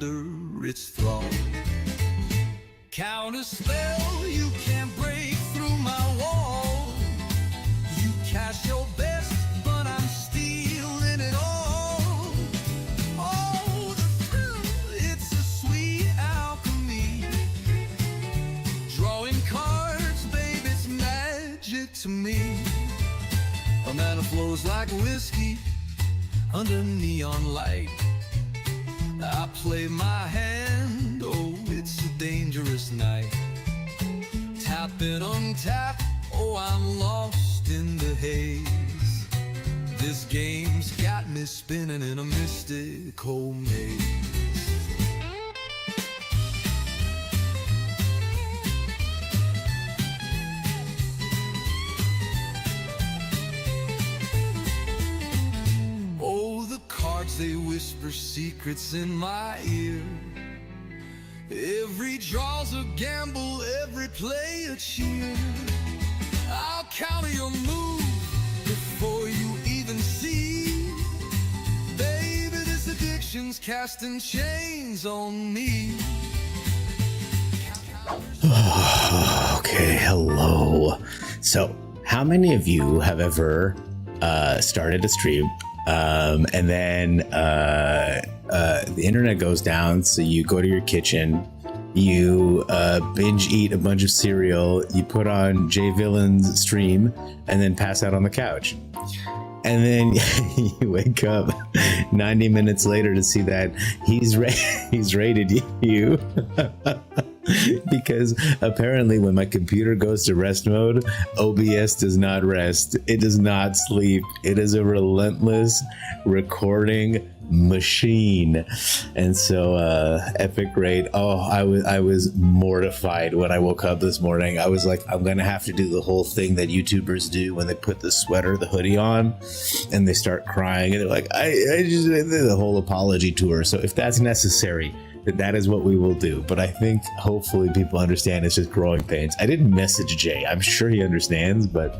under its thrall. Counter spell, you can't break through my wall. You cast your best, but I'm stealing it all. Oh, the thrill, it's a sweet alchemy. Drawing cards, babe, it's magic to me. A mana flows like whiskey under neon light. I play my hand, oh, it's a dangerous night. Tap and untap, oh, I'm lost in the haze. This game's got me spinning in a mystical maze. They whisper secrets in my ear. Every draw's a gamble, every play a cheer. I'll counter your move before you even see. Baby, this addiction's casting chains on me. Okay, hello. So, how many of you have ever started a stream and then the internet goes down, so you go to your kitchen, you binge eat a bunch of cereal, you put on Jay Villain's stream, and then pass out on the couch? And then you wake up 90 minutes later to see that he's rated you. Because apparently when my computer goes to rest mode, OBS does not rest. It does not sleep. It is a relentless recording machine. And so epic rate. Oh, I was mortified when I woke up this morning. I was like, I'm gonna have to do the whole thing that YouTubers do when they put the sweater, the hoodie on, and they start crying, and they're like, I just did the whole apology tour. So if that's necessary, that is what we will do. But I think hopefully people understand it's just growing pains. I didn't message Jay. I'm sure he understands, but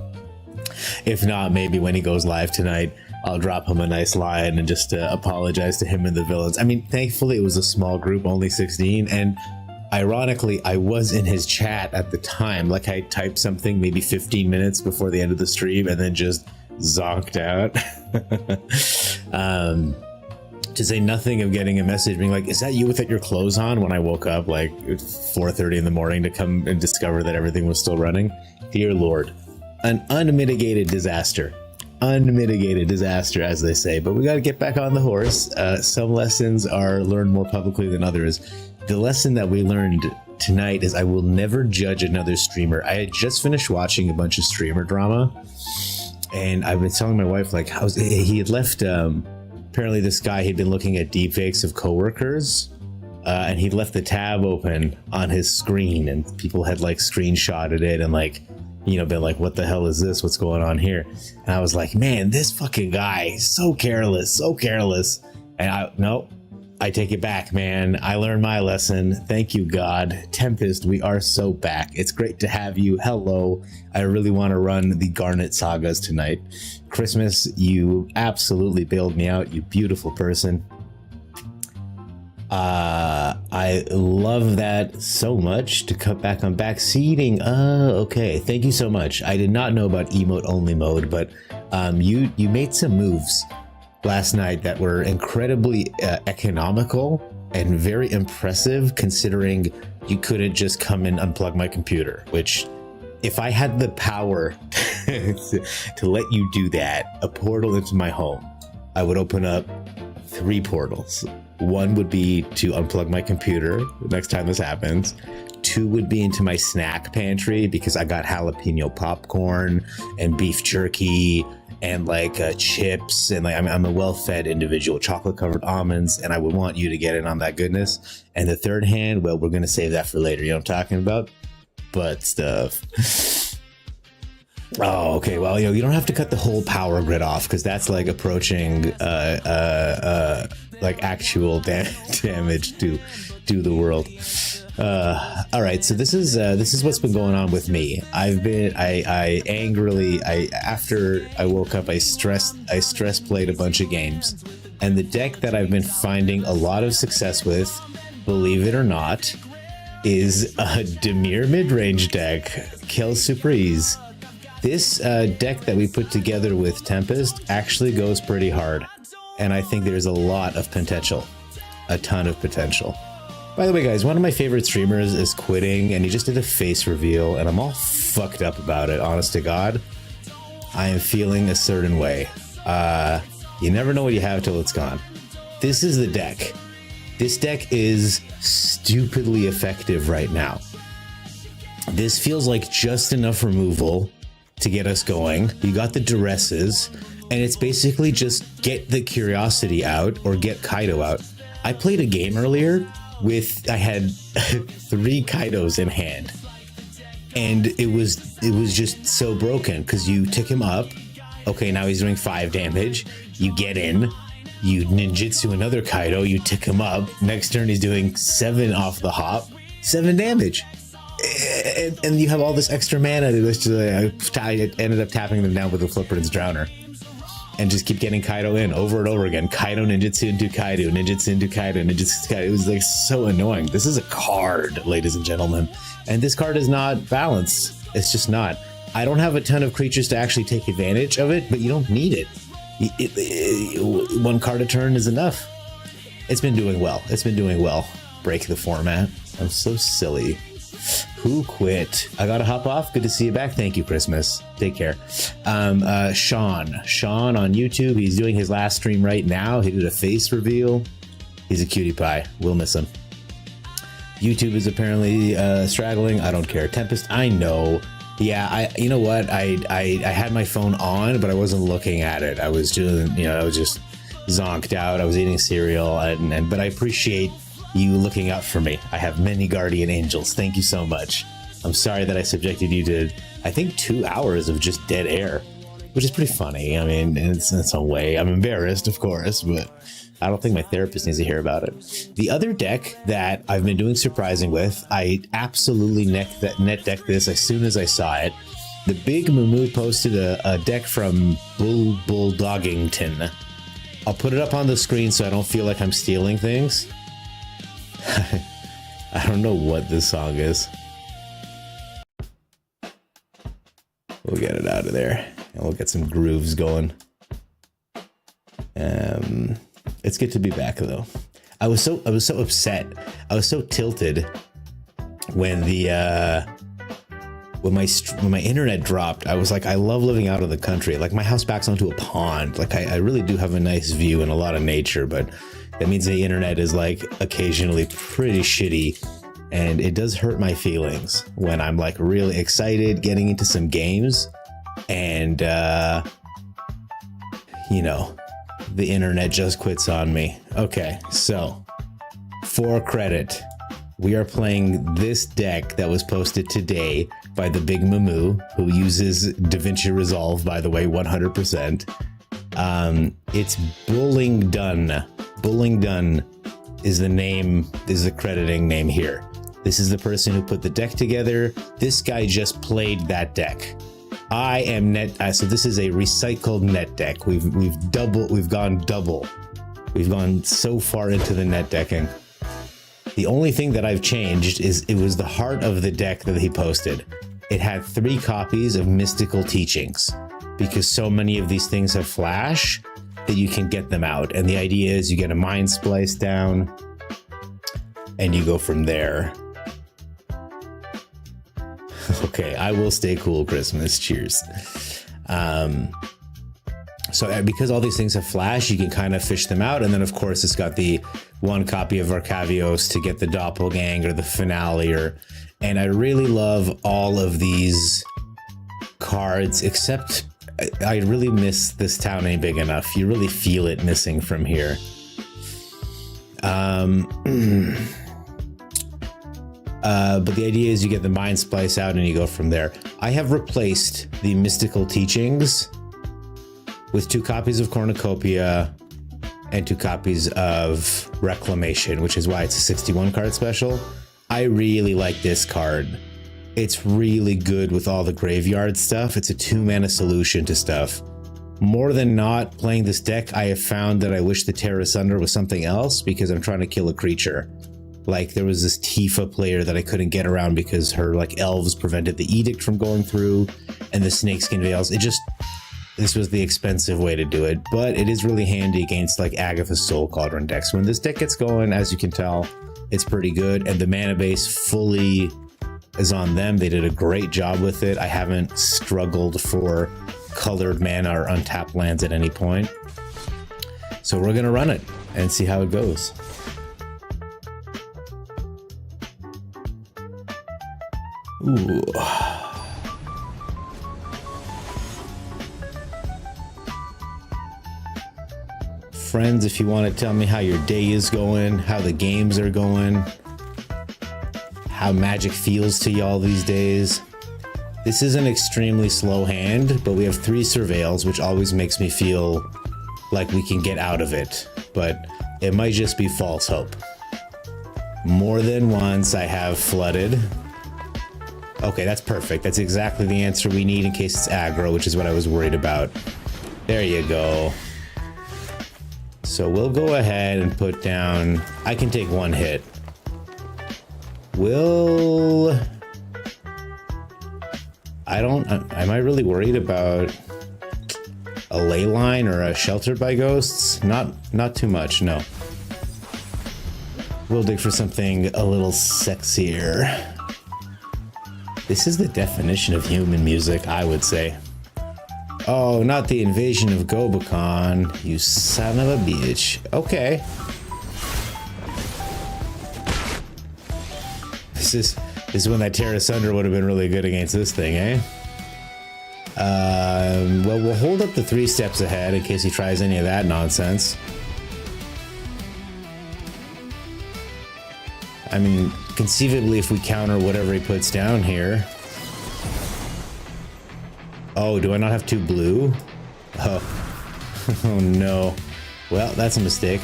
if not, maybe when he goes live tonight, I'll drop him a nice line and just apologize to him and the villains. I mean, thankfully it was a small group, only 16, and ironically, I was in his chat at the time. Like, I typed something maybe 15 minutes before the end of the stream and then just zonked out. To say nothing of getting a message being like, is that you without your clothes on, when I woke up like 4:30 in the morning to come and discover that everything was still running. Dear Lord, an unmitigated disaster, as they say. But we got to get back on the horse. Some lessons are learned more publicly than others. The lesson that we learned tonight is I will never judge another streamer. I had just finished watching a bunch of streamer drama, and I've been telling my wife, like, he had left apparently this guy had been looking at deepfakes of coworkers, and he left the tab open on his screen, and people had like screenshotted it and like, you know, been like, what the hell is this? What's going on here? And I was like, man, this fucking guy is so careless. And I take it back, man. I learned my lesson. Thank you, God. Tempest, we are so back. It's great to have you. Hello. I really want to run the Garnet sagas tonight. Christmas, you absolutely bailed me out, you beautiful person. I love that so much. To cut back on backseating. Okay, thank you so much. I did not know about emote only mode, but you made some moves last night that were incredibly economical and very impressive, considering you couldn't just come and unplug my computer, which, if I had the power to let you do that, a portal into my home, I would open up 3 portals. One would be to unplug my computer the next time this happens. 2 would be into my snack pantry, because I got jalapeno popcorn and beef jerky and like chips, and like I'm a well-fed individual, chocolate covered almonds, and I would want you to get in on that goodness. And the third hand, well, we're gonna save that for later. You know what I'm talking about? Butt stuff. Oh, okay. Well, you don't have to cut the whole power grid off, because that's like approaching like actual damage to the world. All right, so this is what's been going on with me. After I woke up, I stress played a bunch of games, And the deck that I've been finding a lot of success with, believe it or not, is a Demir midrange deck, Kill Surprise. This deck that we put together with Tempest actually goes pretty hard. And I think there's a lot of potential. A ton of potential. By the way, guys, one of my favorite streamers is quitting, and he just did a face reveal, and I'm all fucked up about it, honest to God. I am feeling a certain way. You never know what you have till it's gone. This is the deck. This deck is stupidly effective right now. This feels like just enough removal to get us going. You got the duresses, and it's basically just get the curiosity out or get Kaido out. I played a game earlier I had 3 Kaidos in hand, and it was just so broken because you tick him up. Okay, now he's doing 5 damage. You get in, you ninjutsu another Kaido, you tick him up. Next turn he's doing 7 off the hop, 7 damage. And you have all this extra mana to I ended up tapping them down with the Flipper's Drowner. And just keep getting Kaido in over and over again. Kaido, ninjutsu into Kaido, ninjutsu into Kaido, ninjutsu into Kaido. It was like so annoying. This is a card, ladies and gentlemen. And this card is not balanced. It's just not. I don't have a ton of creatures to actually take advantage of it, but you don't need it. 1 card a turn is enough. It's been doing well. It's been doing well. Break the format. I'm so silly. Who quit? I gotta hop off. Good to see you back. Thank you, Christmas. Take care. Sean on YouTube. He's doing his last stream right now. He did a face reveal. He's a cutie pie. We'll miss him. YouTube is apparently straggling. I don't care. Tempest, I know. Yeah, you know what? I had my phone on, but I wasn't looking at it. I was doing, I was just zonked out. I was eating cereal, but I appreciate you looking out for me. I have many guardian angels. Thank you so much. I'm sorry that I subjected you to, I think, 2 hours of just dead air, which is pretty funny. I mean, in some way, I'm embarrassed, of course, but I don't think my therapist needs to hear about it. The other deck that I've been doing surprising with, I absolutely net decked this as soon as I saw it. The big Mammoo posted a deck from Bullingdon. I'll put it up on the screen so I don't feel like I'm stealing things. I don't know what this song is. We'll get it out of there and we'll get some grooves going. It's good to be back though. I was so upset. I was so tilted when when my internet dropped. I was like, I love living out of the country. Like my house backs onto a pond. Like I really do have a nice view and a lot of nature, but that means the internet is like occasionally pretty shitty, and it does hurt my feelings when I'm like really excited getting into some games and the internet just quits on me. Okay, so for credit, we are playing this deck that was posted today by the big Mammoo, who uses DaVinci Resolve, by the way, 100%. It's Bullingdon. Bullingdon is the crediting name here. This is the person who put the deck together. This guy just played that deck. I am so this is a recycled net deck. We've gone double. We've gone so far into the net decking. The only thing that I've changed is it was the heart of the deck that he posted. It had 3 copies of Mystical Teachings because so many of these things have flash that you can get them out. And the idea is you get a mind splice down and you go from there. Okay, I will stay cool, Christmas. Cheers. So because all these things have flash, you can kind of fish them out. And then, of course, it's got the 1 copy of Arcavios to get the doppelgang or the finale. And I really love all of these cards, except I really miss This Town Ain't Big Enough. You really feel it missing from here. But the idea is you get the mind splice out and you go from there. I have replaced the Mystical Teachings with 2 copies of Cornucopia and 2 copies of Reclamation, which is why it's a 61 card special. I really like this card. It's really good with all the graveyard stuff. It's a 2-mana solution to stuff. More than not, playing this deck, I have found that I wish the Tear Asunder was something else because I'm trying to kill a creature. Like, there was this Tifa player that I couldn't get around because her, like, elves prevented the Edict from going through, and the Snakeskin Veils. This was the expensive way to do it, but it is really handy against, like, Agatha's Soul Cauldron decks. When this deck gets going, as you can tell, it's pretty good, and the mana base fully is on them. They did a great job with it. I haven't struggled for colored mana or untapped lands at any point. So we're gonna run it and see how it goes. Ooh. Friends, if you want to tell me how your day is going, how the games are going, how Magic feels to y'all these days. This is an extremely slow hand, but we have 3 Surveils, which always makes me feel like we can get out of it, but it might just be false hope. More than once I have flooded. Okay, that's perfect. That's exactly the answer we need in case it's aggro, which is what I was worried about. There you go. So we'll go ahead and put down... I can take 1 hit. Am I really worried about a ley line or a sheltered by ghosts? Not too much, no. We'll dig for something a little sexier. This is the definition of human music, I would say. Oh, not the invasion of Gobakon, you son of a bitch. Okay. This is when that Tear Asunder would have been really good against this thing, eh? Well, we'll hold up the 3 steps ahead in case he tries any of that nonsense. I mean, conceivably, if we counter whatever he puts down here... Oh, do I not have 2 blue? Oh. Oh no. Well, that's a mistake.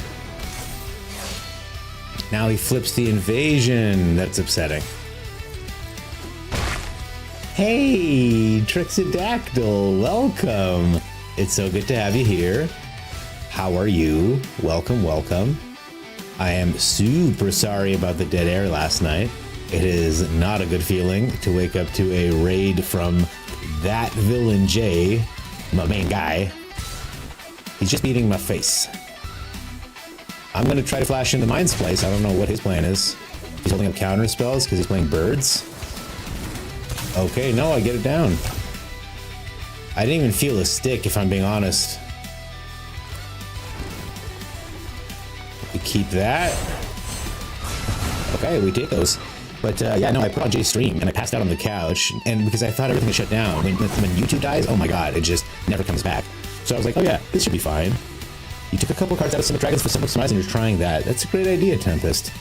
Now he flips the invasion. That's upsetting. Hey, Trixidactyl, welcome. It's so good to have you here. How are you? Welcome, welcome. I am super sorry about the dead air last night. It is not a good feeling to wake up to a raid from that villain Jay, my main guy. He's just beating my face. I'm gonna try to flash into Mind's place. I don't know what his plan is. He's holding up counter spells because he's playing birds. Okay, no, I get it down. I didn't even feel a stick, if I'm being honest. We keep that. Okay, we take those. But yeah, no, I put on Jay's stream and I passed out on the couch, and because I thought everything was shut down. When YouTube dies, oh my god, it just never comes back. So I was like, oh yeah, this should be fine. You took a couple cards out of Simic Dragons for Simic Surmise and you're trying that. That's a great idea, Tempest.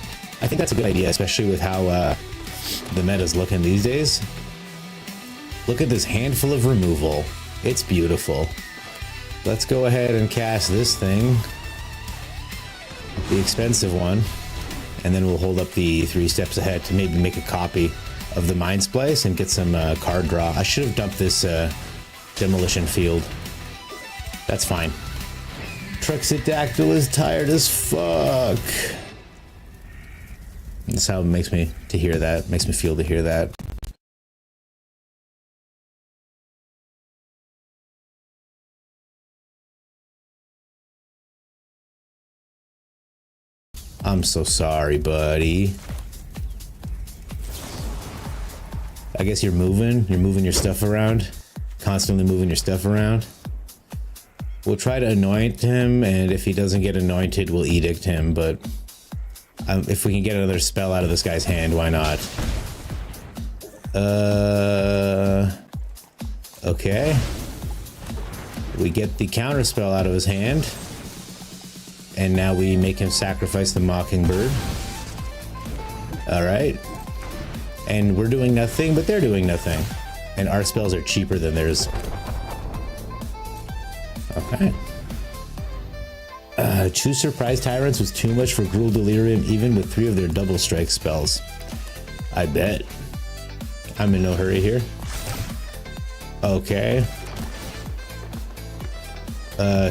I think that's a good idea, especially with how the meta's looking these days. Look at this handful of removal. It's beautiful. Let's go ahead and cast this thing. The expensive one. And then we'll hold up the 3 steps ahead to maybe make a copy of the Mind's Place and get some card draw. I should have dumped this Demolition Field. That's fine. Trixidactyl is tired as fuck. That's how it makes me to hear that. Makes me feel to hear that. I'm so sorry, buddy. I guess you're moving your stuff around. Constantly moving your stuff around. We'll try to anoint him, and if he doesn't get anointed, we'll edict him, but if we can get another spell out of this guy's hand, why not? Okay. We get the counter spell out of his hand. And now we make him sacrifice the Mockingbird. Alright. And we're doing nothing, but they're doing nothing. And our spells are cheaper than theirs. Okay. Choose Surprise Tyrants was too much for Gruel Delirium, even with 3 of their double strike spells. I bet. I'm in no hurry here. Okay.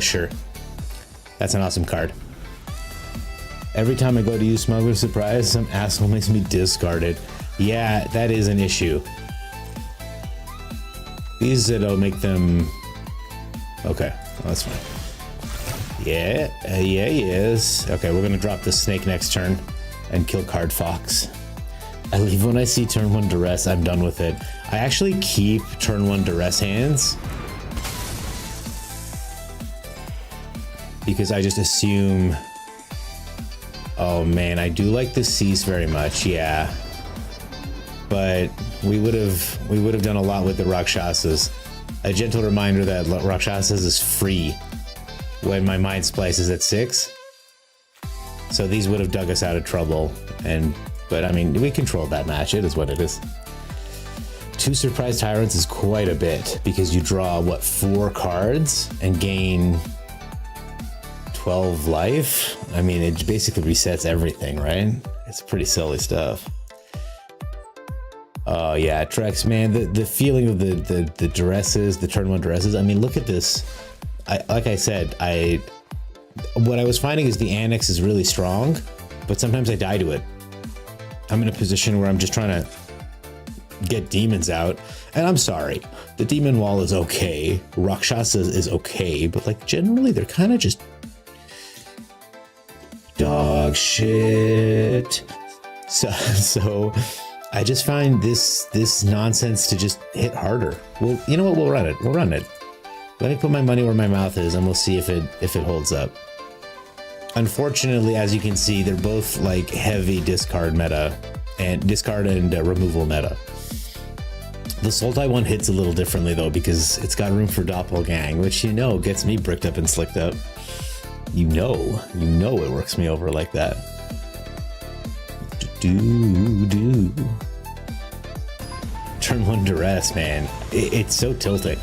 Sure. That's an awesome card. Every time I go to use Smuggler's Surprise, some asshole makes me discard it. Yeah, that is an issue. These that'll make them... Okay, well, that's fine. Yeah, yes. Okay, we're gonna drop the snake next turn and kill Card Fox. I leave when I see turn 1 duress, I'm done with it. I actually keep turn 1 duress hands because I just assume... Oh man, I do like the cease very much, yeah. But we would have done a lot with the Rakshasas. A gentle reminder that Rakshasas is free when my Mind Splice is at 6. So these would have dug us out of trouble. But I mean, we controlled that match. It is what it is. 2 Surprise Tyrants is quite a bit because you draw, what, 4 cards and gain 12 life? I mean, it basically resets everything, right? It's pretty silly stuff. Oh yeah, Trex, man, the feeling of the duresses, the turn 1 duresses. I mean, look at this. Like I said, what I was finding is the annex is really strong, but sometimes I die to it. I'm in a position where I'm just trying to get demons out, and I'm sorry, the demon wall is okay, Rakshasa is okay, but like generally they're kind of just dog shit. So I just find this nonsense to just hit harder. Well, you know what? We'll run it. We'll run it. Let me put my money where my mouth is, and we'll see if it holds up. Unfortunately, as you can see, they're both like heavy discard meta and discard and removal meta. The sultai one hits a little differently though because it's got room for doppelgang, which you know gets me bricked up and slicked up. You know it works me over like that. Turn 1 duress, man. It's so tilting.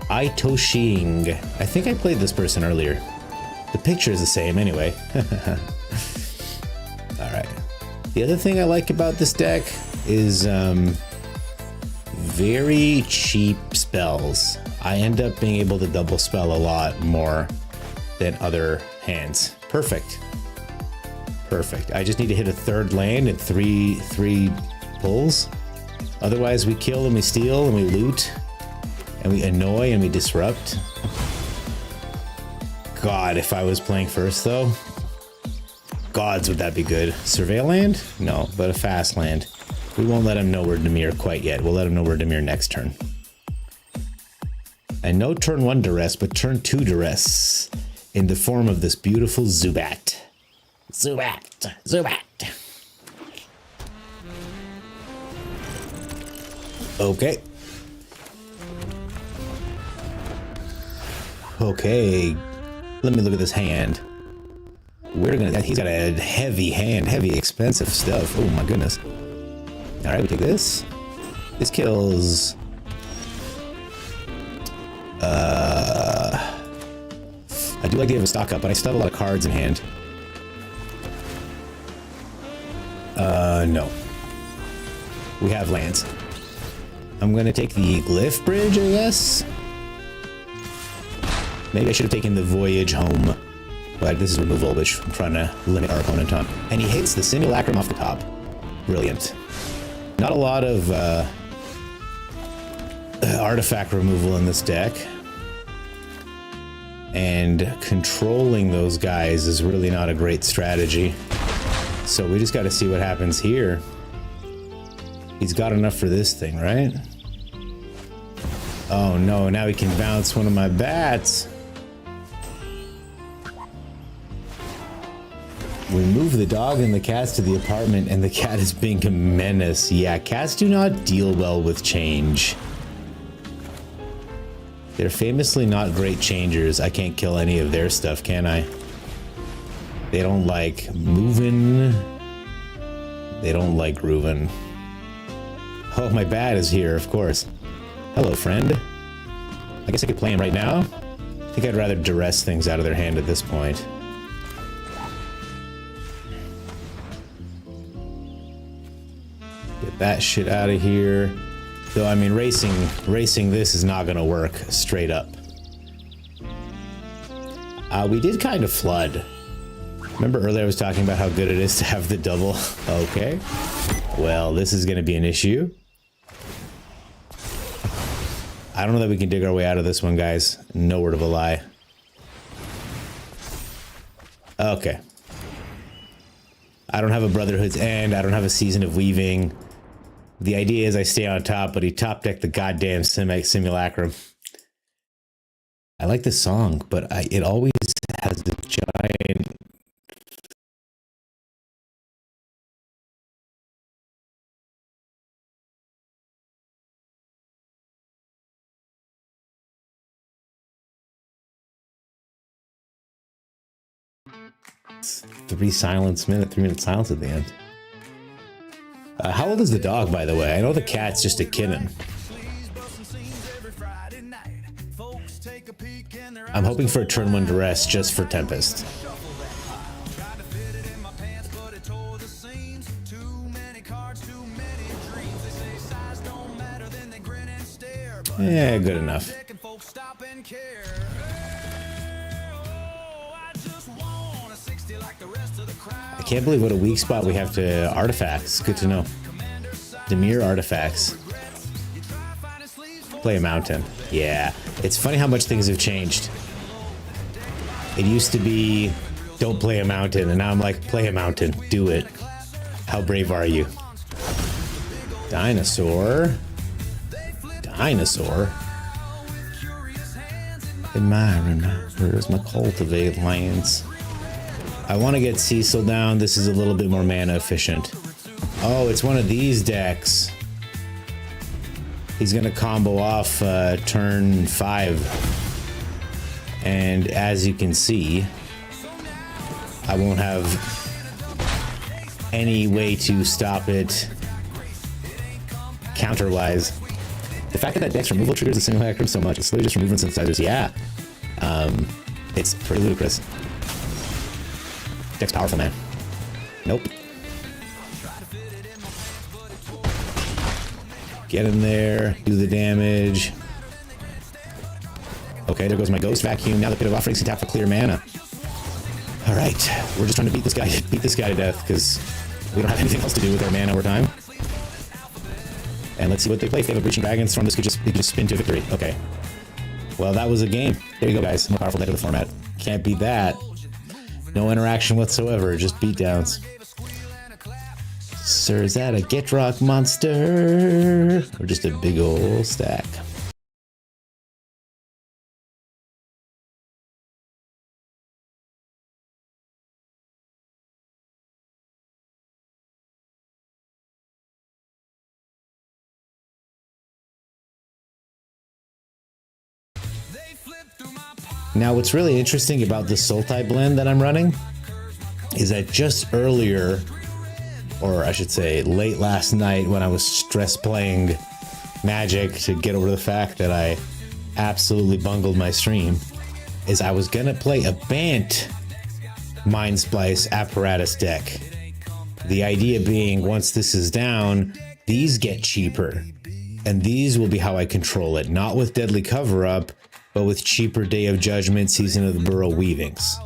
Itoshing. I think I played this person earlier. The picture is the same anyway. Alright. The other thing I like about this deck is very cheap spells. I end up being able to double spell a lot more than other hands. Perfect. Perfect. I just need to hit a 3rd land and three pulls. Otherwise we kill and we steal and we loot and we annoy and we disrupt. God, if I was playing first though, gods would that be good. Surveil land? No, but a fast land. We won't let him know we're Dimir quite yet. We'll let him know we're Dimir next turn. And no turn 1 duress, but turn 2 duress in the form of this beautiful Zubat. Zubat. Okay. Okay. Let me look at this hand. He's got a heavy hand, heavy expensive stuff. Oh my goodness. All right, we take this. This kills. I do like to have a stock up, but I still have a lot of cards in hand. No. We have lands. I'm gonna take the Glyph Bridge, I guess. Maybe I should have taken the Voyage home. But this is removal, which I'm trying to limit our opponent on. And he hits the Simulacrum off the top. Brilliant. Not a lot of artifact removal in this deck. And controlling those guys is really not a great strategy. So we just got to see what happens here. He's got enough for this thing, right? Oh no, now he can bounce one of my bats. We move the dog and the cats to the apartment, and the cat is being a menace. Yeah, cats do not deal well with change. They're famously not great changers. I can't kill any of their stuff, can I? They don't like moving. They don't like grooving. Oh, my bat is here, of course. Hello, friend. I guess I could play him right now. I think I'd rather duress things out of their hand at this point. Get that shit out of here. Though, I mean, racing this is not gonna work straight up. We did kind of flood. Remember earlier I was talking about how good it is to have the double? Okay. Well, this is going to be an issue. I don't know that we can dig our way out of this one, guys. No word of a lie. Okay. I don't have a Brotherhood's End. I don't have a Season of Weaving. The idea is I stay on top, but he top decked the goddamn simulacrum. I like this song, but it always has the giant... Three minute silence at the end. How old is the dog, by the way? I know the cat's just a kitten. I'm hoping for a turn one duress just for Tempest. Yeah, good enough. I can't believe what a weak spot we have to artifacts. Good to know. Demir artifacts. Play a mountain. Yeah. It's funny how much things have changed. It used to be, don't play a mountain, and now I'm like, play a mountain. Do it. How brave are you? Dinosaur. Dinosaur. Admiring, where's my cultivate lands? I want to get Cecil down. This is a little bit more mana efficient. Oh, it's one of these decks. He's going to combo off turn 5. And as you can see, I won't have any way to stop it counter-wise. The fact that that deck's removal triggers the simulacrum so much, it's literally just removing synthesizers, yeah. It's pretty ludicrous. Deck's powerful, man. Nope. Get in there, do the damage. Okay, there goes my Ghost Vacuum. Now the Pit of Offerings can tap for clear mana. All right, we're just trying to beat this guy to death because we don't have anything else to do with our mana over time. And let's see what they play. If they have a Breaching Dragons from this, could just spin to victory. Okay. Well, that was a game. There you go, guys. More powerful deck of the format. Can't beat that. No interaction whatsoever, just beatdowns. Sir, is that a Get Rock monster? Or just a big old stack? Now, what's really interesting about the sultai blend that I'm running is that just earlier, or I should say late last night when I was stress playing Magic to get over the fact that I absolutely bungled my stream, is I was gonna play a Bant Mind Splice apparatus deck. The idea being, once this is down, these get cheaper. And these will be how I control it, not with Deadly Cover-Up, but with cheaper Day of Judgment, Season of the Burrow Weavings.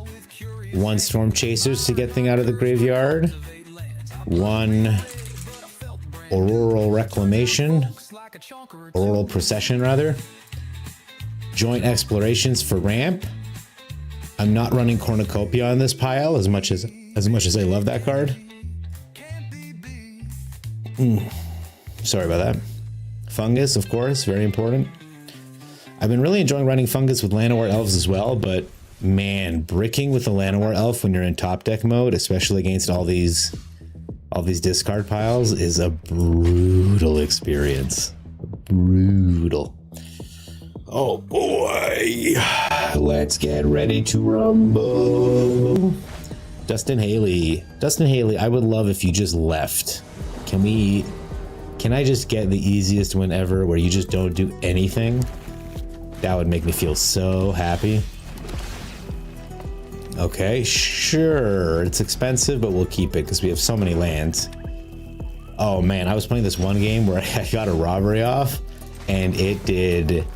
1 Storm Chasers to get thing out of the graveyard. 1 Auroral Reclamation. Auroral Procession, rather. Joint Explorations for ramp. I'm not running Cornucopia on this pile as much as I love that card. Sorry about that. Fungus, of course, very important. I've been really enjoying running Fungus with Llanowar Elves as well, but man, bricking with the Llanowar Elf when you're in top deck mode, especially against all these discard piles, is a brutal experience. Brutal. Oh boy. Let's get ready to rumble. Dustin Haley, I would love if you just left. Can I just get the easiest win ever where you just don't do anything? That would make me feel so happy. Okay, sure. It's expensive, but we'll keep it because we have so many lands. Oh man, I was playing this one game where I got a robbery off, and it did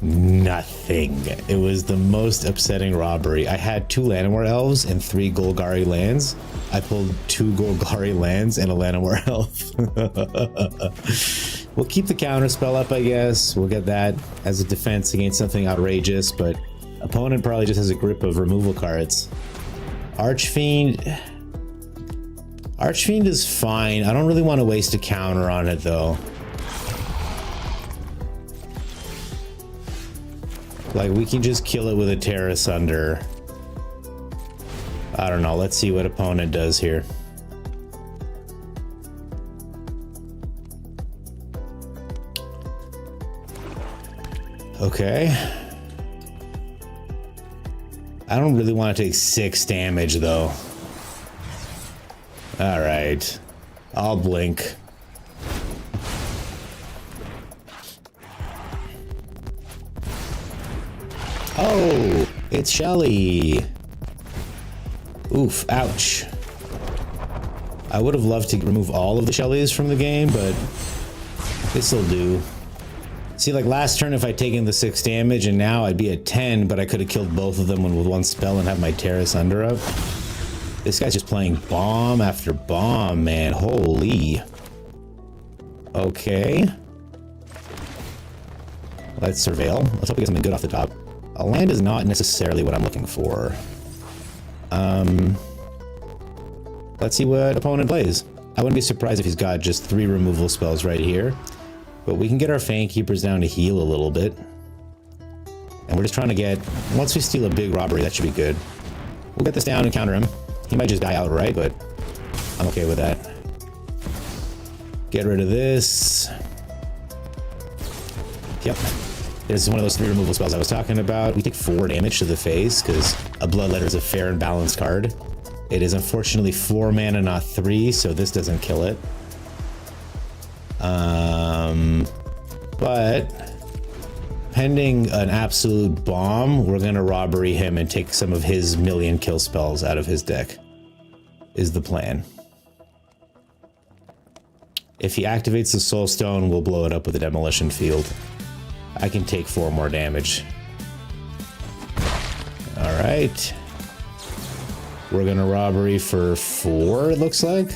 nothing. It was the most upsetting robbery. I had 2 Llanowar elves and 3 Golgari lands. I pulled 2 Golgari lands and a Llanowar elf. We'll keep the counter spell up, I guess. We'll get that as a defense against something outrageous, but opponent probably just has a grip of removal cards. Archfiend is fine. I don't really want to waste a counter on it though. Like, we can just kill it with a Terra Sunder. I don't know. Let's see what opponent does here. Okay. I don't really want to take 6 damage though. All right. I'll blink. Oh, it's Shelly. Oof, ouch. I would have loved to remove all of the Shellys from the game, but this'll do. See, like last turn, if I'd taken the 6 damage and now I'd be at 10, but I could have killed both of them with 1 spell and have my Terra Sunder up. This guy's just playing bomb after bomb, man. Holy. Okay. Let's surveil. Let's hope we get something good off the top. A land is not necessarily what I'm looking for. Let's see what opponent plays. I wouldn't be surprised if he's got just 3 removal spells right here. But we can get our Fang Keepers down to heal a little bit. And we're just trying to get... Once we steal a big robbery, that should be good. We'll get this down and counter him. He might just die outright, but I'm okay with that. Get rid of this. Yep. This is one of those 3 removal spells I was talking about. We take 4 damage to the face because a Bloodletter is a fair and balanced card. It is unfortunately 4 mana, not 3, so this doesn't kill it. But pending an absolute bomb, we're gonna robbery him and take some of his million kill spells out of his deck, is the plan. If he activates the Soul Stone, we'll blow it up with a Demolition Field. I can take 4 more damage. All right. We're gonna robbery for 4, it looks like.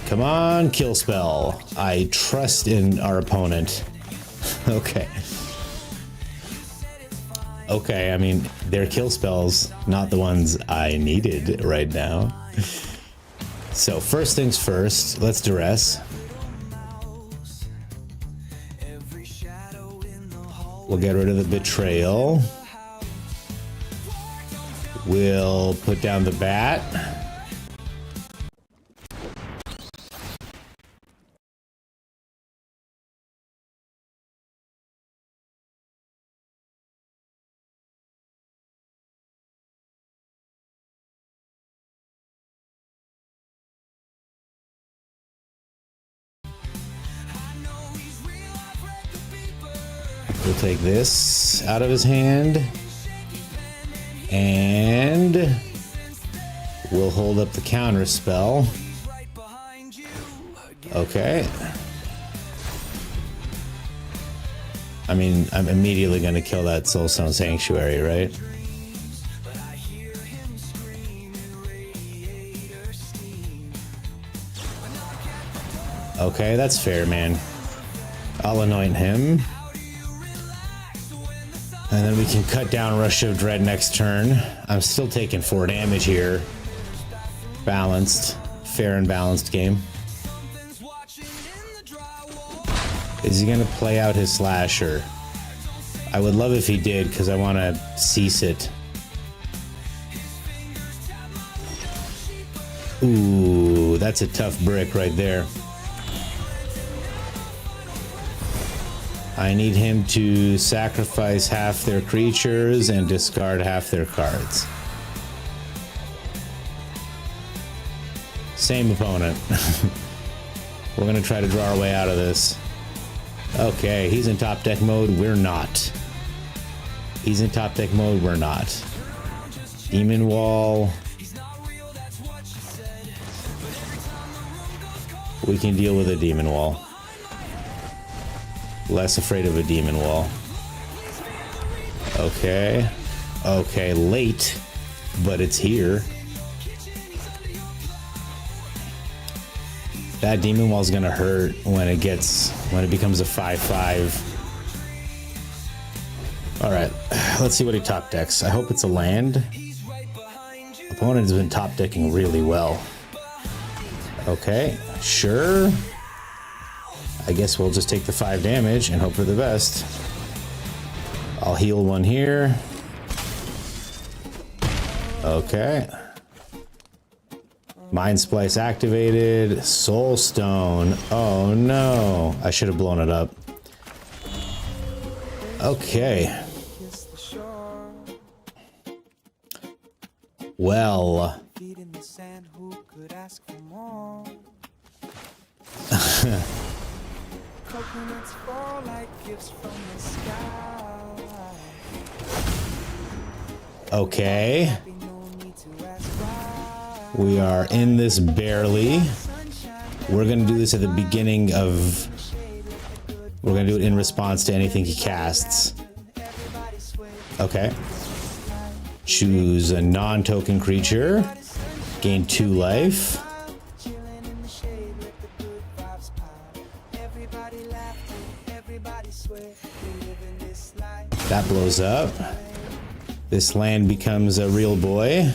Come on, kill spell. I trust in our opponent. Okay. Okay, I mean, they're kill spells, not the ones I needed right now. So first things first, let's duress. We'll get rid of the betrayal. We'll put down the bat. We'll take this out of his hand. And we'll hold up the counter spell. Okay. I mean, I'm immediately going to kill that Soulstone Sanctuary, right? Okay, that's fair, man. I'll anoint him. And then we can cut down Rush of Dread next turn. I'm still taking 4 damage here. Balanced. Fair and balanced game. Is he going to play out his Slasher? I would love if he did, because I want to cease it. Ooh, that's a tough brick right there. I need him to sacrifice half their creatures and discard half their cards. Same opponent. We're gonna try to draw our way out of this. Okay, he's in top deck mode, we're not. He's in top deck mode, we're not. Demon Wall. We can deal with a Demon Wall. Less afraid of a demon wall. Okay. Okay, late, but it's here. That demon wall is gonna hurt when it becomes a 5/5. All right, let's see what he top decks. I hope it's a land. Opponent has been top decking really well. Okay, sure. I guess we'll just take the 5 damage and hope for the best. I'll heal one here. Okay. Mind Splice activated. Soul Stone. Oh no. I should have blown it up. Okay. Well. Okay. We are in this barely. We're gonna do this at the beginning of... We're gonna do it in response to anything he casts. Okay. Choose a non-token creature. Gain 2 life. That blows up. This land becomes a real boy.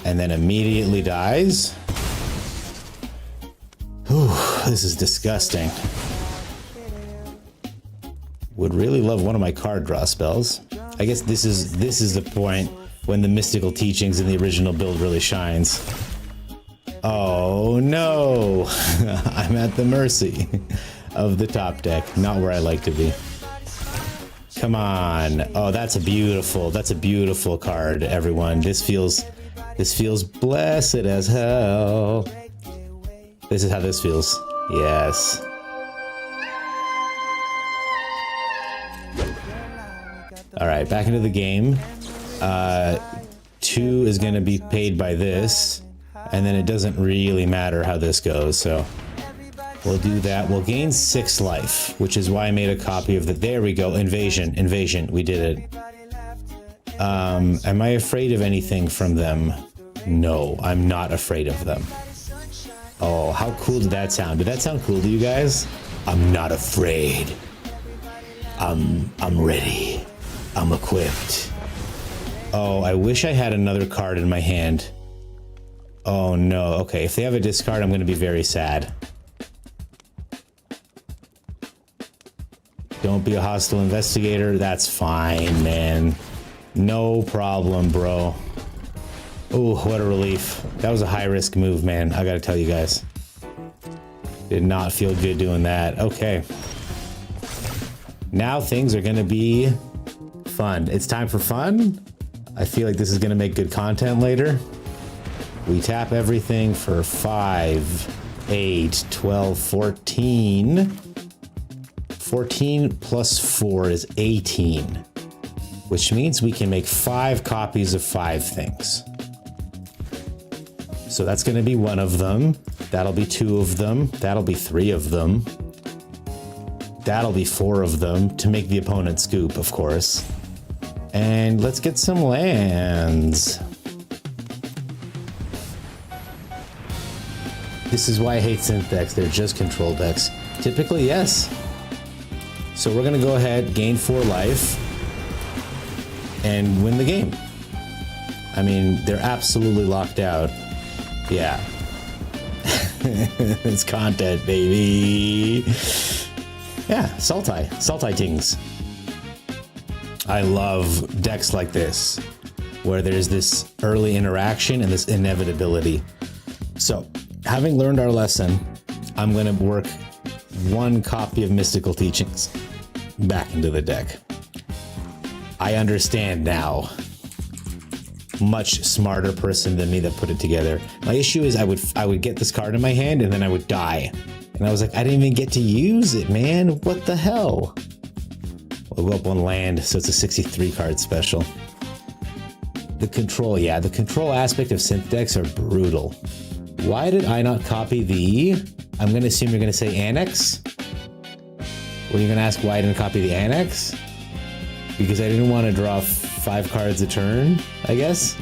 And then immediately dies. Whew, this is disgusting. Would really love one of my card draw spells. I guess this is the point when the mystical teachings in the original build really shines. Oh no! I'm at the mercy of the top deck. Not where I like to be. Come on. Oh, that's a beautiful card, everyone. This feels blessed as hell. This is how this feels. Yes. All right, back into the game. 2 is going to be paid by this, and then it doesn't really matter how this goes, so we'll do that. We'll gain 6 life, which is why I made a copy of the... There we go. Invasion. We did it. Am I afraid of anything from them? No, I'm not afraid of them. Oh, how cool did that sound? Did that sound cool to you guys? I'm not afraid. I'm ready. I'm equipped. Oh, I wish I had another card in my hand. Oh no. Okay, if they have a discard, I'm going to be very sad. Don't be a hostile investigator. That's fine, man. No problem, bro. Oh, what a relief. That was a high-risk move, man. I gotta tell you guys. Did not feel good doing that. Okay. Now things are gonna be fun. It's time for fun. I feel like this is gonna make good content later. We tap everything for 5, 8, 12, 14. 14 plus 4 is 18. Which means we can make 5 copies of 5 things. So that's going to be 1 of them. That'll be 2 of them. That'll be 3 of them. That'll be 4 of them to make the opponent scoop, of course. And let's get some lands. This is why I hate synth decks. They're just control decks. Typically, yes. So we're going to go ahead, gain 4 life, and win the game. I mean, they're absolutely locked out. Yeah. It's content, baby. Yeah, sultai tings. I love decks like this, where there's this early interaction and this inevitability. So, having learned our lesson, I'm going to work 1 copy of Mystical Teachings back into the deck. I understand now. Much smarter person than me that put it together. My issue is I would get this card in my hand and then I would die. And I was like, I didn't even get to use it, man. What the hell? We'll go up 1 land, so it's a 63 card special. The control, yeah, the control aspect of synth decks are brutal. Why did I not copy the... I'm going to assume you're going to say Annex? Were you gonna ask why I didn't copy the annex? Because I didn't want to draw 5 cards a turn, I guess.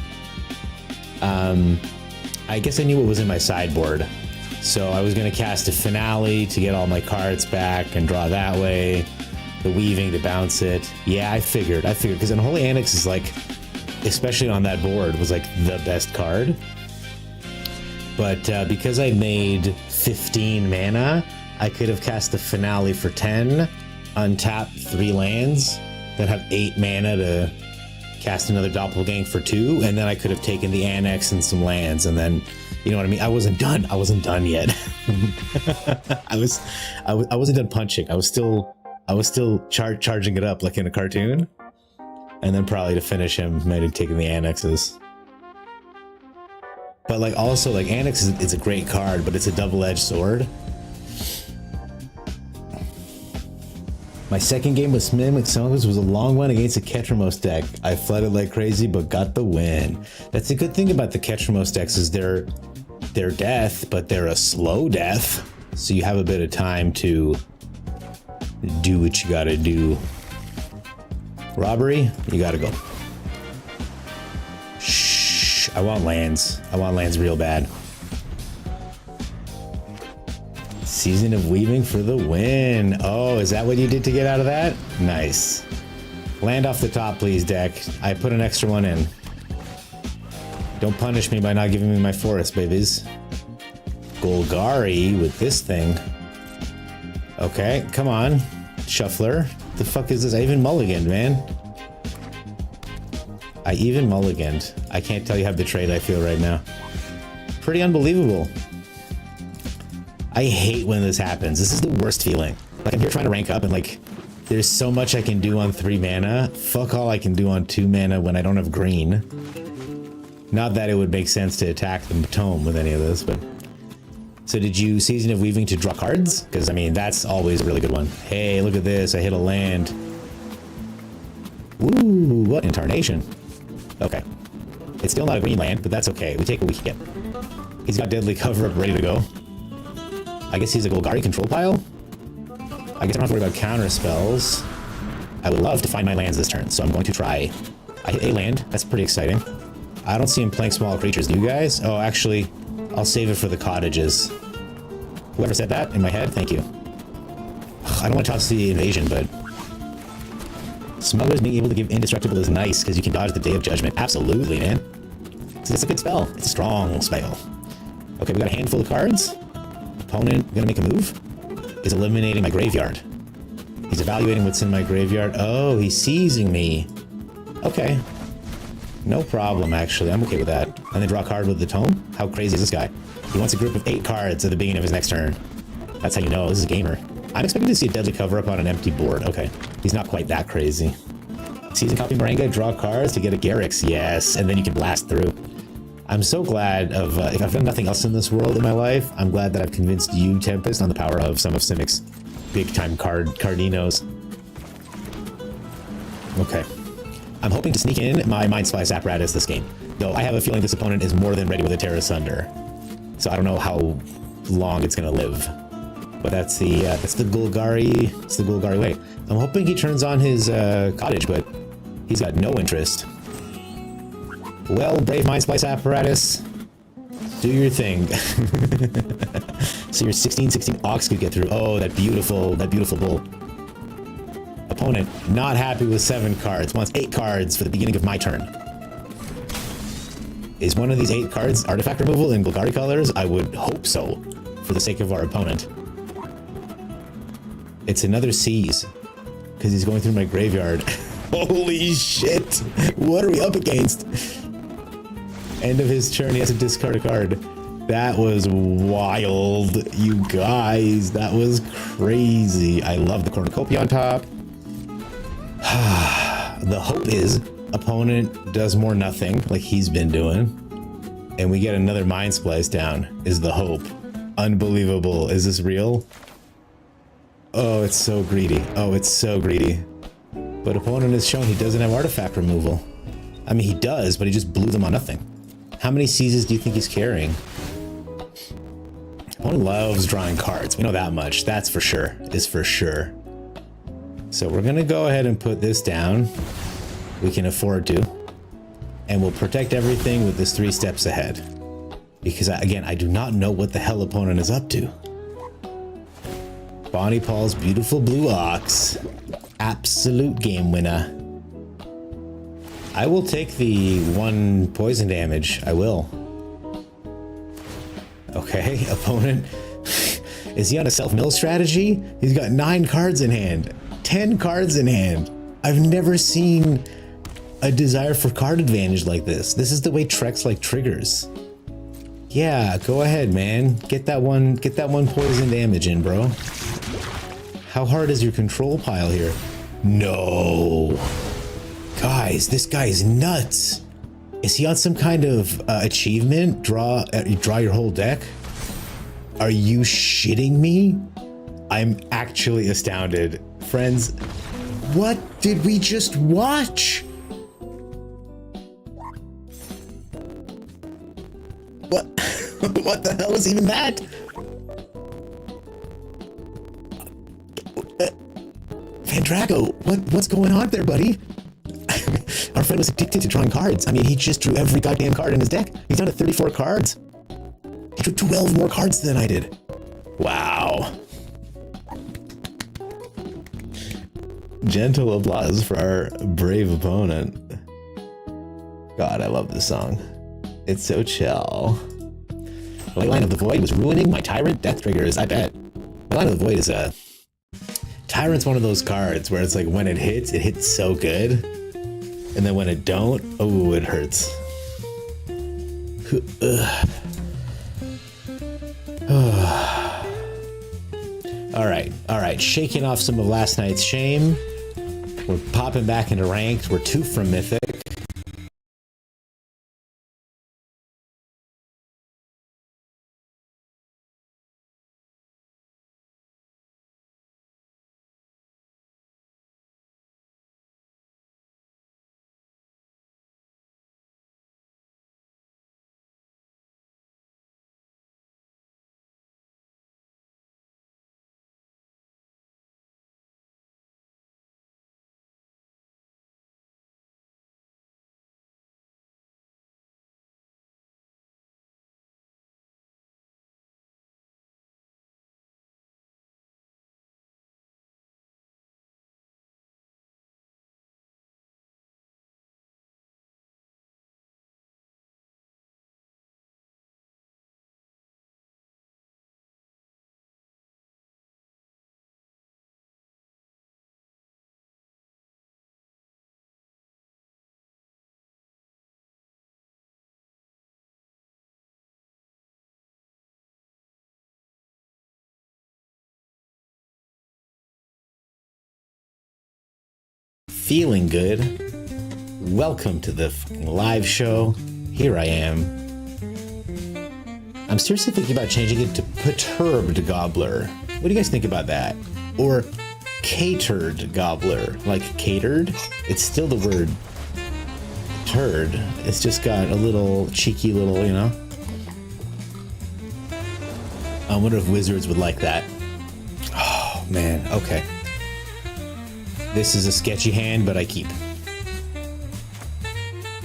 I guess I knew what was in my sideboard. So I was gonna cast a finale to get all my cards back and draw that way. The weaving to bounce it. Yeah, I figured, because Unholy Annex is like, especially on that board, was like the best card. But because I made 15 mana, I could have cast the finale for 10, untap 3 lands that have 8 mana to cast another doppelgang for 2, and then I could have taken the annex and some lands, and then, you know what I mean? I wasn't done yet. I wasn't done punching. I was still charging it up like in a cartoon, and then probably to finish him, might have taken the annexes. But like also like Annex is a great card, but it's a double-edged sword. My second game with Mimic Songs was a long one against a Ketramos deck. I flooded like crazy, but got the win. That's a good thing about the Ketramos decks is they're death, but they're a slow death. So you have a bit of time to do what you gotta do. Robbery, you gotta go. Shh, I want lands. I want lands real bad. Season of Weaving for the win. Oh, is that what you did to get out of that? Nice. Land off the top, please, deck. I put an extra one in. Don't punish me by not giving me my forest, babies. Golgari with this thing. Okay, come on. Shuffler. The fuck is this? I even mulliganed, man. I even mulliganed. I can't tell you how betrayed I feel right now. Pretty unbelievable. I hate when this happens. This is the worst feeling. Like, I'm here trying to rank up and like, there's so much I can do on 3 mana. Fuck all I can do on 2 mana when I don't have green. Not that it would make sense to attack the tome with any of this, but... So did you Season of Weaving to draw cards? Because, I mean, that's always a really good one. Hey, look at this. I hit a land. Ooh, what incarnation. Okay. It's still not a green land, but that's okay. We take what we can get. He's got Deadly Cover up ready to go. I guess he's a Golgari control pile? I guess I don't have to worry about counter spells. I would love to find my lands this turn, so I'm going to try. I hit a land. That's pretty exciting. I don't see him playing small creatures. Do you guys? Oh, actually, I'll save it for the cottages. Whoever said that in my head, thank you. I don't want to toss the invasion, but... Smugglers being able to give Indestructible is nice, because you can dodge the Day of Judgment. Absolutely, man. It's a good spell. It's a strong spell. Okay, we got a handful of cards. Opponent gonna make a move. Is eliminating my graveyard. He's evaluating what's in my graveyard. Oh, he's seizing me. Okay. No problem, actually. I'm okay with that. And then draw a card with the tome? How crazy is this guy? He wants a group of 8 cards at the beginning of his next turn. That's how you know. This is a gamer. I'm expecting to see a Deadly Cover up on an empty board. Okay. He's not quite that crazy. Season Copy Moringa, draw cards to get a Garrix. Yes, and then you can blast through. I'm so glad of, if I've done nothing else in this world in my life, I'm glad that I've convinced you, Tempest, on the power of some of Simic's big-time cardinos. Okay. I'm hoping to sneak in my Mind Splice apparatus this game, though I have a feeling this opponent is more than ready with a Terra Sunder. So I don't know how long it's gonna live. But that's the Golgari, it's the Golgari way. I'm hoping he turns on his cottage, but he's got no interest. Well, Brave Mind Splice apparatus, do your thing. So your 16/16 Ox could get through. Oh, that beautiful bull. Opponent not happy with 7 cards, wants 8 cards for the beginning of my turn. Is one of these 8 cards artifact removal in Golgari colors? I would hope so, for the sake of our opponent. It's another seize, because he's going through my graveyard. Holy shit! What are we up against? End of his turn, he has to discard a card. That was wild, you guys. That was crazy. I love the cornucopia on top. The hope is opponent does more nothing, like he's been doing, and we get another Mind Splice down, is the hope. Unbelievable. Is this real? Oh, it's so greedy. Oh, it's so greedy. But opponent has shown he doesn't have artifact removal. I mean, he does, but he just blew them on nothing. How many seizes do you think he's carrying? Opponent loves drawing cards. We know that much. That's for sure. Is for sure. So we're gonna go ahead and put this down. We can afford to. And we'll protect everything with this 3 steps ahead. Because, again, I do not know what the hell opponent is up to. Bonnie Paul's beautiful blue ox. Absolute game winner. I will take the 1 poison damage. I will. Okay, opponent. Is he on a self-mill strategy? He's got 9 cards in hand. 10 cards in hand. I've never seen a desire for card advantage like this. This is the way Trex like triggers. Yeah, go ahead, man. Get that one poison damage in, bro. How hard is your control pile here? No. Guys, this guy is nuts. Is he on some kind of achievement? Draw your whole deck? Are you shitting me? I'm actually astounded. Friends, what did we just watch? What? What the hell is even that? Van Drago, what's going on there, buddy? Our friend was addicted to drawing cards. I mean, he just drew every goddamn card in his deck. He's down to 34 cards. He drew 12 more cards than I did. Wow. Gentle applause for our brave opponent. God, I love this song. It's so chill. Line of the Void was ruining my Tyrant death triggers, I bet. Line of the Void is a... Tyrant's one of those cards where it's like when it hits so good. And then when it don't, oh, it hurts. All right, shaking off some of last night's shame. We're popping back into ranked. We're 2 from Mythic. Feeling good. Welcome to the live show. Here I am. I'm seriously thinking about changing it to Perturbed Gobbler. What do you guys think about that? Or Catered Gobbler. Like catered? It's still the word turd. It's just got a little cheeky little, you know? I wonder if Wizards would like that. Oh, man. Okay. This is a sketchy hand, but I keep.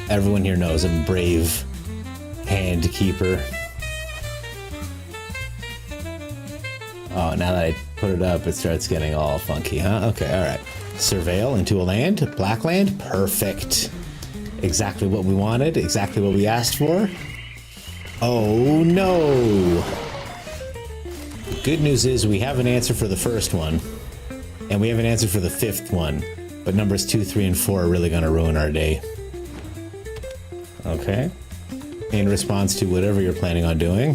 Everyone here knows I'm a brave hand keeper. Oh, now that I put it up, it starts getting all funky, huh? Okay, all right. Surveil into a land, black land, perfect. Exactly what we wanted, exactly what we asked for. Oh no! The good news is we have an answer for the first one. And we have an answer for the 5th one, but numbers 2, 3, and 4 are really going to ruin our day. Okay. In response to whatever you're planning on doing.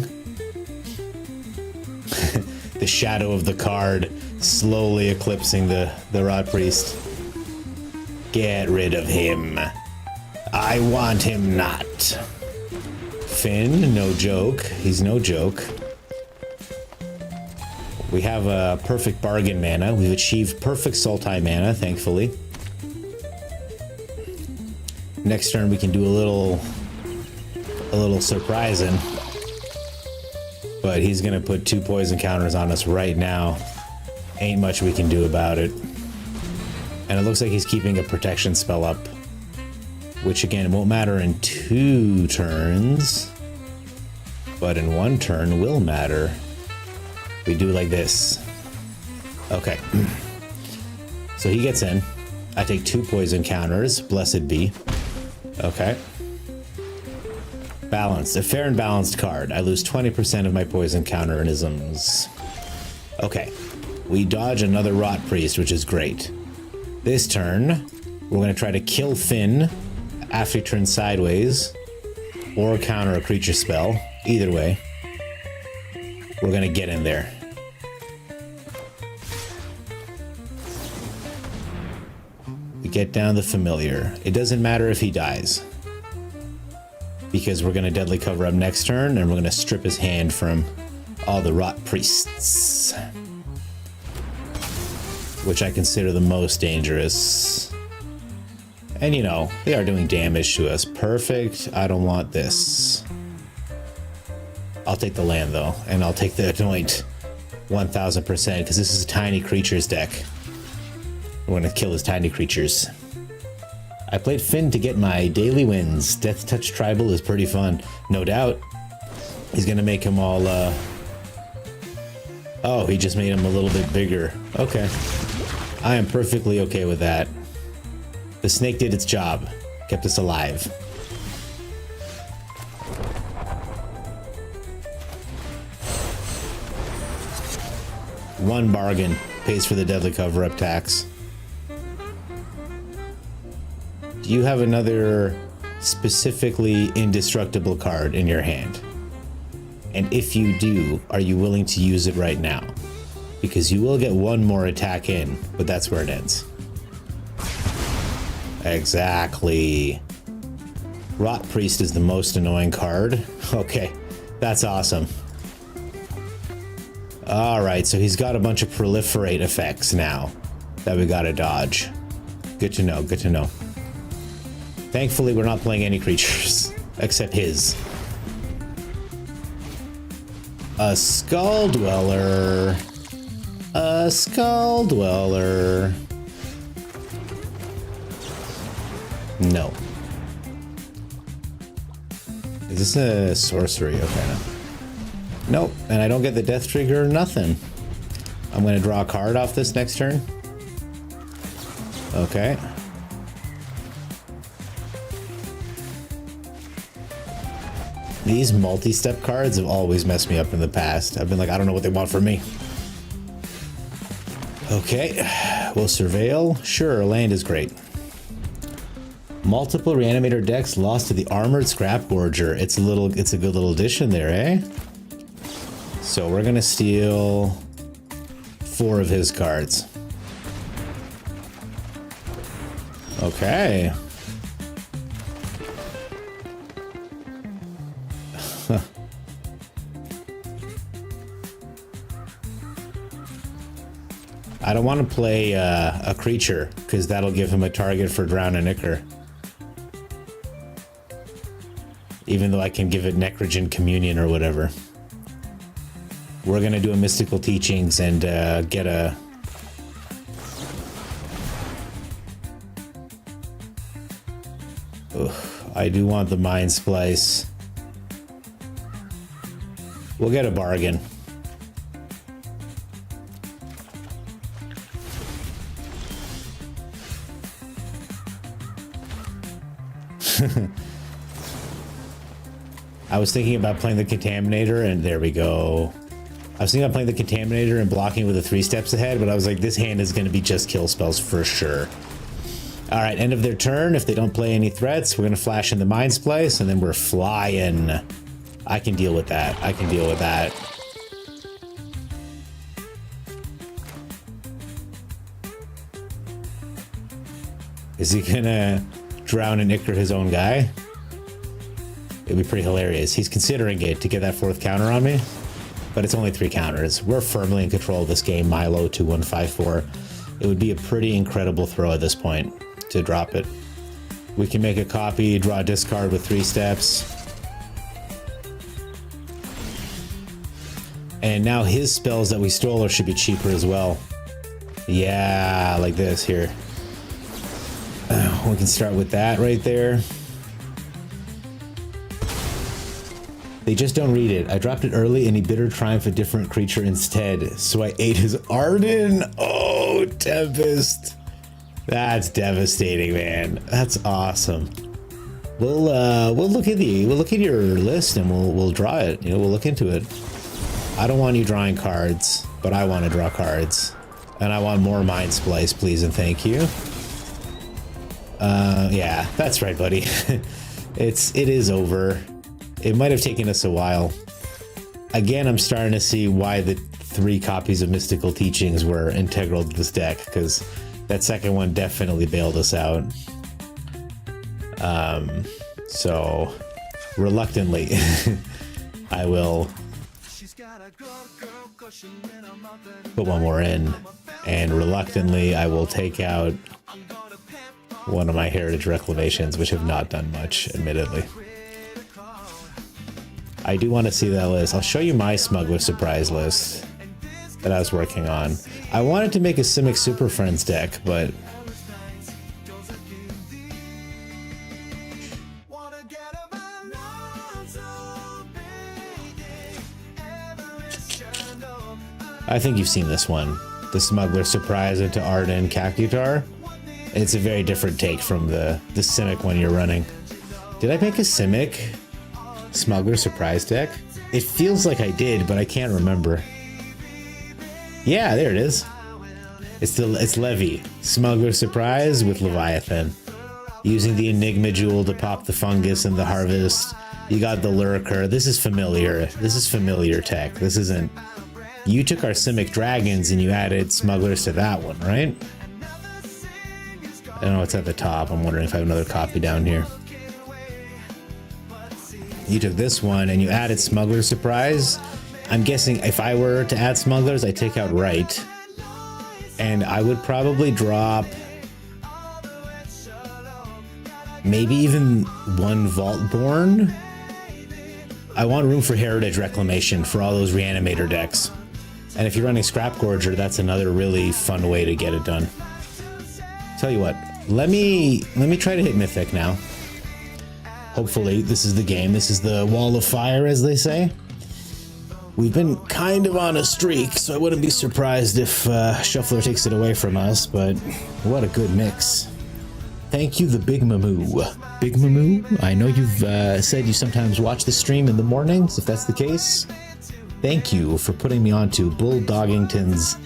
The shadow of the card slowly eclipsing the Rod Priest. Get rid of him. I want him not. Finn, no joke. He's no joke. We have a perfect bargain mana. We've achieved perfect sultai mana, thankfully. Next turn we can do a little surprising. But he's gonna put 2 poison counters on us right now. Ain't much we can do about it. And it looks like he's keeping a protection spell up, which again won't matter in 2 turns, but in 1 turn will matter. We do like this. Okay. So he gets in. I take 2 poison counters. Blessed be. Okay. Balanced. A fair and balanced card. I lose 20% of my poison counterisms. Okay. We dodge another Rot Priest, which is great. This turn, we're going to try to kill Finn after he turns sideways, or counter a creature spell. Either way, we're going to get in there. We get down the familiar. It doesn't matter if he dies, because we're going to deadly cover up next turn, and we're going to strip his hand from all the Rot Priests, which I consider the most dangerous. And you know, they are doing damage to us. Perfect. I don't want this. I'll take the land though, and I'll take the anoint 1000%, because this is a tiny creatures deck. We're gonna kill his tiny creatures. I played Finn to get my daily wins. Death Touch Tribal is pretty fun, no doubt. He's gonna make him all, oh, he just made him a little bit bigger. Okay. I am perfectly okay with that. The snake did its job. Kept us alive. One bargain pays for the deadly cover-up tax. Do you have another specifically indestructible card in your hand? And if you do, are you willing to use it right now? Because you will get 1 more attack in, but that's where it ends. Exactly. Rot Priest is the most annoying card. Okay, that's awesome. Alright, so he's got a bunch of proliferate effects now that we gotta dodge. Good to know, good to know. Thankfully, we're not playing any creatures, except his. A Skull Dweller. A Skull Dweller. No. Is this a sorcery? Okay, no. Nope, and I don't get the death trigger or nothing. I'm gonna draw a card off this next turn. Okay. These multi-step cards have always messed me up in the past. I've been like, I don't know what they want from me. Okay, we'll surveil. Sure, land is great. Multiple reanimator decks lost to the armored scrap gorger. It's a good little addition there, eh? So we're gonna steal 4 of his cards. Okay. I don't want to play a creature, because that'll give him a target for Drown and Ichor. Even though I can give it Necrogen Communion or whatever. We're gonna do a Mystical Teachings and get a... Ugh, I do want the Mind Splice. We'll get a bargain. I was thinking about playing the Contaminator, and there we go. I was thinking about playing the Contaminator and blocking with the 3 steps ahead, but I was like, this hand is going to be just kill spells for sure. All right, end of their turn. If they don't play any threats, we're going to flash in the Mind Splice, and then we're flying. I can deal with that. I can deal with that. Is he going to Drown and Ichor his own guy? It'd be pretty hilarious. He's considering it to get that 4th counter on me, but it's only 3 counters. We're firmly in control of this game. Milo 2154. It would be a pretty incredible throw at this point to drop it. We can make a copy, draw a discard with 3 steps. And now his spells that we stole should be cheaper as well. Yeah, like this here. We can start with that right there. They just don't read it. I dropped it early and he bitter triumph a different creature instead. So I ate his Arden. Oh, Tempest. That's devastating, man. That's awesome. We'll look at your list and we'll draw it. You know, we'll look into it. I don't want you drawing cards, but I want to draw cards. And I want more Mind Splice, please and thank you. Yeah, that's right, buddy. It is over. It might have taken us a while. Again, I'm starting to see why the 3 copies of Mystical Teachings were integral to this deck, because that second one definitely bailed us out. So reluctantly, I will put one more in, and reluctantly I will take out one of my Heritage Reclamations, which have not done much, admittedly. I do want to see that list. I'll show you my Smuggler Surprise list that I was working on. I wanted to make a Simic Super Friends deck, but I think you've seen this one. The Smuggler Surprise into Arden Kakutar. It's a very different take from the Simic one you're running. Did I make a Simic Smuggler Surprise deck? It feels like I did, but I can't remember. Yeah, there it is. It's Levy. Smuggler Surprise with Leviathan. Using the Enigma Jewel to pop the Fungus and the Harvest. You got the Lurker. This is familiar. This is familiar tech. This isn't... You took our Simic Dragons and you added Smugglers to that one, right? I don't know what's at the top. I'm wondering if I have another copy down here. You took this one and you added Smuggler Surprise. I'm guessing if I were to add Smugglers, I'd take out Right. And I would probably drop maybe even one Vaultborn. I want room for Heritage Reclamation for all those Reanimator decks. And if you're running Scrap Gorger, that's another really fun way to get it done. Tell you what, let me try to hit Mythic now. Hopefully, this is the game. This is the Wall of Fire, as they say. We've been kind of on a streak, so I wouldn't be surprised if Shuffler takes it away from us, but what a good mix. Thank you, the Big Mammoo. Big Mammoo, I know you've said you sometimes watch the stream in the mornings, if that's the case. Thank you for putting me onto Bulldoggington's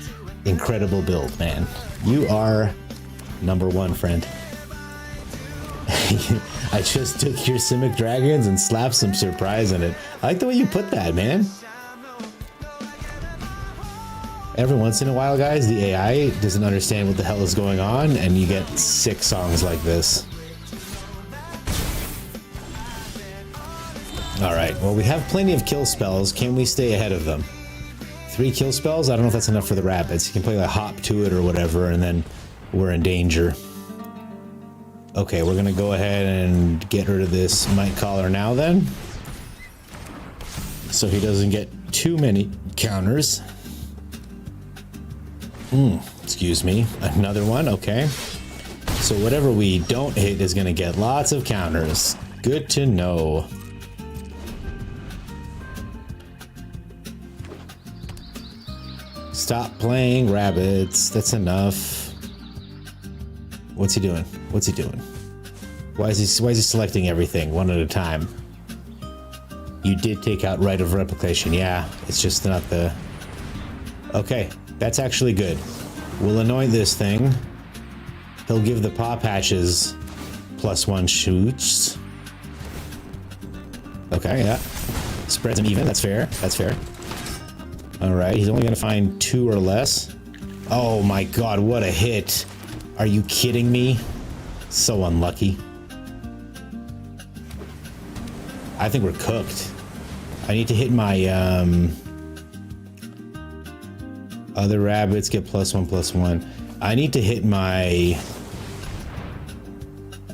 incredible build, man. You are #1, friend. I just took your Simic Dragons and slapped some surprise in it. I like the way you put that, man. Every once in a while, guys, the AI doesn't understand what the hell is going on, and you get sick songs like this. Alright, well, we have plenty of kill spells. Can we stay ahead of them? 3 kill spells? I don't know if that's enough for the rabbits. You can play like hop to it or whatever, and then we're in danger. Okay, we're gonna go ahead and get rid of this Might Caller now then. So he doesn't get too many counters. Excuse me. Another one, okay. So whatever we don't hit is gonna get lots of counters. Good to know. Stop playing rabbits. That's enough. What's he doing? What's he doing? Why is he selecting everything one at a time? You did take out Right of Replication. Yeah, it's just not the... Okay, that's actually good. We'll anoint this thing. He'll give the paw patches +1 shoots. Okay, yeah. Spreads them even. That's fair. That's fair. Alright, he's only going to find 2 or less. Oh my god, what a hit. Are you kidding me? So unlucky. I think we're cooked. I need to hit my other rabbits, get +1/+1. I need to hit my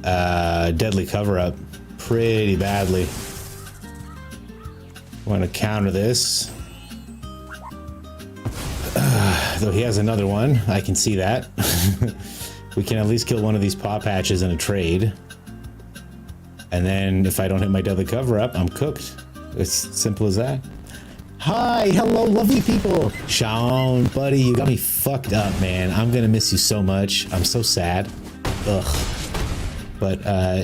deadly cover-up pretty badly. I want to counter this. Though he has another one, I can see that. We can at least kill one of these paw patches in a trade. And then if I don't hit my deadly cover-up, I'm cooked. It's simple as that. Hi, hello, lovely people. Sean, buddy, you got me fucked up, man. I'm gonna miss you so much. I'm so sad. Ugh. But,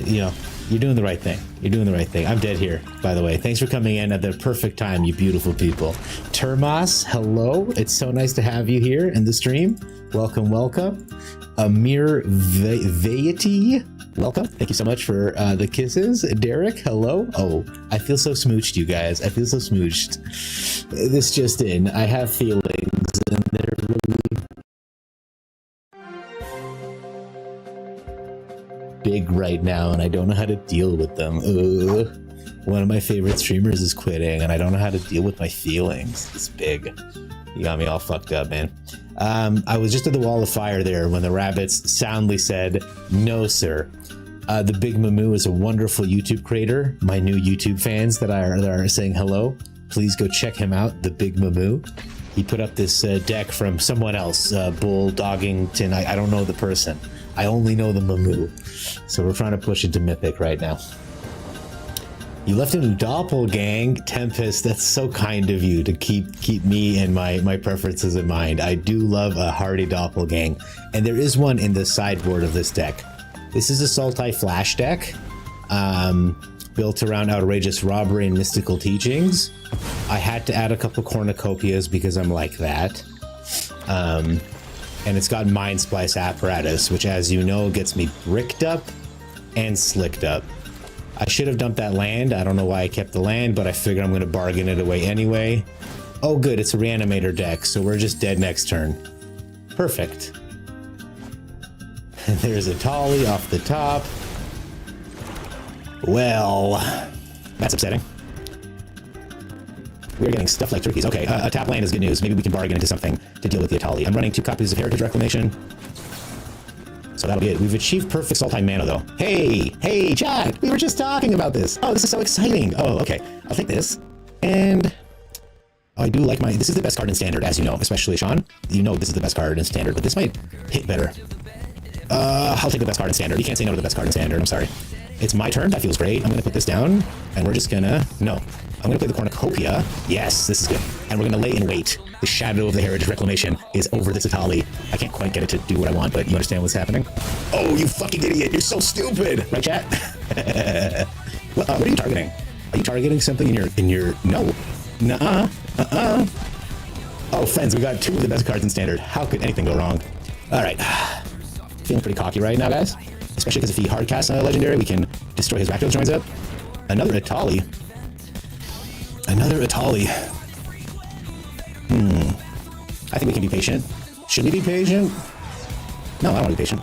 you know, you're doing the right thing. You're doing the right thing. I'm dead here, by the way. Thanks for coming in at the perfect time, you beautiful people. Termas, hello. It's so nice to have you here in the stream. Welcome, welcome. Amir Vayati, welcome. Thank you so much for the kisses. Derek, hello. Oh, I feel so smooched, you guys. I feel so smooched. This just in. I have feelings, and they're really big right now, and I don't know how to deal with them. One of my favorite streamers is quitting, and I don't know how to deal with my feelings. It's big. You got me all fucked up, man. I was just at the wall of fire there when the rabbits soundly said, "No, sir." The Big Mammoo is a wonderful YouTube creator. My new YouTube fans that are saying hello, please go check him out, the Big Mammoo. He put up this deck from someone else, Bullingdon. I don't know the person. I only know the Mammoo. So we're trying to push into Mythic right now. You left a new doppelgang, Tempest. That's so kind of you to keep me and my preferences in mind. I do love a hearty doppelgang, and there is one in the sideboard of this deck. This is a sultai flash deck, built around outrageous robbery and mystical teachings. I had to add a couple cornucopias because I'm like that. And it's got Mind Splice apparatus, which, as you know, gets me bricked up and slicked up. I should have dumped that land. I don't know why I kept the land, but I figured I'm going to bargain it away anyway. Oh, good. It's a reanimator deck, so we're just dead next turn. Perfect. There's a Tolly off the top. Well, that's upsetting. We're getting stuff like turkeys. Okay, a tap land is good news. Maybe we can bargain into something to deal with the Atali. I'm running 2 copies of Heritage Reclamation. So that'll be it. We've achieved perfect sultai mana, though. Hey, chat! We were just talking about this. Oh, this is so exciting. Oh, okay. I'll take this. And I do like this is the best card in Standard, as you know, especially Sean. You know this is the best card in Standard, but this might hit better. I'll take the best card in Standard. You can't say no to the best card in Standard. I'm sorry. It's my turn. That feels great. I'm going to put this down, and we're just going to... No. I'm going to play the cornucopia. Yes, this is good. And we're going to lay in wait. The shadow of the Heritage Reclamation is over this Atali. I can't quite get it to do what I want, but you understand what's happening? Oh, you fucking idiot. You're so stupid. Right, chat? What are you targeting? Are you targeting something in your... No. Nuh-uh. Oh, friends, we got 2 of the best cards in Standard. How could anything go wrong? All right. Feeling pretty cocky right now, guys. Especially because if he hardcasts a legendary, we can destroy his Rakdos joins up. Another Atali. I think we can be patient. Should we be patient? No, I don't want to be patient.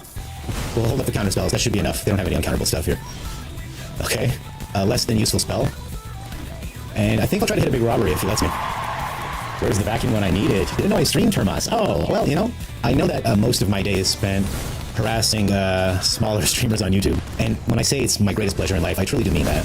We'll hold up the counter spells. That should be enough. They don't have any uncounterable stuff here. Okay. Less than useful spell. And I think I'll try to hit a big robbery if he lets me. Where's the vacuum when I need it? Didn't know I streamed Termas. Oh, well, you know, I know that most of my day is spent harassing smaller streamers on YouTube. And when I say it's my greatest pleasure in life, I truly do mean that.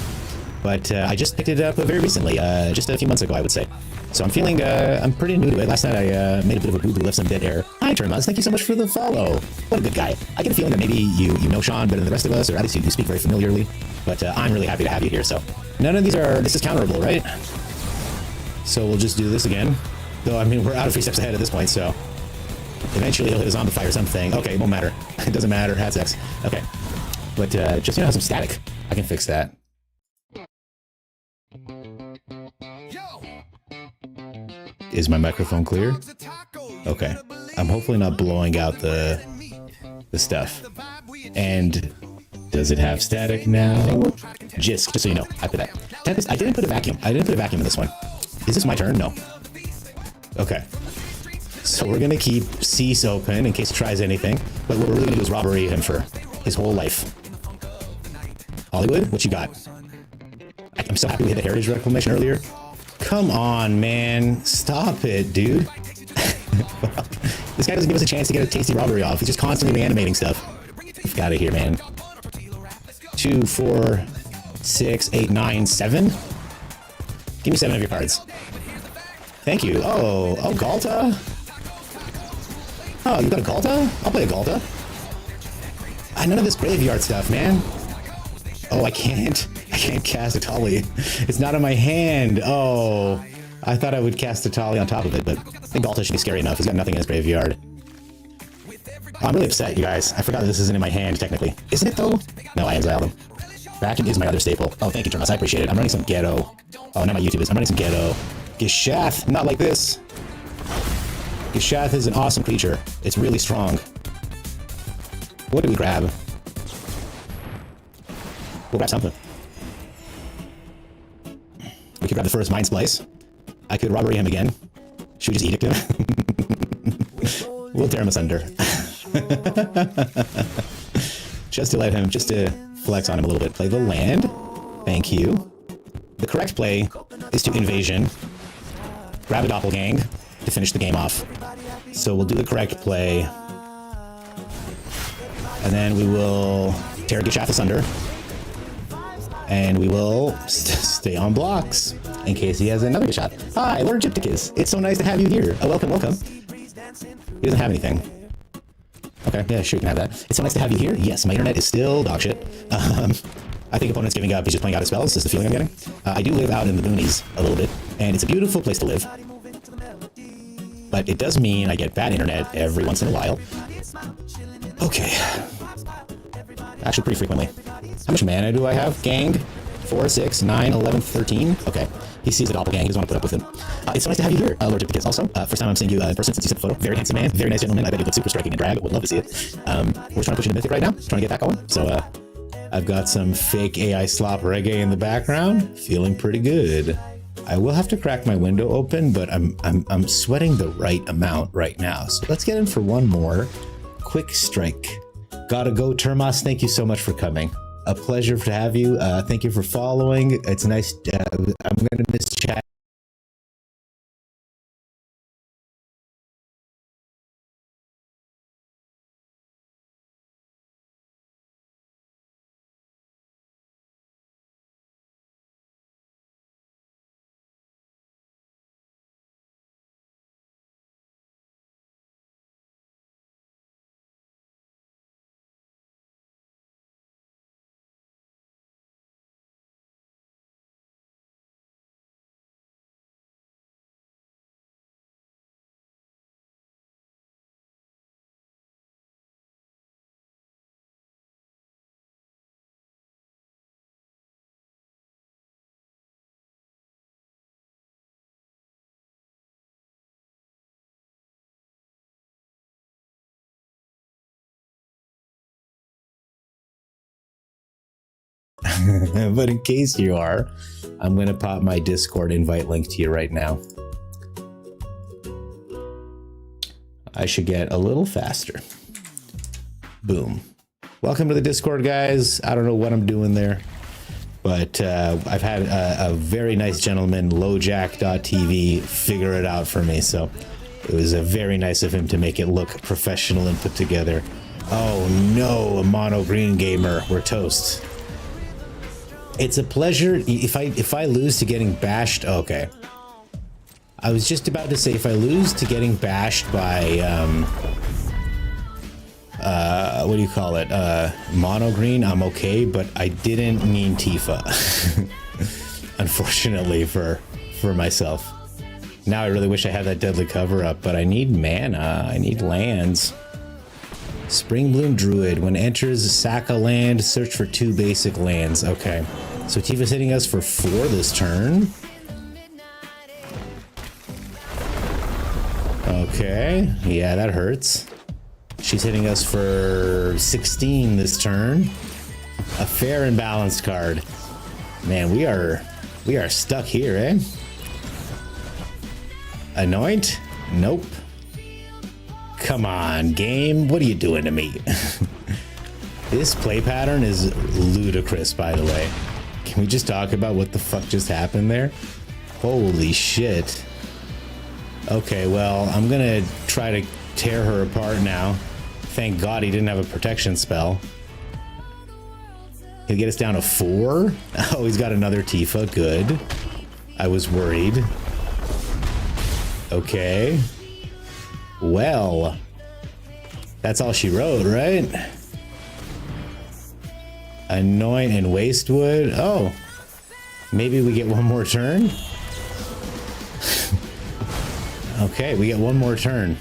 But I just picked it up very recently, just a few months ago, I would say. So I'm feeling, I'm pretty new to it. Last night I made a bit of a boo-boo, left some dead air. Hi, Termas. Thank you so much for the follow. What a good guy. I get a feeling that maybe you know Sean better than the rest of us, or at least you speak very familiarly. But I'm really happy to have you here. So none of these this is counterable, right? So we'll just do this again. Though, I mean, we're out of 3 steps ahead at this point, so eventually he'll hit a zombie fire or something. Okay, it won't matter. It doesn't matter. Hat sex. Okay. But just, have some static. I can fix that. Is my microphone clear? Okay. I'm hopefully not blowing out the stuff. And does it have static now? Just so you know, I put that. Tempest, I didn't put a vacuum. I didn't put a vacuum in this one. Is this my turn? No. Okay. So we're gonna keep Cease open in case he tries anything. But what we're really gonna do is robbery him for his whole life. Hollywood, what you got? I'm so happy we hit the Heritage Reclamation earlier. Come on, man. Stop it, dude. This guy doesn't give us a chance to get a tasty robbery off. He's just constantly reanimating stuff. Get out of here, man. 2, 4, 6, 8, 9, 7. Give me 7 of your cards. Thank you. Oh, Galta? Oh, you got a Galta? I'll play a Galta. None of this graveyard stuff, man. Oh, I can't cast a Tali. It's not in my hand. Oh, I thought I would cast a Tali on top of it, but I think Balta should be scary enough. He's got nothing in his graveyard. Oh, I'm really upset, you guys. I forgot that this isn't in my hand, technically. Isn't it, though? No, I exiled him. Backing is my other staple. Oh, thank you, Termas. I appreciate it. I'm running some ghetto. Oh, not my YouTube is. I'm running some ghetto. Gishath, not like this. Gishath is an awesome creature. It's really strong. What do we grab? We'll grab something. We could grab the first Mind Splice. I could robbery him again. Should we just edict him? We'll tear him asunder. Just to let him, just to flex on him a little bit. Play the land. Thank you. The correct play is to invasion. Grab a doppelgang to finish the game off. So we'll do the correct play. And then we will tear Gishath asunder. And we will stay on blocks in case he has another shot. Hi, Lord Gypticus. It's so nice to have you here. Oh, welcome, welcome. He doesn't have anything. Okay, yeah, sure, you can have that. It's so nice to have you here. Yes, my internet is still dog shit. I think opponent's giving up. He's just playing out his spells. Is the feeling I'm getting. I do live out in the boonies a little bit, and it's a beautiful place to live. But it does mean I get bad internet every once in a while. Okay. Actually, pretty frequently. How much mana do I have? Gang? 4, 6, 9, 11, 13. Okay. He sees a doppelgang. He doesn't want to put up with him. It's so nice to have you here, Lord Gypticus. Also, first time I'm seeing you in person since you sent the photo. Very handsome man. Very nice gentleman. I bet you look super striking in drag. Would love to see it. We're trying to push into Mythic right now. Trying to get that going. So, I've got some fake AI slop reggae in the background. Feeling pretty good. I will have to crack my window open, but I'm sweating the right amount right now. So let's get in for one more quick strike. Gotta go, Termas. Thank you so much for coming. A pleasure to have you. Thank you for following. It's nice. I'm going to miss chat. But in case you are, I'm going to pop my Discord invite link to you right now. I should get a little faster. Boom. Welcome to the Discord, guys. I don't know what I'm doing there, but I've had a very nice gentleman, lowjack.tv, figure it out for me. So it was very nice of him to make it look professional and put together. Oh no, a mono green gamer. We're toast. It's a pleasure. If I lose to getting bashed, okay. I was just about to say if I lose to getting bashed by what do you call it? Mono green, I'm okay, but I didn't mean Tifa. Unfortunately for myself. Now I really wish I had that deadly cover up, but I need mana. I need lands. Springbloom Druid. When enters, sack a land, search for 2 basic lands. Okay. So Tifa's hitting us for 4 this turn. Okay. Yeah, that hurts. She's hitting us for 16 this turn. A fair and balanced card. Man, we are stuck here, eh? Anoint? Nope. Come on, game. What are you doing to me? This play pattern is ludicrous, by the way. Can we just talk about what the fuck just happened there? Holy shit. Okay, well, I'm gonna try to tear her apart now. Thank God he didn't have a protection spell. He'll get us down to 4? Oh, he's got another Tifa. Good. I was worried. Okay. Well, that's all she wrote, right? Anoint and waste wood. Oh, maybe we get one more turn. Okay, we get one more turn.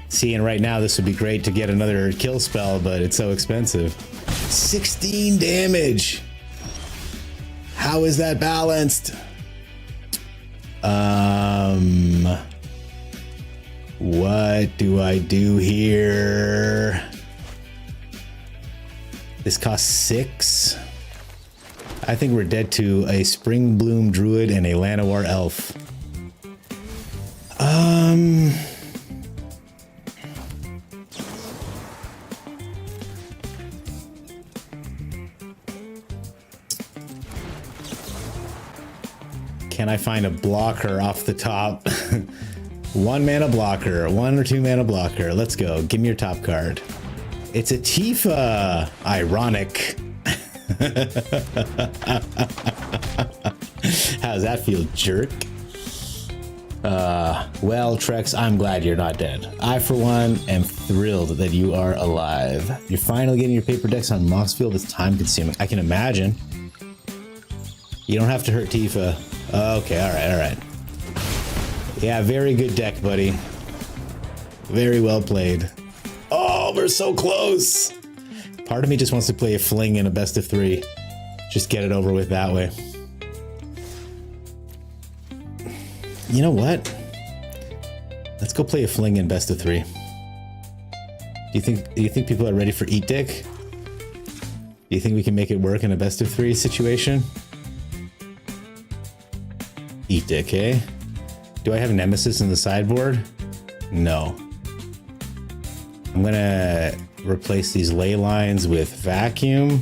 See, and right now this would be great to get another kill spell, but it's so expensive. 16 damage. How is that balanced? What do I do here? This costs 6. I think we're dead to a Spring Bloom Druid and a Llanowar Elf. Can I find a blocker off the top? 1 mana blocker, 1 or 2 mana blocker. Let's go. Give me your top card. It's a Tifa. Ironic. How does that feel, jerk? Well, Trex, I'm glad you're not dead. I, for one, am thrilled that you are alive. You're finally getting your paper decks on Moxfield. It's time consuming. I can imagine. You don't have to hurt Tifa. Okay, alright. Yeah, very good deck, buddy. Very well played. Oh, we're so close. Part of me just wants to play a fling in a best of 3. Just get it over with that way. You know what? Let's go play a fling in best of 3. Do you think people are ready for Eat Dick? Do you think we can make it work in a best of 3 situation? Eat Dick, eh? Do I have Nemesis in the sideboard? No. I'm gonna replace these ley lines with vacuum.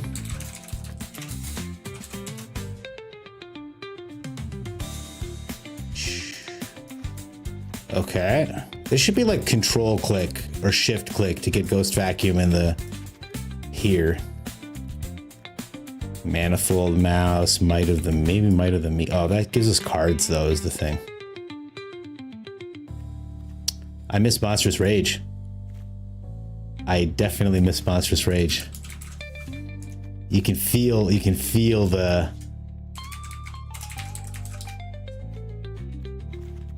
Okay. This should be like control click or shift click to get ghost vacuum in the here. Manifold mouse, might of the me. Oh, that gives us cards though, is the thing. I miss Monstrous Rage. I definitely miss Monstrous Rage. You can feel the...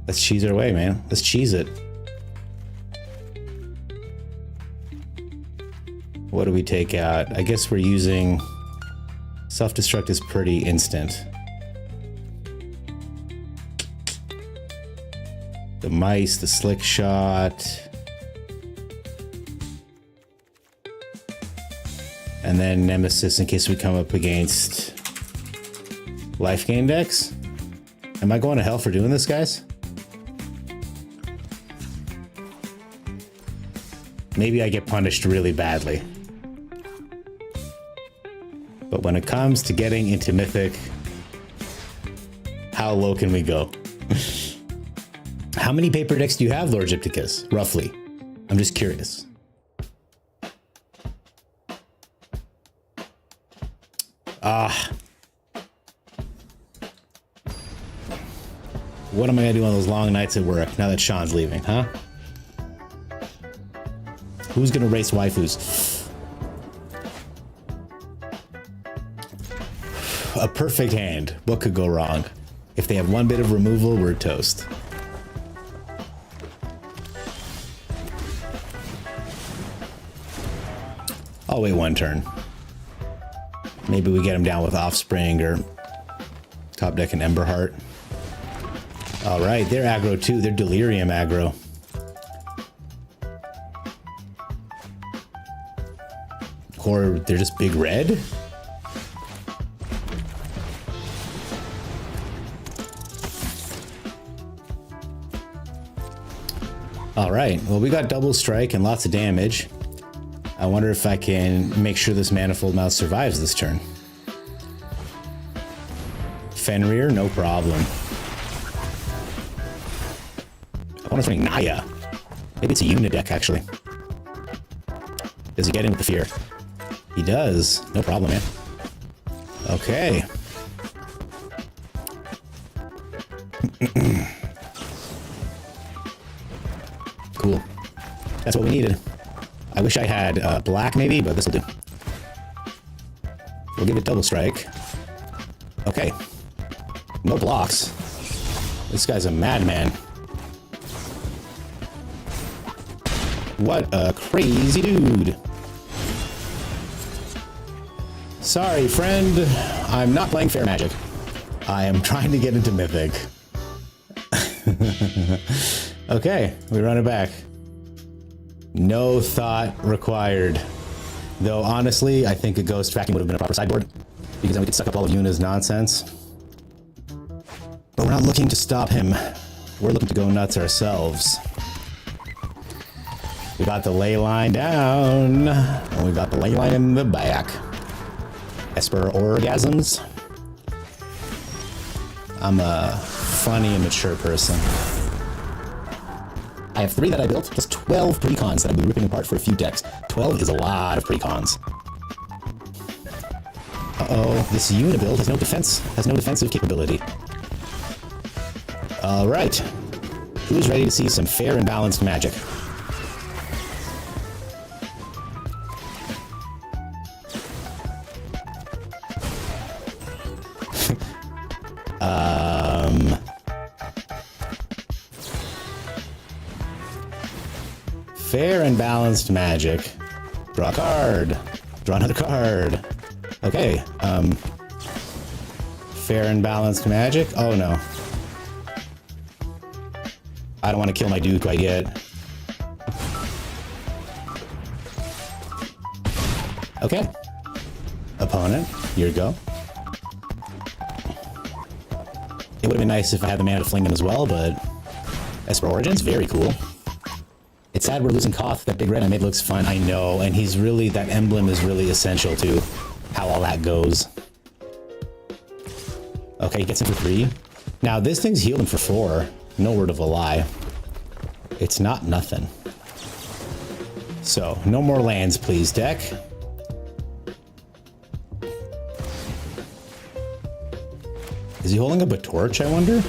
Let's cheese our way, man. Let's cheese it. What do we take out? I guess we're using... Self-destruct is pretty instant. The mice, the slick shot. And then Nemesis in case we come up against life gain decks. Am I going to hell for doing this, guys? Maybe I get punished really badly. But when it comes to getting into Mythic, how low can we go? How many paper decks do you have, Lord Gypticus, roughly? I'm just curious. What am I gonna do on those long nights at work now that Sean's leaving, huh? Who's gonna race waifus? A perfect hand. What could go wrong? If they have one bit of removal, we're toast. I'll wait one turn. Maybe we get him down with Offspring or top deck and Emberheart. All right, they're aggro too. They're Delirium aggro. Or they're just big red? All right, well, we got double strike and lots of damage. I wonder if I can make sure this Manifold Mouse survives this turn. Fenrir, no problem. I want to swing Naya. Maybe it's a unit deck, actually. Does he get in with the fear? He does. No problem, man. Okay. Cool. That's what we needed. I wish I had black maybe, but this will do. We'll give it double strike. Okay. No blocks. This guy's a madman. What a crazy dude. Sorry, friend. I'm not playing fair magic. I am trying to get into Mythic. Okay, we run it back. No thought required. Though, honestly, I think a ghost tracking would have been a proper sideboard, because then we could suck up all of Yuna's nonsense. But we're not looking to stop him. We're looking to go nuts ourselves. We got the ley line down, and we got the ley line in the back. Esper orgasms. I'm a funny and mature person. I have 3 that I built, plus 12 precons that I'll be ripping apart for a few decks. 12 is a lot of precons. Uh-oh, this Una build has no defense, has no defensive capability. Alright. Who's ready to see some fair and balanced magic? Fair and balanced magic. Draw a card. Draw another card. Okay, fair and balanced magic? Oh no. I don't want to kill my dude quite yet. Okay. Opponent, here you go. It would have been nice if I had the mana to fling them as well, but Esper Origins, very cool. It's sad we're losing Koth. That big red I made looks fun, I know, and he's really, that emblem is really essential to how all that goes. Okay, he gets him for 3. Now, this thing's healing for 4. No word of a lie. It's not nothing. So, no more lands, please, deck. Is he holding up a torch, I wonder?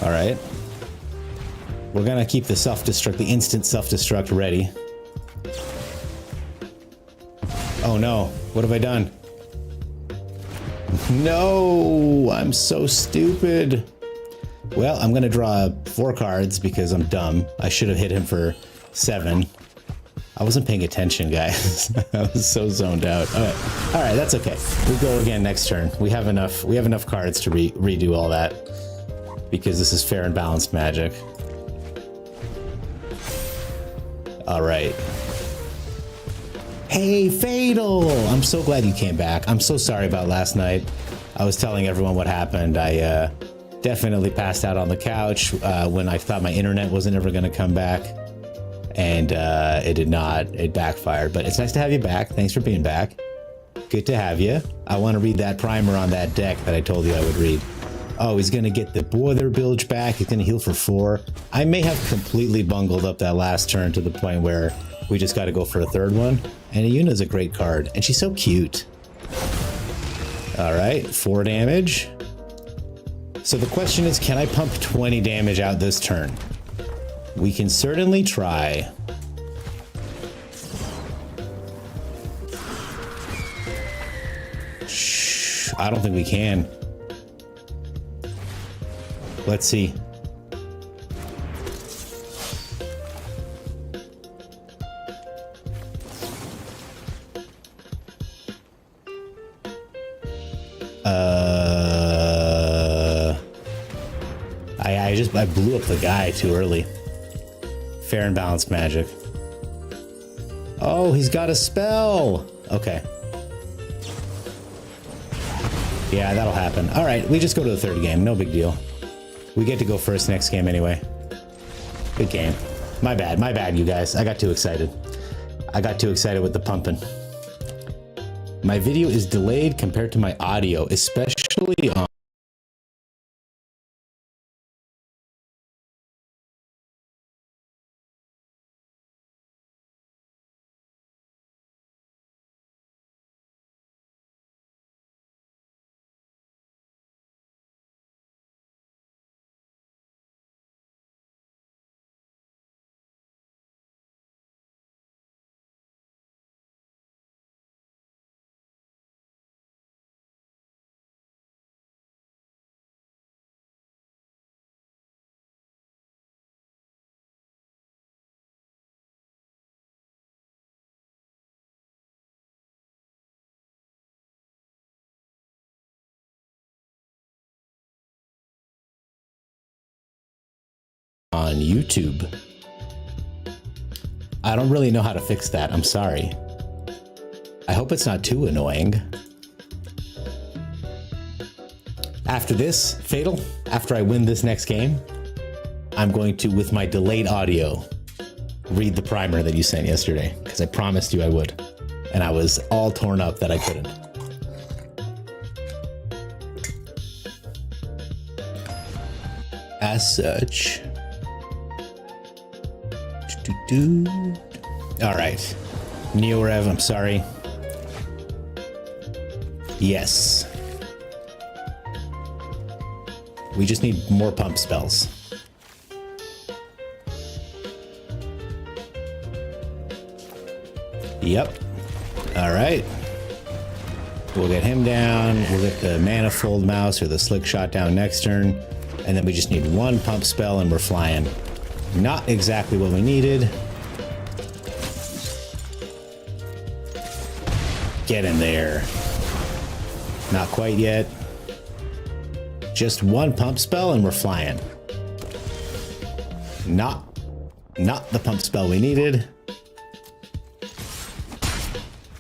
Alright. We're gonna keep the self-destruct, the instant self-destruct ready. Oh no, what have I done? No, I'm so stupid. Well, I'm gonna draw 4 cards because I'm dumb. I should have hit him for 7. I wasn't paying attention, guys. I was so zoned out. All right, that's okay. We'll go again next turn. We have enough cards to redo all that because this is fair and balanced magic. All right. Hey, Fatal! I'm so glad you came back. I'm so sorry about last night. I was telling everyone what happened. I definitely passed out on the couch when I thought my internet wasn't ever going to come back. And it did not. It backfired. But it's nice to have you back. Thanks for being back. Good to have you. I want to read that primer on that deck that I told you I would read. Oh, he's going to get the Boiler Bilge back. He's going to heal for 4. I may have completely bungled up that last turn to the point where we just got to go for a 3rd one. And Yuna's a great card. And she's so cute. All right. 4 damage. So the question is, can I pump 20 damage out this turn? We can certainly try. Shh, I don't think we can. Let's see. I blew up the guy too early. Fair and balanced magic. Oh, he's got a spell. Okay. Yeah, that'll happen. All right, we just go to the 3rd game. No big deal. We get to go first next game anyway. Good game. My bad, you guys. I got too excited. I got too excited with the pumping. My video is delayed compared to my audio, especially on on YouTube. I don't really know how to fix that. I'm sorry. I hope it's not too annoying. After this, Fatal, after I win this next game, I'm going to, with my delayed audio, read the primer that you sent yesterday, because I promised you I would. And I was all torn up that I couldn't. As such. All right. Neorev, I'm sorry. Yes. We just need more pump spells. Yep. All right. We'll get him down. We'll get the Manifold Mouse or the Slick Shot down next turn. And then we just need one pump spell and we're flying. Not exactly what we needed. Get in there. Not quite yet. Just one pump spell and we're flying. Not the pump spell we needed.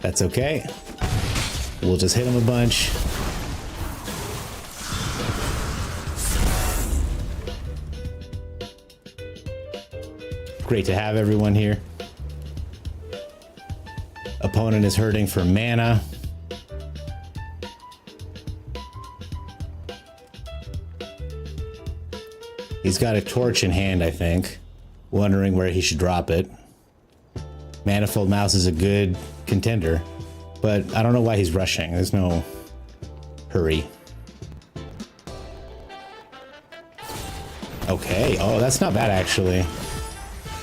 That's okay. We'll just hit him a bunch. Great to have everyone here. Opponent is hurting for mana. He's got a torch in hand, I think. Wondering where he should drop it. Manifold Mouse is a good contender, but I don't know why he's rushing. There's no hurry. Okay, oh, that's not bad actually.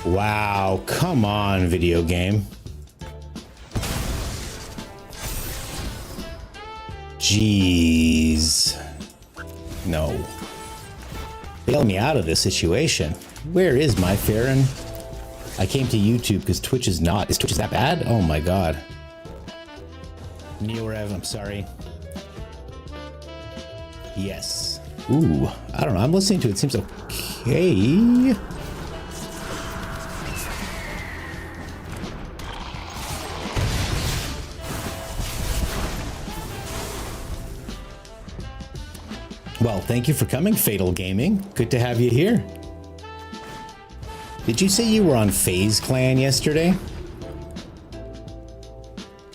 Wow, come on, video game. Jeez. No. Bail me out of this situation. Where is my Farron? I came to YouTube because Twitch is not. Is Twitch that bad? Oh my god. Neorev, I'm sorry. Yes. Ooh, I don't know. I'm listening to it. Seems okay. Well, thank you for coming, Fatal Gaming. Good to have you here. Did you say you were on FaZe Clan yesterday?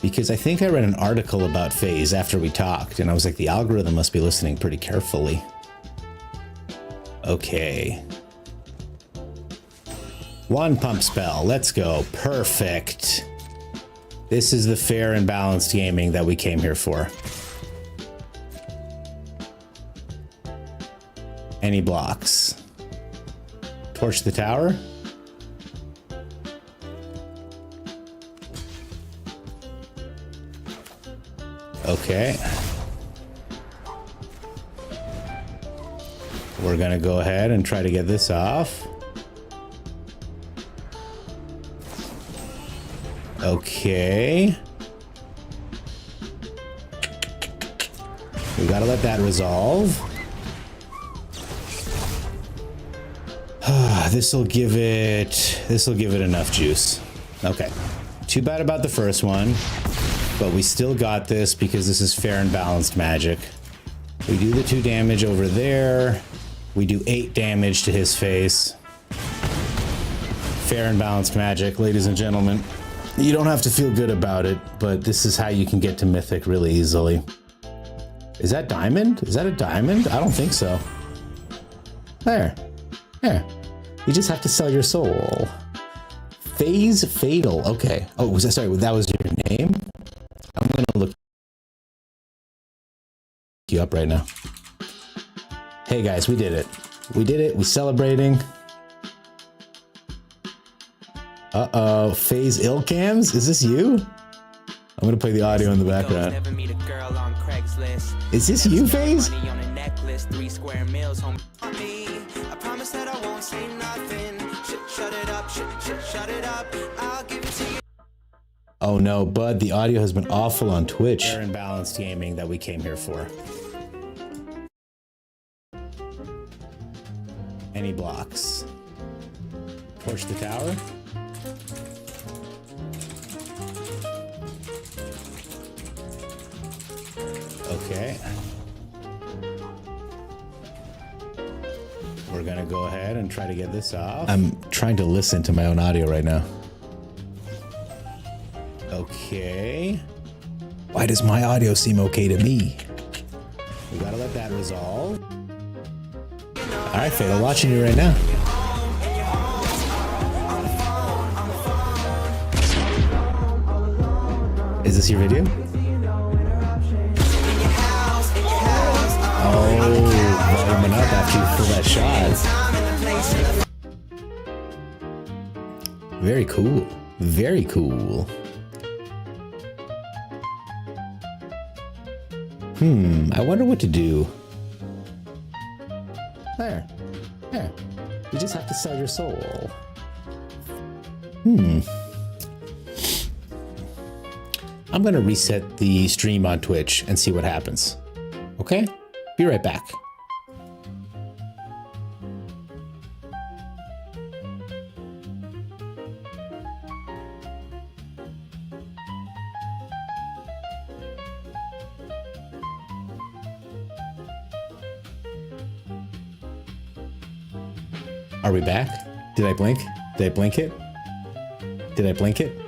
Because I think I read an article about FaZe after we talked, and I was like, the algorithm must be listening pretty carefully. Okay. One pump spell. Let's go. Perfect. This is the fair and balanced gaming that we came here for. Any blocks? Torch the tower? Okay. We're gonna go ahead and try to get this off. Okay. We gotta let that resolve. This'll give it enough juice. Okay. Too bad about the first one. But we still got this because this is fair and balanced magic. We do the 2 damage over there. We do 8 damage to his face. Fair and balanced magic, ladies and gentlemen. You don't have to feel good about it, but this is how you can get to Mythic really easily. Is that diamond? Is that a diamond? I don't think so. There. There. You just have to sell your soul. FaZe Fatal. Okay. Oh, was that, sorry, that was your name? I'm gonna look you up right now. Hey guys, we did it. We did it. We're celebrating. Uh-oh. FaZe Ilcams? Is this you? I'm gonna play the audio in the background. Is this you, FaZe? Oh no, Bud, the audio has been awful on Twitch. Fair and balanced gaming that we came here for. Any blocks? Torch the tower. Okay. We're gonna go ahead and try to get this off. I'm trying to listen to my own audio right now. Okay. Why does my audio seem okay to me? We gotta let that resolve. All right, Fatal, watching you right now. Is this your video? Oh, warming up after you pull that shot. Very cool. Very cool. I wonder what to do. There. There. You just have to sell your soul. I'm gonna reset the stream on Twitch and see what happens. Okay? Be right back. Are we back? Did I blink? Did I blink it? Did I blink it?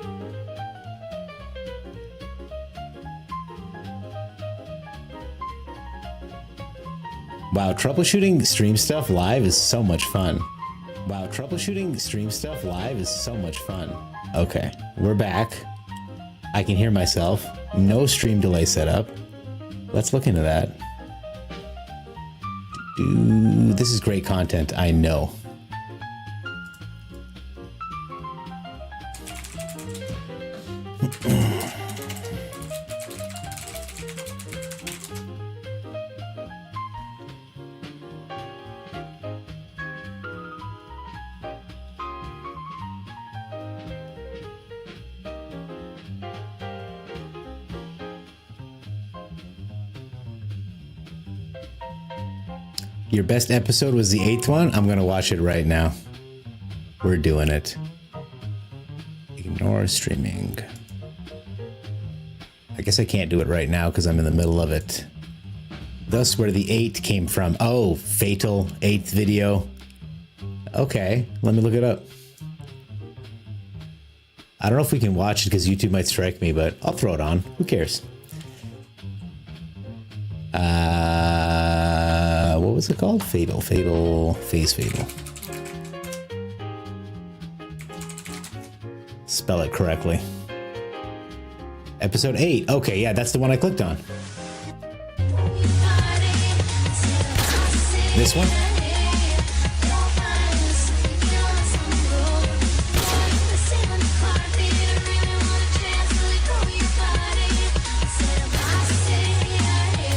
Wow, troubleshooting stream stuff live is so much fun. Wow, troubleshooting stream stuff live is so much fun. Okay, we're back. I can hear myself. No stream delay setup. Let's look into that. This is great content, I know. Your best episode was the 8th one? I'm gonna watch it right now. We're doing it. Ignore streaming. I guess I can't do it right now because I'm in the middle of it. Thus where the 8 came from. Oh, Fatal 8th video. Okay, let me look it up. I don't know if we can watch it because YouTube might strike me, but I'll throw it on. Who cares? What was it called? Fatal, Phase Fatal. Spell it correctly. Episode 8. Okay, yeah, that's the one I clicked on. This one?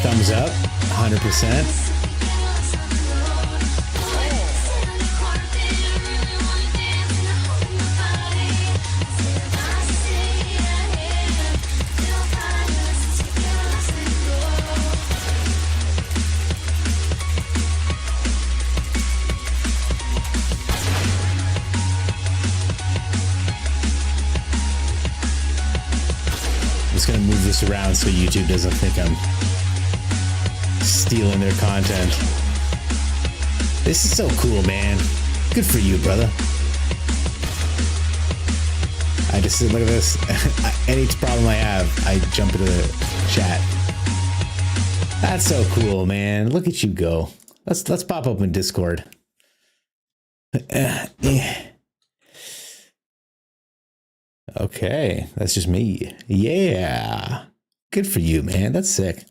Thumbs up, 100%. Gonna move this around so YouTube doesn't think I'm stealing their content. This is so cool, man. Good for you, brother. I just look at this. Any problem I have, I jump into the chat. That's so cool, man. Look at you go. Let's pop open Discord. Okay, that's just me. Yeah. Good for you, man. That's sick.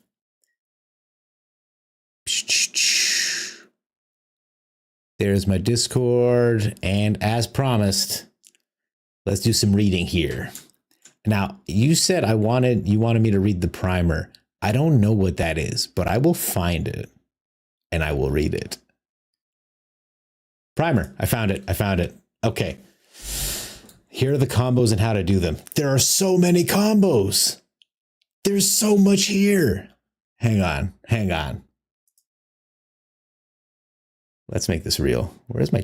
There's my Discord. And as promised, let's do some reading here. Now, you said you wanted me to read the primer. I don't know what that is, but I will find it and I will read it. Primer. I found it. Okay. Here are the combos and how to do them. There are so many combos. There's so much here. Hang on. Let's make this real. Where'd my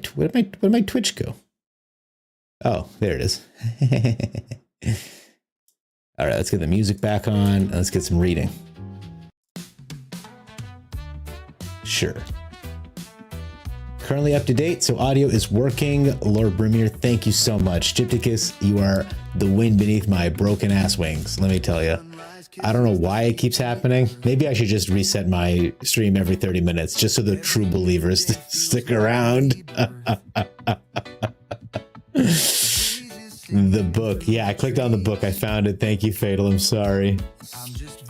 Twitch go? Oh, there it is. All right, let's get the music back on. And let's get some reading. Sure. Currently up to date, so audio is working. Lord Brimir, thank you so much. Gypticus, you are the wind beneath my broken ass wings, let me tell you. I don't know why it keeps happening. Maybe I should just reset my stream every 30 minutes just so the true believers stick around. The book. Yeah, I clicked on the book. I found it. Thank you, Fatal. I'm sorry.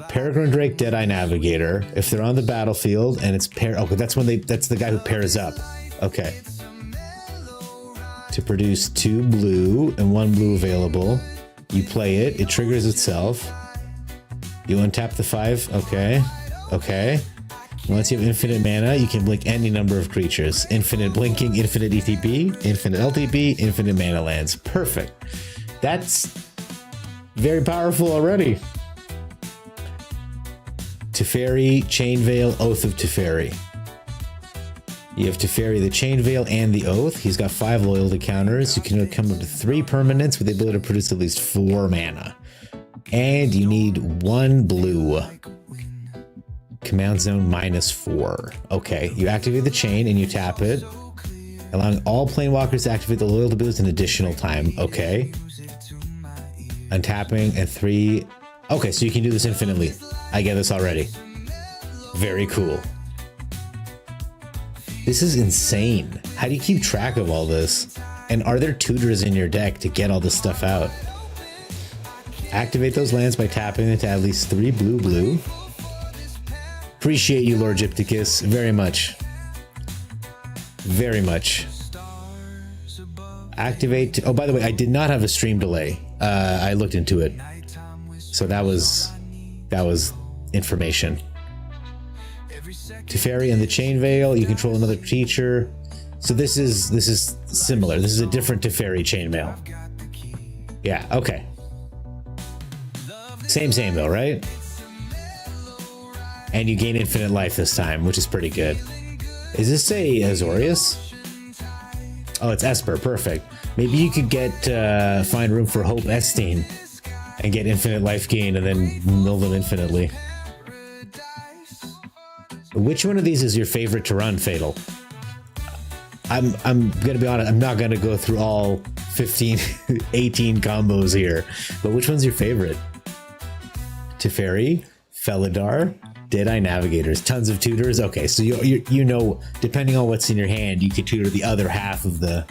Peregrine Drake, Deadeye Navigator. If they're on the battlefield and it's okay, that's the guy who pairs up. Okay. To produce 2 blue and 1 blue available. You play it. It triggers itself. You untap the 5. Okay. Okay. Once you have infinite mana, you can blink any number of creatures. Infinite blinking, infinite ETB, infinite LTB, infinite mana lands. Perfect. That's very powerful already. Teferi, Chain Veil, Oath of Teferi. You have Teferi, the Chain Veil, and the Oath. He's got 5 loyalty counters. You can come up to 3 permanents with the ability to produce at least 4 mana. And you need 1 blue. Command zone -4. Okay, you activate the chain and you tap it, allowing all planeswalkers to activate the loyalty abilities an additional time. Okay. Untapping and 3. Okay, so you can do this infinitely. I get this already. Very cool. This is insane. How do you keep track of all this? And are there tutors in your deck to get all this stuff out? Activate those lands by tapping into at least 3 blue. Appreciate you, Lord Gypticus, very much. Very much. Activate. Oh, by the way, I did not have a stream delay. I looked into it, so that was information. Teferi and the Chain Veil. You control another creature. So this is similar. This is a different Teferi Chain Veil. Yeah. Okay. Same though, right? And you gain infinite life this time, which is pretty good. Is this a Azorius? Oh, it's Esper. Perfect. Maybe you could find room for Hope Esteen and get infinite life gain and then mill them infinitely. Which one of these is your favorite to run, Fatal? I'm gonna be honest, I'm not gonna go through all 15, 18 combos here, but which one's your favorite? Teferi, Felidar, Deadeye Navigators, tons of tutors. Okay, so you know, depending on what's in your hand, you can tutor the other half of the...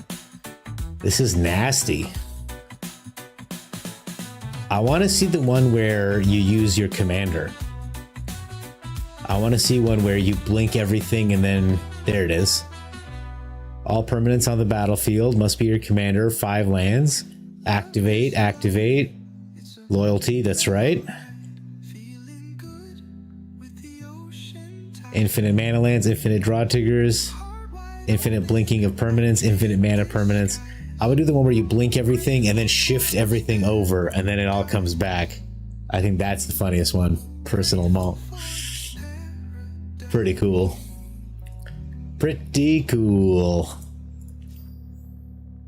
This is nasty. I want to see the one where you use your commander. I want to see one where you blink everything and then... There it is. All permanents on the battlefield must be your commander. 5 lands. Activate. Loyalty, that's right. Infinite mana lands, infinite draw triggers, infinite blinking of permanents, infinite mana permanents. I would do the one where you blink everything and then shift everything over and then it all comes back. I think that's the funniest one. Personal malt. Pretty cool. Pretty cool.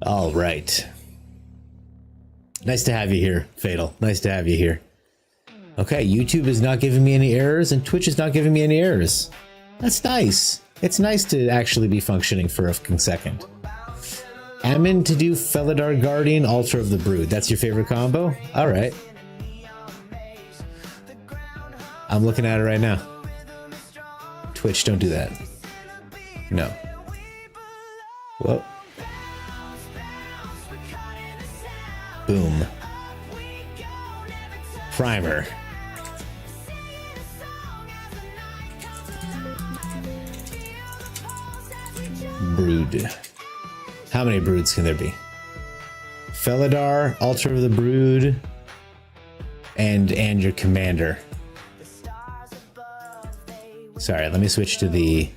All right. Nice to have you here, Fatal. Nice to have you here. Okay, YouTube is not giving me any errors, and Twitch is not giving me any errors. That's nice. It's nice to actually be functioning for a second. Amin to do Felidar Guardian, Altar of the Brood. That's your favorite combo? Alright. I'm looking at it right now. Twitch, don't do that. No. Whoa. Boom. Primer. Brood. How many broods can there be? Felidar, Altar of the Brood, and your commander. Sorry, let me switch to the...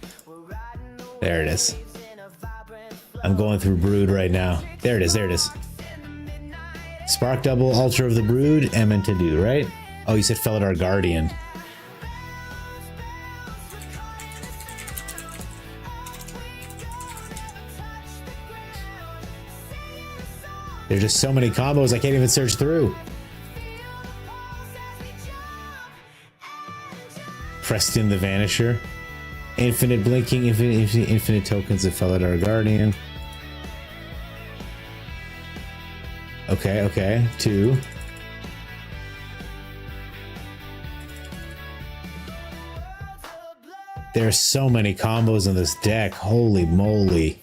There it is. I'm going through Brood right now. There it is. Spark Double, Altar of the Brood, Amin to do, right? Oh, you said Felidar Guardian. There's just so many combos I can't even search through. Preston the Vanisher. Infinite blinking, infinite tokens of Felidar Guardian. Okay. 2. There's so many combos in this deck. Holy moly.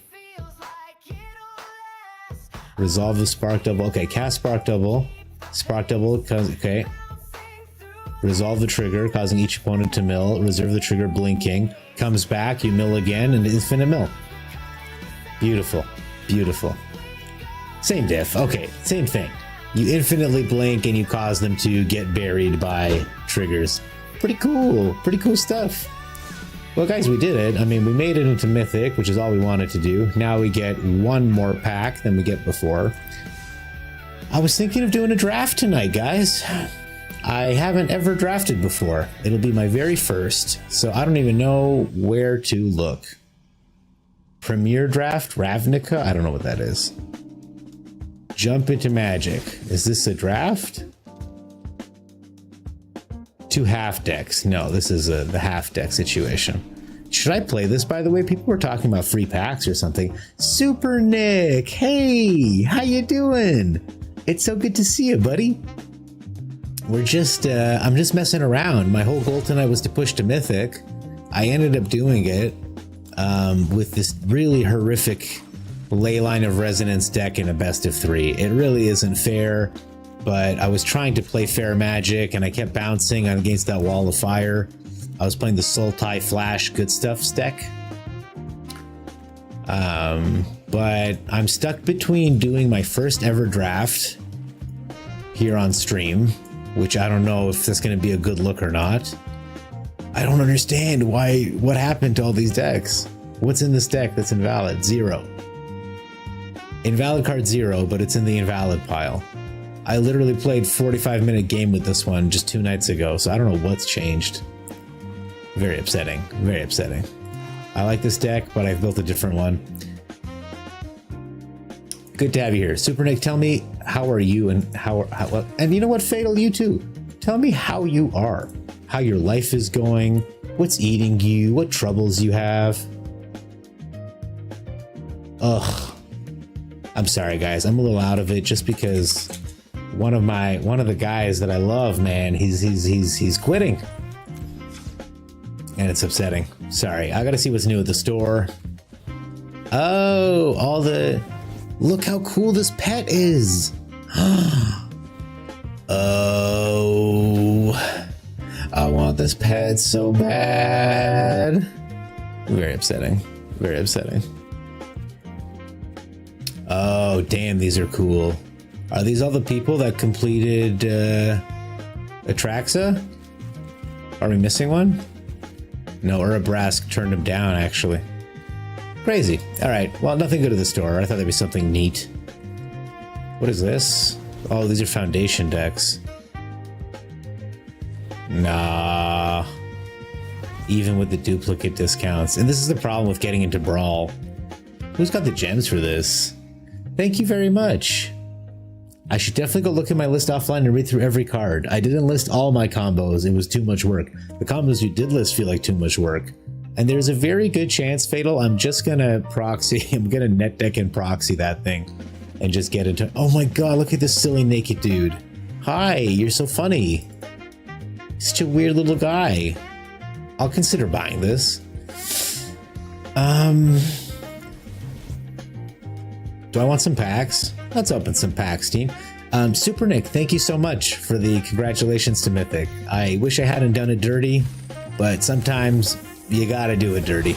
Resolve the Spark Double. Okay, cast Spark Double. Spark Double, okay. Resolve the trigger, causing each opponent to mill. Reserve the trigger, blinking. Comes back, you mill again, and infinite mill. Beautiful. Beautiful. Same diff. Okay, same thing. You infinitely blink and you cause them to get buried by triggers. Pretty cool. Pretty cool stuff. Well, guys, we did it. I mean, we made it into Mythic, which is all we wanted to do. Now we get one more pack than we get before. I was thinking of doing a draft tonight, guys. I haven't ever drafted before. It'll be my very first, so I don't even know where to look. Premier Draft? Ravnica? I don't know what that is. Jump into Magic. Is this a draft? 2 half decks. No, this is the half deck situation. Should I play this, by the way? People were talking about free packs or something. Super Nick, hey, how you doing? It's so good to see you, buddy. We're just, I'm just messing around. My whole goal tonight was to push to Mythic. I ended up doing it with this really horrific Leyline of Resonance deck in a best of 3. It really isn't fair. But I was trying to play fair Magic and I kept bouncing against that wall of fire. I was playing the sultai Flash Good Stuffs deck. But I'm stuck between doing my first ever draft here on stream, which I don't know if that's going to be a good look or not. I don't understand what happened to all these decks. What's in this deck that's invalid? 0. Invalid card 0, but it's in the invalid pile. I literally played 45-minute game with this one just 2 nights ago, so I don't know what's changed. Very upsetting. Very upsetting. I like this deck, but I've built a different one. Good to have you here. Super Nick, tell me how are you and and you know what, Fatal, you too. Tell me how you are, how your life is going, what's eating you, what troubles you have. Ugh. I'm sorry, guys. I'm a little out of it just because one of the guys that I love, man, he's quitting. And it's upsetting. Sorry. I gotta see what's new at the store. Oh, look how cool this pet is. Oh, I want this pet so bad. Very upsetting. Very upsetting. Oh, damn, these are cool. Are these all the people that completed Atraxa? Are we missing one? No, Urabrask turned him down, actually. Crazy. All right, well, nothing good at the store. I thought there'd be something neat. What is this? Oh, these are foundation decks. Nah. Even with the duplicate discounts. And this is the problem with getting into Brawl. Who's got the gems for this? Thank you very much. I should definitely go look at my list offline and read through every card. I didn't list all my combos. It was too much work. The combos you did list feel like too much work. And there's a very good chance, Fatal, I'm just gonna proxy. I'm gonna net deck and proxy that thing. And just get into... Oh my god, look at this silly naked dude. Hi, you're so funny. Such a weird little guy. I'll consider buying this. Do I want some packs? Let's open some packs, team. Super Nick, thank you so much for the congratulations to Mythic. I wish I hadn't done it dirty, but sometimes you gotta do it dirty.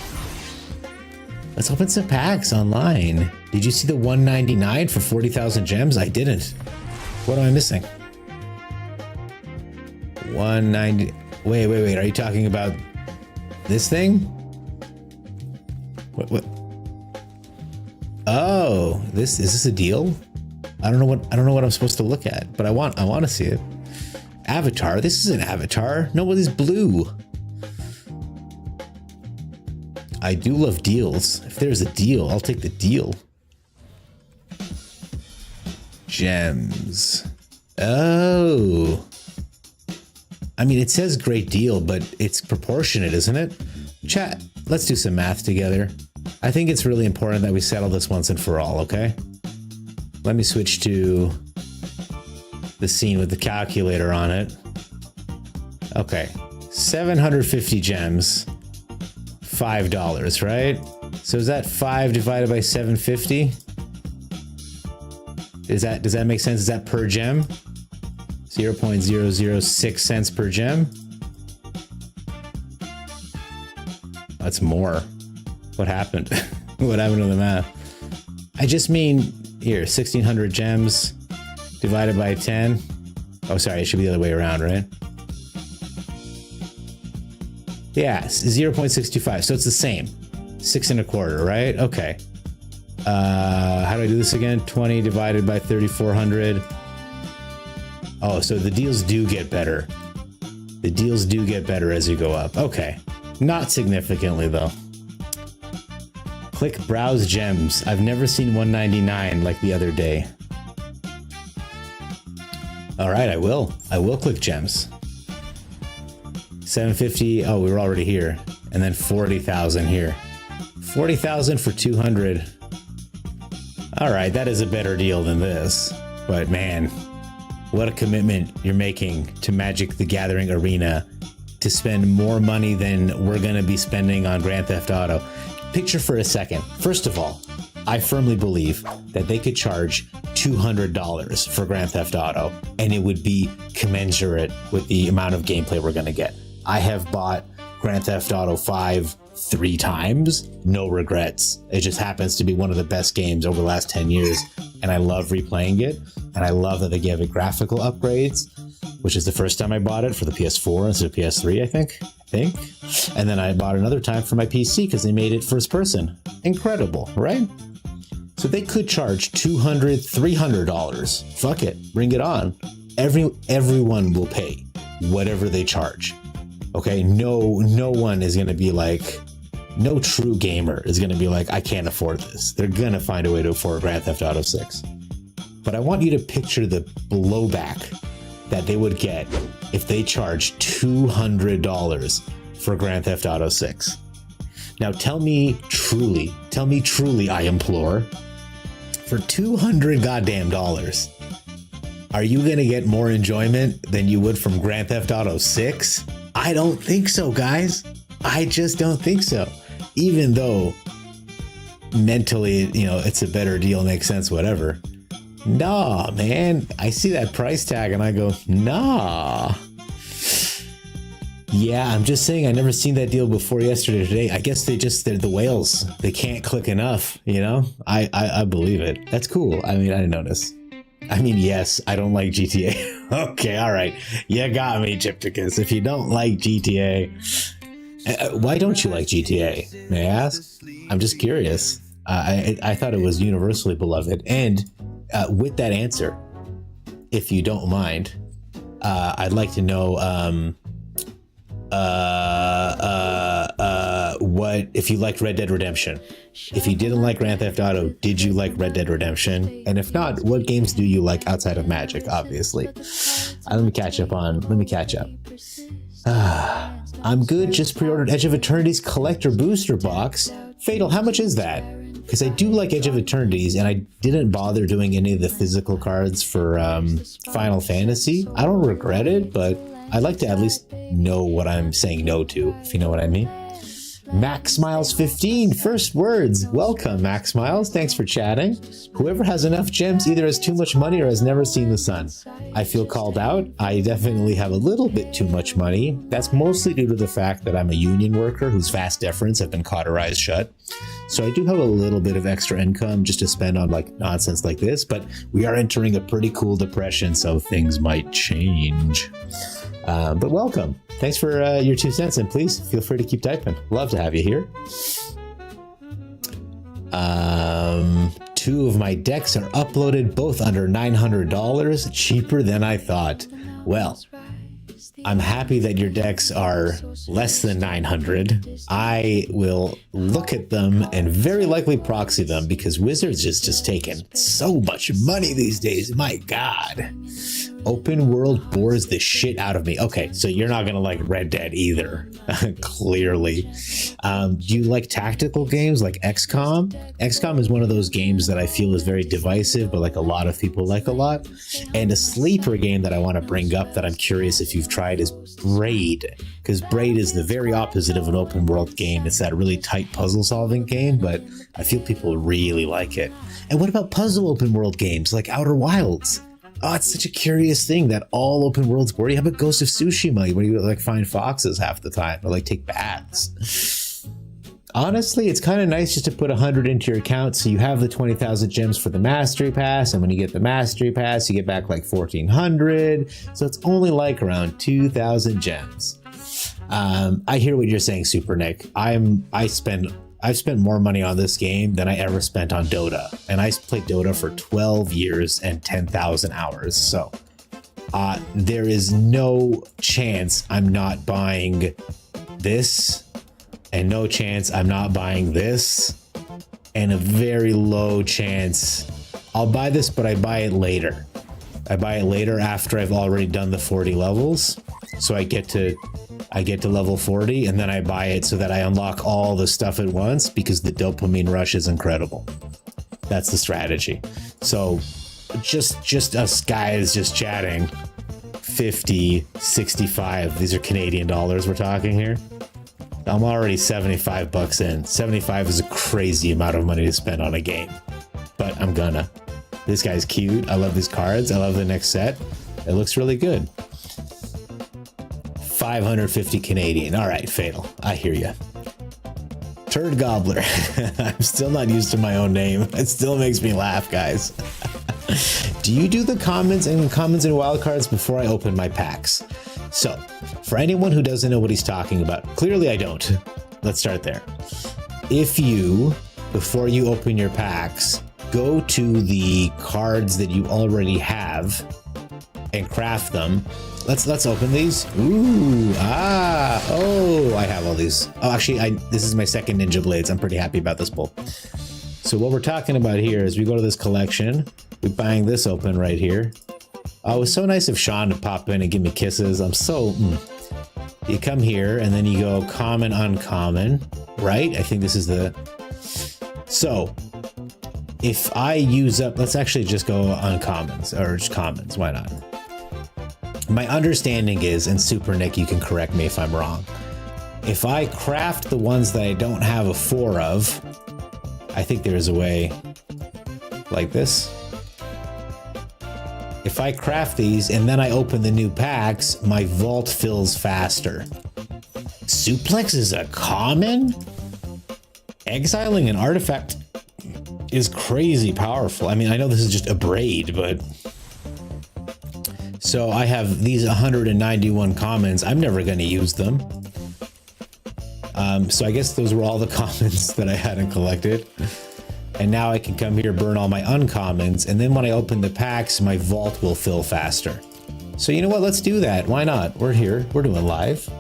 Let's open some packs online. Did you see the 199 for 40,000 gems? I didn't. What am I missing? 190. Wait. Are you talking about this thing? What? Oh, is this a deal? I don't know what I'm supposed to look at, but I want to see it. Avatar. This is an avatar. Nobody's blue. I do love deals. If there's a deal, I'll take the deal. gems. Oh. I mean, it says great deal, but it's proportionate, isn't it? Chat, let's do some math together. I think it's really important that we settle this once and for all, okay? Let me switch to the scene with the calculator on it. Okay, 750 gems, $5, right? So is that 5 divided by 750? Does that make sense? Is that per gem? 0.006 cents per gem? That's more. What happened? What happened to the math? I just mean, here, 1600 gems divided by 10. Oh, sorry, it should be the other way around, right? Yeah, 0.625, so it's the same. 6 1/4, right? Okay. How do I do this again? 20 divided by 3,400. Oh, so the deals do get better. The deals do get better as you go up. Okay. Not significantly, though. Click Browse Gems. I've never seen 199 like the other day. All right, I will. I will click Gems. 750. Oh, we were already here. And then 40,000 here. 40,000 for 200. All right, that is a better deal than this. But man, what a commitment you're making to Magic the Gathering Arena to spend more money than we're going to be spending on Grand Theft Auto. Picture for a second. First of all, I firmly believe that they could charge $200 for Grand Theft Auto and it would be commensurate with the amount of gameplay we're going to get. I have bought Grand Theft Auto 5 3 times, no regrets. It just happens to be one of the best games over the last 10 years and I love replaying it. And I love that they gave it graphical upgrades, which is the first time I bought it for the PS4 instead of PS3, I think. And then I bought another time for my PC because they made it first person. Incredible, right? So they could charge $200, $300. Fuck it, bring it on. Everyone will pay whatever they charge. Okay, no one is gonna be like, no true gamer is gonna be like, I can't afford this. They're gonna find a way to afford Grand Theft Auto 6. But I want you to picture the blowback that they would get if they charged $200 for Grand Theft Auto 6. Now tell me truly, I implore, for $200 goddamn dollars, are you gonna get more enjoyment than you would from Grand Theft Auto 6? I don't think so, guys. I just don't think so. Even though mentally, it's a better deal, makes sense, whatever. Nah, man, I see that price tag and I go, nah. Yeah, I'm just saying I never seen that deal before yesterday or today. I guess they're the whales. They can't click enough, I believe it. That's cool. I mean, I didn't notice. I mean, yes, I don't like GTA. Okay, all right. You got me, Gypticus. If you don't like GTA, why don't you like GTA? May I ask? I'm just curious. I thought it was universally beloved. And with that answer, if you don't mind, I'd like to know what if you liked Red Dead Redemption. If you didn't like Grand Theft Auto, did you like Red Dead Redemption? And if not, what games do you like outside of Magic, obviously? Let me catch up. I'm good, just pre-ordered Edge of Eternity's collector booster box. Fatal, how much is that? Because I do like Edge of Eternities, and I didn't bother doing any of the physical cards for Final Fantasy. I don't regret it, but I'd like to at least know what I'm saying no to, if you know what I mean. Max Smiles 15, first words. Welcome, Max Smiles. Thanks for chatting. Whoever has enough gems either has too much money or has never seen the sun. I feel called out. I definitely have a little bit too much money. That's mostly due to the fact that I'm a union worker whose vast deference have been cauterized shut. So I do have a little bit of extra income just to spend on nonsense like this, but we are entering a pretty cool depression, so things might change. But welcome. Thanks for your 2 cents, and please feel free to keep typing. Love to have you here. 2 of my decks are uploaded, both under $900, cheaper than I thought. Well, I'm happy that your decks are less than 900. I will look at them and very likely proxy them because Wizards is just taking so much money these days. My God. Open world bores the shit out of me. Okay, so you're not gonna like Red Dead either, clearly. Do you like tactical games like XCOM? XCOM is one of those games that I feel is very divisive, but like a lot of people like a lot. And a sleeper game that I want to bring up that I'm curious if you've tried is Braid, because Braid is the very opposite of an open world game. It's that really tight puzzle solving game, but I feel people really like it. And what about puzzle open world games like Outer Wilds? Oh, it's such a curious thing that all open worlds bore you. How about Ghost of Tsushima, where you like find foxes half the time or like take baths? Honestly, it's kind of nice just to put 100 into your account so you have the 20,000 gems for the Mastery Pass, and when you get the Mastery Pass, you get back like 1,400. So it's only like around 2,000 gems. I hear what you're saying, Super Nick. I've spent more money on this game than I ever spent on Dota. And I played Dota for 12 years and 10,000 hours. So there is no chance I'm not buying this, and no chance I'm not buying this, and a very low chance I'll buy this, but I buy it later. I buy it later after I've already done the 40 levels. So I get to level 40 and then I buy it so that I unlock all the stuff at once, because the dopamine rush is incredible. That's the strategy. So just us guys just chatting, 50, 65, these are Canadian dollars we're talking here. I'm already 75 bucks in. 75 is a crazy amount of money to spend on a game, but I'm gonna. This guy's cute. I love these cards. I love the next set. It looks really good. 550 Canadian. All right, Fatal. I hear you. Turd Gobbler. I'm still not used to my own name. It still makes me laugh, guys. Do you do the comments and wildcards before I open my packs? So, for anyone who doesn't know what he's talking about, clearly I don't. Let's start there. If you, before you open your packs, go to the cards that you already have and craft them. Let's open these. Ooh, oh, I have all these. Oh, actually, this is my second Ninja Blades. I'm pretty happy about this pull. So what we're talking about here is we go to this collection, we bang this open right here. Oh, it was so nice of Sean to pop in and give me kisses. I'm so, You come here and then you go common, uncommon, right? I think this is the, so if I use up, let's actually just go uncommons or just commons, why not? My understanding is, and Super Nick, you can correct me if I'm wrong, if I craft the ones that I don't have a 4 of, I think there's a way like this. If I craft these and then I open the new packs, my vault fills faster. Suplex is a common? Exiling an artifact is crazy powerful. I mean, I know this is just a braid, but... So I have these 191 commons. I'm never going to use them. So I guess those were all the commons that I hadn't collected. And now I can come here, burn all my uncommons, and then when I open the packs, my vault will fill faster. So you know what? Let's do that. Why not? We're here. We're doing live.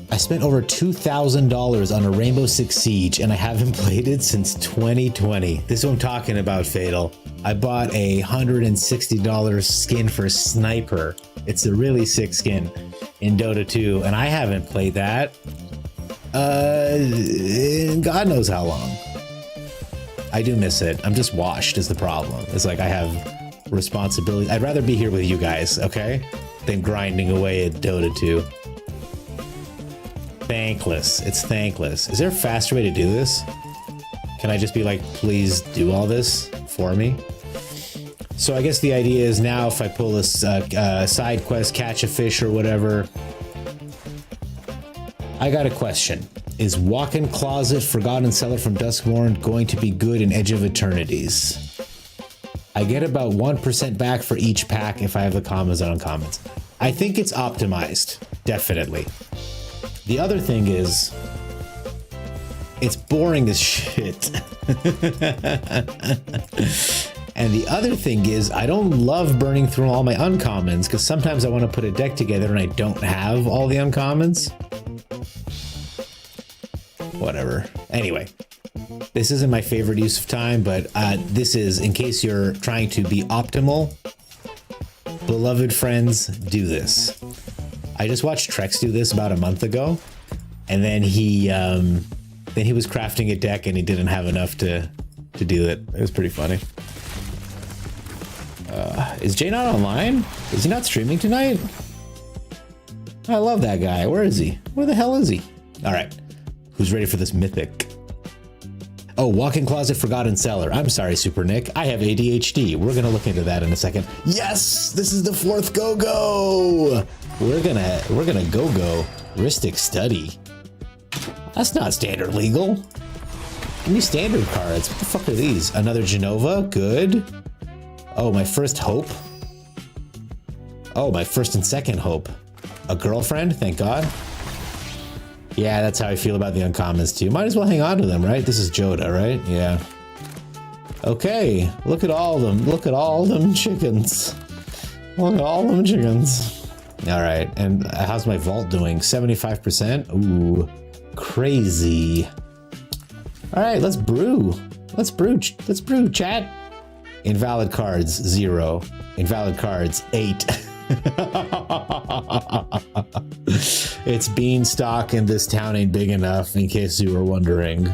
I spent over $2,000 on a Rainbow Six Siege, and I haven't played it since 2020. This is what I'm talking about, Fatal. I bought a $160 skin for Sniper. It's a really sick skin in Dota 2, and I haven't played that in God knows how long. I do miss it. I'm just washed is the problem. It's like I have responsibility. I'd rather be here with you guys, okay? Than grinding away at Dota 2. Thankless. It's thankless. Is there a faster way to do this? Can I just be like, please do all this for me? So I guess the idea is now if I pull this side quest, catch a fish or whatever. I got a question. Is Walk-in Closet, Forgotten Cellar from Duskmourn going to be good in Edge of Eternities? I get about 1% back for each pack if I have the commons and uncommons. I think it's optimized, definitely. The other thing is, it's boring as shit. And the other thing is, I don't love burning through all my uncommons, because sometimes I want to put a deck together and I don't have all the uncommons. Whatever. Anyway, this isn't my favorite use of time, but this is, in case you're trying to be optimal, beloved friends, do this. I just watched Trex do this about a month ago, and then he was crafting a deck and he didn't have enough to do it. It was pretty funny. Is Jay not online? Is he not streaming tonight? I love that guy. Where is he? Where the hell is he? All right. Who's ready for this mythic? Oh, walk-in closet, forgotten cellar. I'm sorry, Super Nick. I have ADHD. We're gonna look into that in a second. Yes, this is the fourth go-go. We're gonna go-go. Ristic study. That's not standard legal. Give me standard cards. What the fuck are these? Another Genova. Good. Oh, my first hope. Oh, my first and second hope. A girlfriend. Thank God. Yeah, that's how I feel about the uncommons too. Might as well hang on to them, right? This is Joda, right? Yeah. Okay, look at all of them. Look at all them chickens. Look at all them chickens. All right, and how's my vault doing? 75%? Ooh, crazy. All right, let's brew. Let's brew, chat. Invalid cards, 0. Invalid cards, 8. It's beanstalk and this town ain't big enough, in case you were wondering.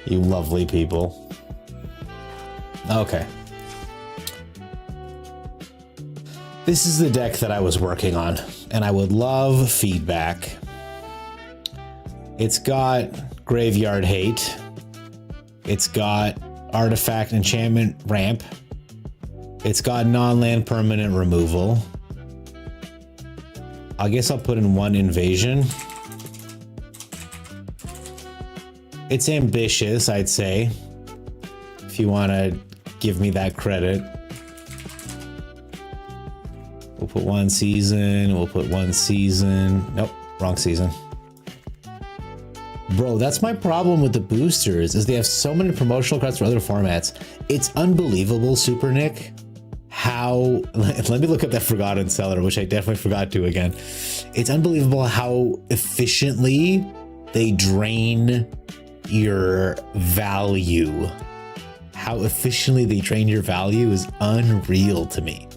You lovely people. Okay. This is the deck that I was working on, and I would love feedback. It's got Graveyard Hate. It's got Artifact Enchantment Ramp. It's got non-land permanent removal. I guess I'll put in 1 invasion. It's ambitious, I'd say, if you want to give me that credit. We'll put 1 season. We'll put 1 season. Nope, wrong season. Bro, that's my problem with the boosters, is they have so many promotional cards for other formats. It's unbelievable, Super Nick, how, let me look up that Forgotten Cellar, which I definitely forgot to again. It's unbelievable how efficiently they drain your value. How efficiently they drain your value is unreal to me.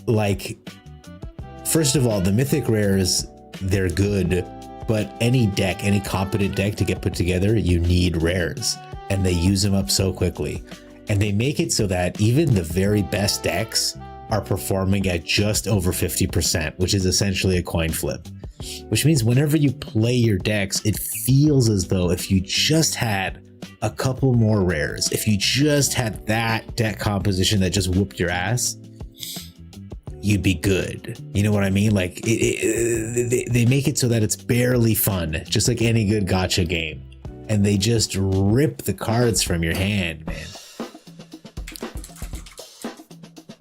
Like, first of all, the Mythic rares, they're good, but any deck, any competent deck to get put together, you need rares, and they use them up so quickly. And they make it so that even the very best decks are performing at just over 50%, which is essentially a coin flip. Which means whenever you play your decks, it feels as though if you just had a couple more rares, if you just had that deck composition that just whooped your ass, you'd be good. You know what I mean? Like, they make it so that it's barely fun, just like any good gacha game. And they just rip the cards from your hand, man.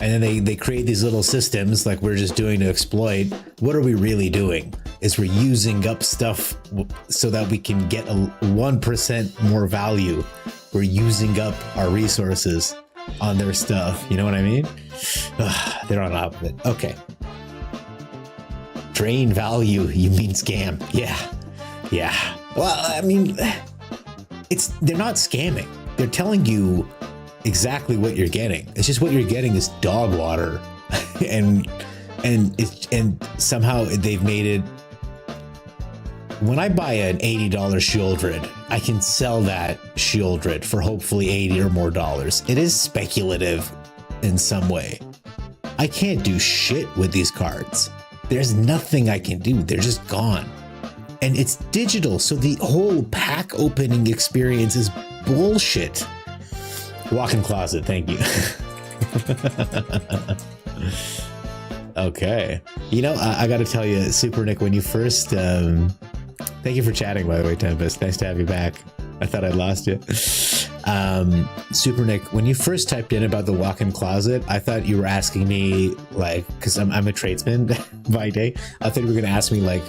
And then they create these little systems like we're just doing to exploit. What are we really doing? Is we're using up stuff so that we can get a 1% more value. We're using up our resources on their stuff. You know what I mean? They're on top of it. Okay. Drain value, you mean scam. Yeah. Well, I mean, they're not scamming. They're telling you exactly what you're getting. It's just what you're getting is dog water. and somehow they've made it. When I buy an $80 Shieldred, I can sell that Shieldred for hopefully $80 or more dollars. It is speculative in some way. I can't do shit with these cards. There's nothing I can do. They're just gone. And it's digital, so the whole pack opening experience is bullshit. Walk-in closet, thank you. Okay. You know, I gotta tell you, Super Nick, when you first... thank you for chatting, by the way, Tempest. Nice to have you back. I thought I'd lost you. Super Nick, when you first typed in about the walk-in closet, I thought you were asking me, like, because I'm a tradesman by day, I thought you were going to ask me, like,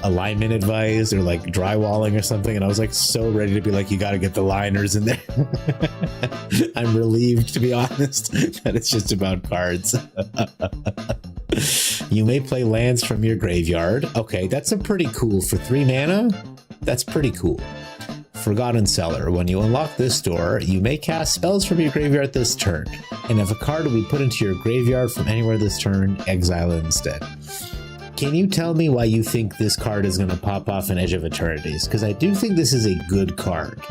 alignment advice or like drywalling or something, and I was like so ready to be like, you got to get the liners in there. I'm relieved, to be honest, that it's just about cards. You may play lands from your graveyard. Okay, that's a pretty cool for 3 mana. That's pretty cool. Forgotten Cellar. When you unlock this door, you may cast spells from your graveyard this turn. And if a card will be put into your graveyard from anywhere this turn, exile it instead. Can you tell me why you think this card is going to pop off in Edge of Eternities? Because I do think this is a good card.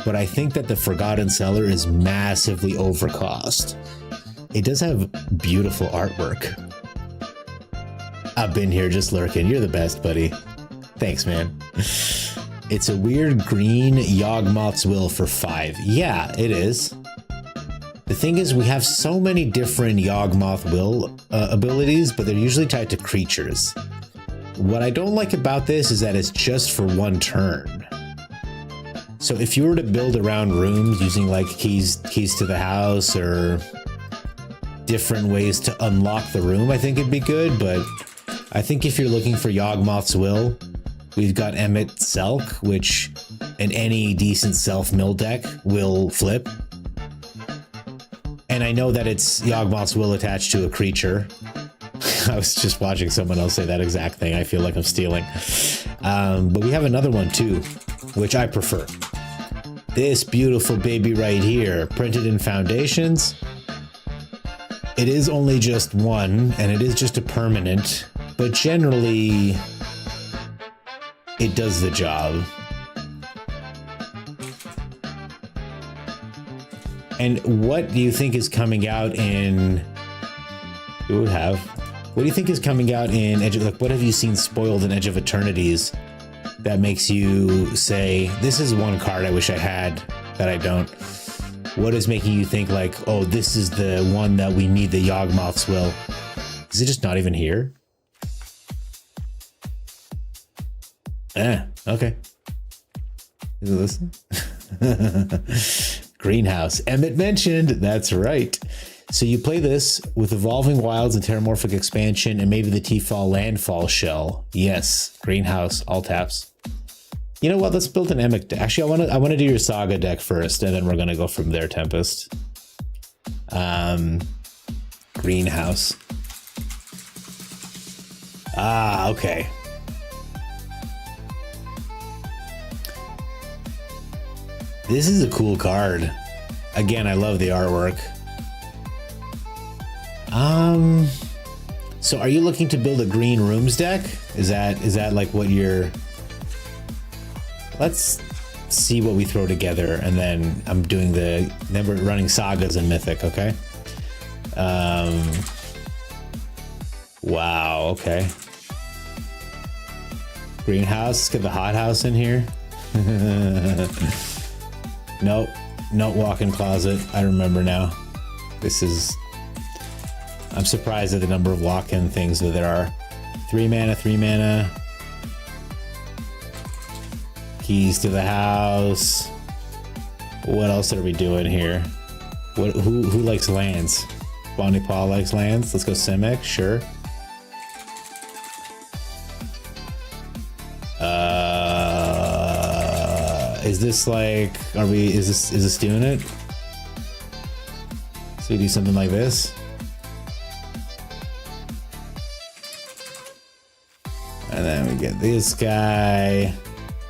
But I think that the Forgotten Cellar is massively overcost. It does have beautiful artwork. I've been here just lurking. You're the best, buddy. Thanks, man. It's a weird green Yawgmoth's Will for 5. Yeah, it is. The thing is, we have so many different Yawgmoth Will abilities, but they're usually tied to creatures. What I don't like about this is that it's just for 1 turn. So if you were to build around rooms using like keys to the house or different ways to unlock the room, I think it'd be good. But I think if you're looking for Yawgmoth's Will, we've got Emmet Selk, which in any decent self-mill deck will flip. And I know that it's Yawgmoth's Will attached to a creature. I was just watching someone else say that exact thing. I feel like I'm stealing. But we have another one too, which I prefer. This beautiful baby right here, printed in Foundations. It is only just 1, and it is just a permanent, but generally it does the job. And what do you think is coming out in... What do you think is coming out in Edge of... Like, what have you seen spoiled in Edge of Eternities that makes you say, this is one card I wish I had that I don't? What is making you think like, oh, this is the one that we need the Yawgmoth's Will? Is it just not even here? Okay. Is it this? Greenhouse. Emmett mentioned. That's right. So you play this with Evolving Wilds and Terramorphic Expansion and maybe the T-Fall Landfall Shell. Yes. Greenhouse. All taps. You know what? Let's build an Emmett deck. Actually, I want to do your Saga deck first, and then we're going to go from there, Tempest. Greenhouse. Okay. This is a cool card. Again, I love the artwork. So are you looking to build a green rooms deck? Is that like what you're... Let's see what we throw together, and then I'm doing then we're running Sagas and Mythic, okay? Wow, okay. Greenhouse, let's get the hothouse in here. Nope, no walk-in closet. I remember now. I'm surprised at the number of walk-in things that there are. 3 mana. Keys to the house. What else are we doing here? Who likes lands? Bonnie Paul likes lands. Let's go Simic, sure. Is this like, is this doing it? So we do something like this. And then we get this guy.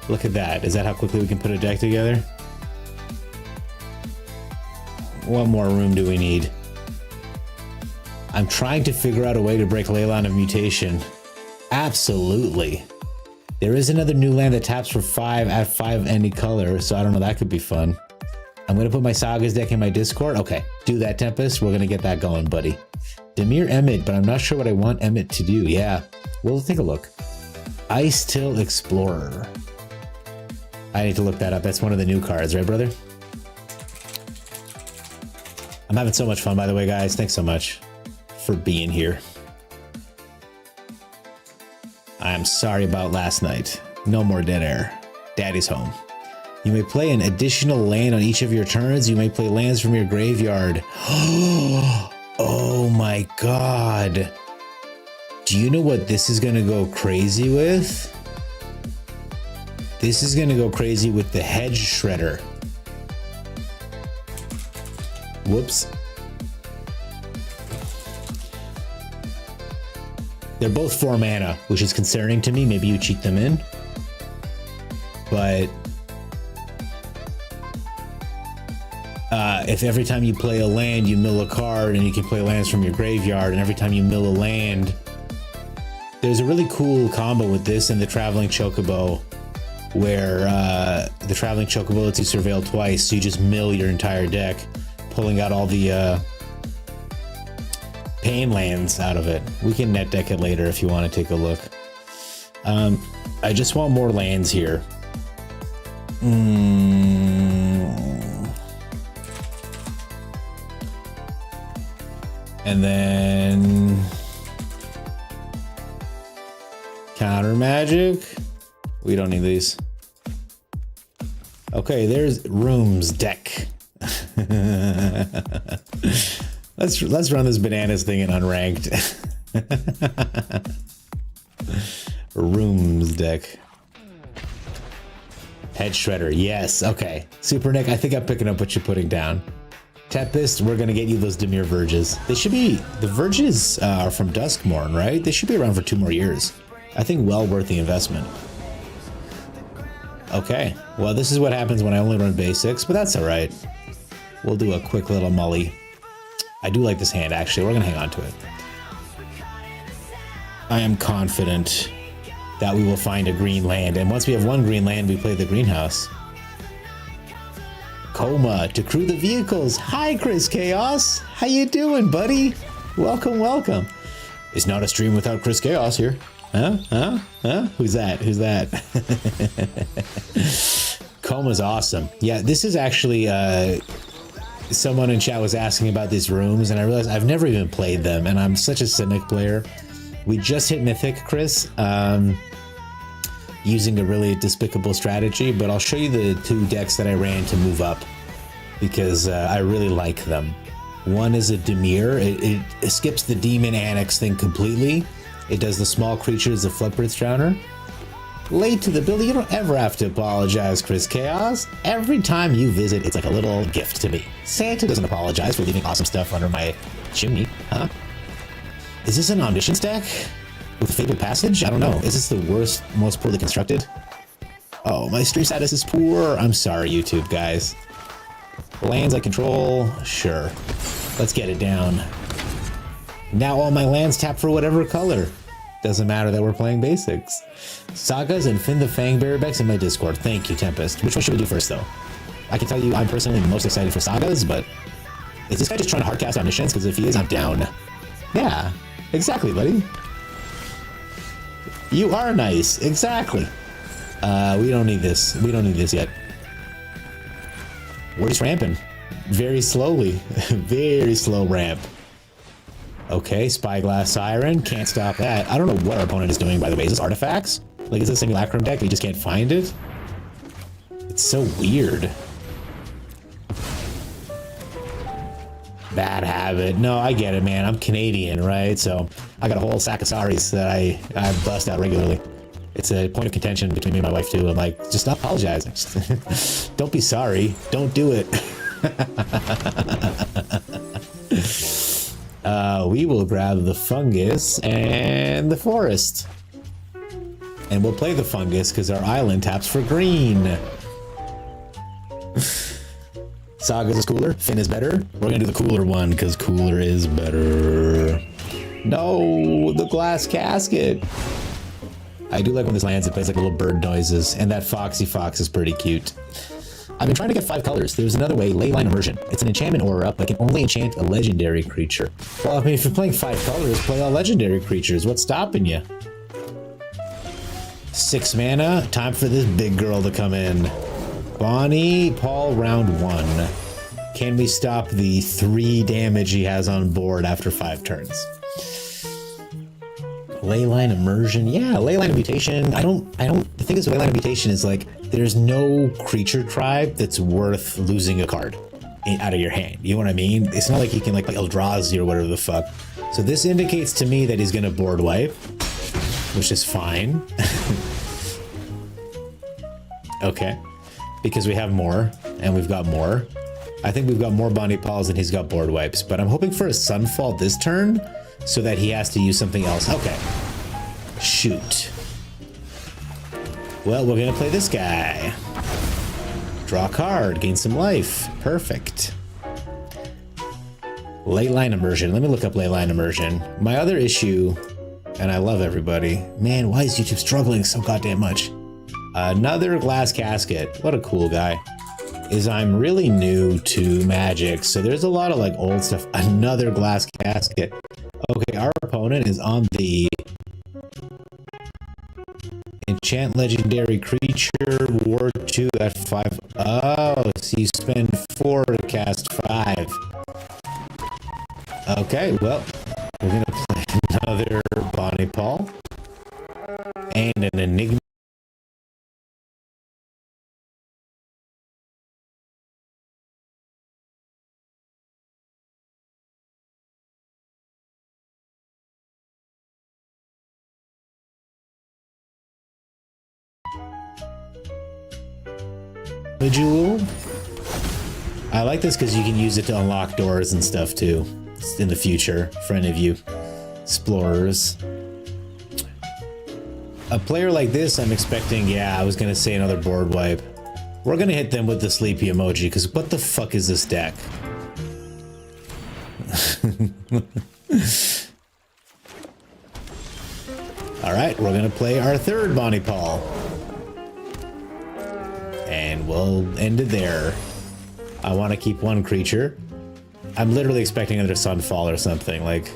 Look at that. Is that how quickly we can put a deck together? What more room do we need? I'm trying to figure out a way to break Leyline of Mutation. Absolutely. There is another new land that taps for 5 at 5 any color, so I don't know, that could be fun. I'm gonna put my Sagas deck in my Discord. Okay, do that, Tempest. We're gonna get that going, buddy. Demir Emmett, but I'm not sure what I want Emmett to do. Yeah, we'll take a look. Ice Till Explorer. I need to look that up. That's one of the new cards, right, brother? I'm having so much fun, by the way, guys. Thanks so much for being here. I'm sorry about last night. No more dead air. Daddy's home. You may play an additional land on each of your turns. You may play lands from your graveyard. Oh my god. Do you know what this is gonna go crazy with? This is gonna go crazy with the hedge shredder. Whoops. They're both 4 mana, which is concerning to me. Maybe you cheat them in. But if every time you play a land, you mill a card, and you can play lands from your graveyard, and every time you mill a land, there's a really cool combo with this and the Traveling Chocobo, where the Traveling Chocobo lets you surveil twice, so you just mill your entire deck, pulling out all the pain lands out of it. We can net deck it later if you want to take a look. I just want more lands here. And then counter magic. We don't need these. Okay, there's Rooms deck. Let's run this bananas thing in unranked. Rooms deck. Head shredder, yes. Okay, Super Nick, I think I'm picking up what you're putting down. Tempest, we're gonna get you those Demir Verges. They should be, the Verges are from Duskmorn, right? They should be around for 2 more years. I think well worth the investment. Okay, well this is what happens when I only run basics, but that's all right. We'll do a quick little mully. I do like this hand, actually. We're gonna hang on to it. I am confident that we will find a green land, and once we have 1 green land, we play the greenhouse. Coma to crew the vehicles. Hi, Chris Chaos. How you doing, buddy? Welcome, welcome. It's not a stream without Chris Chaos here. Huh? Who's that? Who's that? Coma's awesome. Yeah, this is actually, someone in chat was asking about these rooms, and I realized I've never even played them, and I'm such a cynic player. We just hit Mythic, Chris, using a really despicable strategy, but I'll show you the 2 decks that I ran to move up, because I really like them. One is a Demir. It skips the Demon Annex thing completely. It does the small creatures, the Floodbridge Drowner. Late to the build, you don't ever have to apologize, Chris Chaos. Every time you visit, it's like a little gift to me. Santa doesn't apologize for leaving awesome stuff under my chimney, huh? Is this an Omniscience deck? With Fabled Passage? I don't know. Is this the worst, most poorly constructed? Oh, my stream status is poor. I'm sorry, YouTube guys. Lands I control? Sure. Let's get it down. Now all my lands tap for whatever color. Doesn't matter that we're playing basics. Sagas and Finn the Fangbearer Becks in my Discord. Thank you, Tempest. Which one should we do first, though? I can tell you I'm personally most excited for Sagas, but is this guy just trying to hardcast Omniscience? Because if he is, I'm down. Yeah, exactly, buddy. You are nice. Exactly. We don't need this. We don't need this yet. We're just ramping. Very slowly. Very slow ramp. Okay, Spyglass Siren. Can't stop that. I don't know what our opponent is doing, by the way. Is this artifacts? Like, is this a Simulacrum deck? We just can't find it? It's so weird. Bad habit. No, I get it, man. I'm Canadian, right? So I got a whole sack of sorries that I bust out regularly. It's a point of contention between me and my wife, too. I'm like, just stop apologizing. Don't be sorry. Don't do it. We will grab the fungus and the forest. And we'll play the fungus because our island taps for green. Sagas is cooler. Finn is better. We're gonna do the cooler one because cooler is better. No, the glass casket. I do like when this lands, it plays like little bird noises. And that Foxy Fox is pretty cute. I've been trying to get 5 colors. There's another way, Leyline Immersion. It's an enchantment aura, but can only enchant a legendary creature. Well, I mean, if you're playing 5 colors, play all legendary creatures. What's stopping you? 6 mana. Time for this big girl to come in. Bonnie Paul, round 1. Can we stop the 3 damage he has on board after 5 turns? Leyline Immersion. Yeah, Leyline Mutation. The thing is with Leyline Mutation is like, there's no creature tribe that's worth losing a card out of your hand. You know what I mean? It's not like you can like Eldrazi or whatever the fuck. So this indicates to me that he's gonna board wipe, which is fine. Okay. Because we have more, and we've got more. I think we've got more Bonnie Pauls than he's got board wipes, but I'm hoping for a Sunfall this turn so that he has to use something else. Okay. Shoot. Well, we're gonna play this guy. Draw a card, gain some life. Perfect. Ley line immersion. Let me look up ley line immersion. My other issue, and I love everybody. Man, why is YouTube struggling so goddamn much? Another glass casket. What a cool guy. Is I'm really new to Magic, so there's a lot of like old stuff. Another glass casket. Okay, our opponent is on the enchant legendary creature War 2 at 5. Oh, so you spend 4 to cast 5. Okay, well, we're gonna play another Bonnie Paul and an Enigma. Jewel. I like this because you can use it to unlock doors and stuff too in the future for any of you explorers. A player like this, I'm expecting, yeah, I was gonna say another board wipe. We're gonna hit them with the sleepy emoji because what the fuck is this deck? Alright, we're gonna play our third Bonnie Paul. And we'll end it there. I want to keep one creature. I'm literally expecting another Sunfall or something. Like,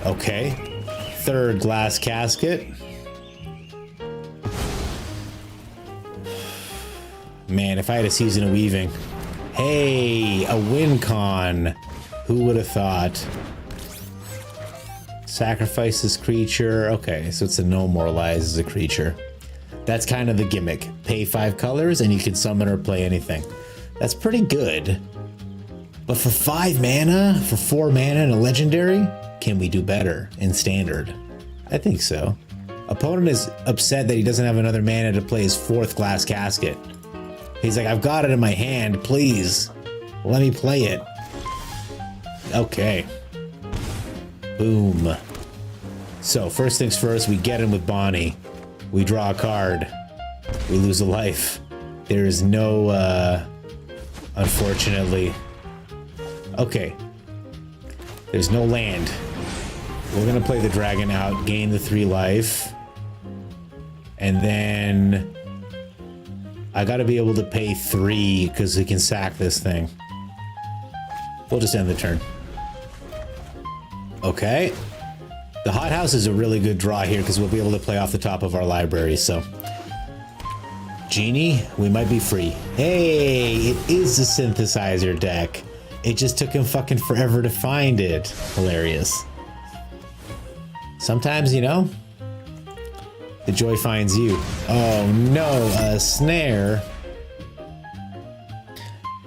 okay. Third glass casket. Man, if I had a Season of Weaving. Hey, a win con. Who would have thought? Sacrifice this creature. Okay, so it's a no moralize as a creature. That's kind of the gimmick. Pay 5 colors and you can summon or play anything. That's pretty good. But for 5 mana, for 4 mana and a legendary, can we do better in standard? I think so. Opponent is upset that he doesn't have another mana to play his 4th glass casket. He's like, I've got it in my hand, please. Let me play it. Okay. Boom. So first things first, we get him with Bonnie. We draw a card. We lose a life. There is no, unfortunately. Okay. There's no land. We're gonna play the dragon out, gain the 3 life. And then I gotta be able to pay 3 because we can sack this thing. We'll just end the turn. Okay. The hothouse is a really good draw here because we'll be able to play off the top of our library, so. Genie, we might be free. Hey, it is a synthesizer deck. It just took him fucking forever to find it. Hilarious. Sometimes, you know, the joy finds you. Oh no, a snare.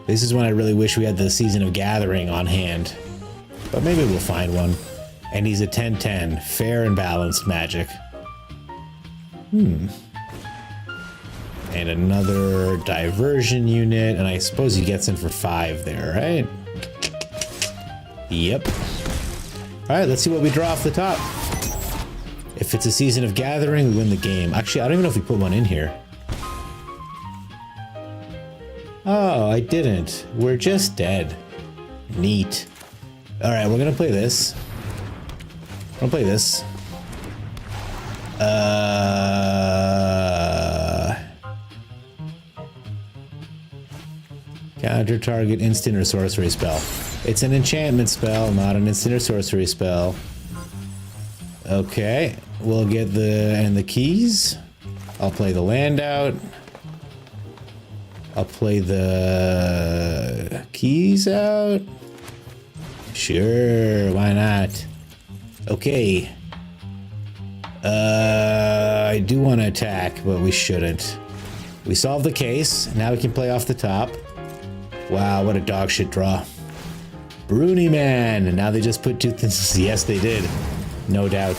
This is when I really wish we had the Season of Gathering on hand. But maybe we'll find one. And he's a 10-10, fair and balanced Magic. And another diversion unit, and I suppose he gets in for 5 there, right? Yep. Alright, let's see what we draw off the top. If it's a Season of Gathering, we win the game. Actually, I don't even know if we put one in here. Oh, I didn't. We're just dead. Neat. Alright, we're gonna play this. I'll play this. Counter target instant or sorcery spell. It's an enchantment spell, not an instant or sorcery spell. Okay, we'll get the keys. I'll play the land out. I'll play the keys out. Sure, why not? Okay. I do want to attack, but we shouldn't. We solved the case. Now we can play off the top. Wow, what a dog shit draw. Bruni Man. And now they just put 2 things. Yes, they did. No doubt.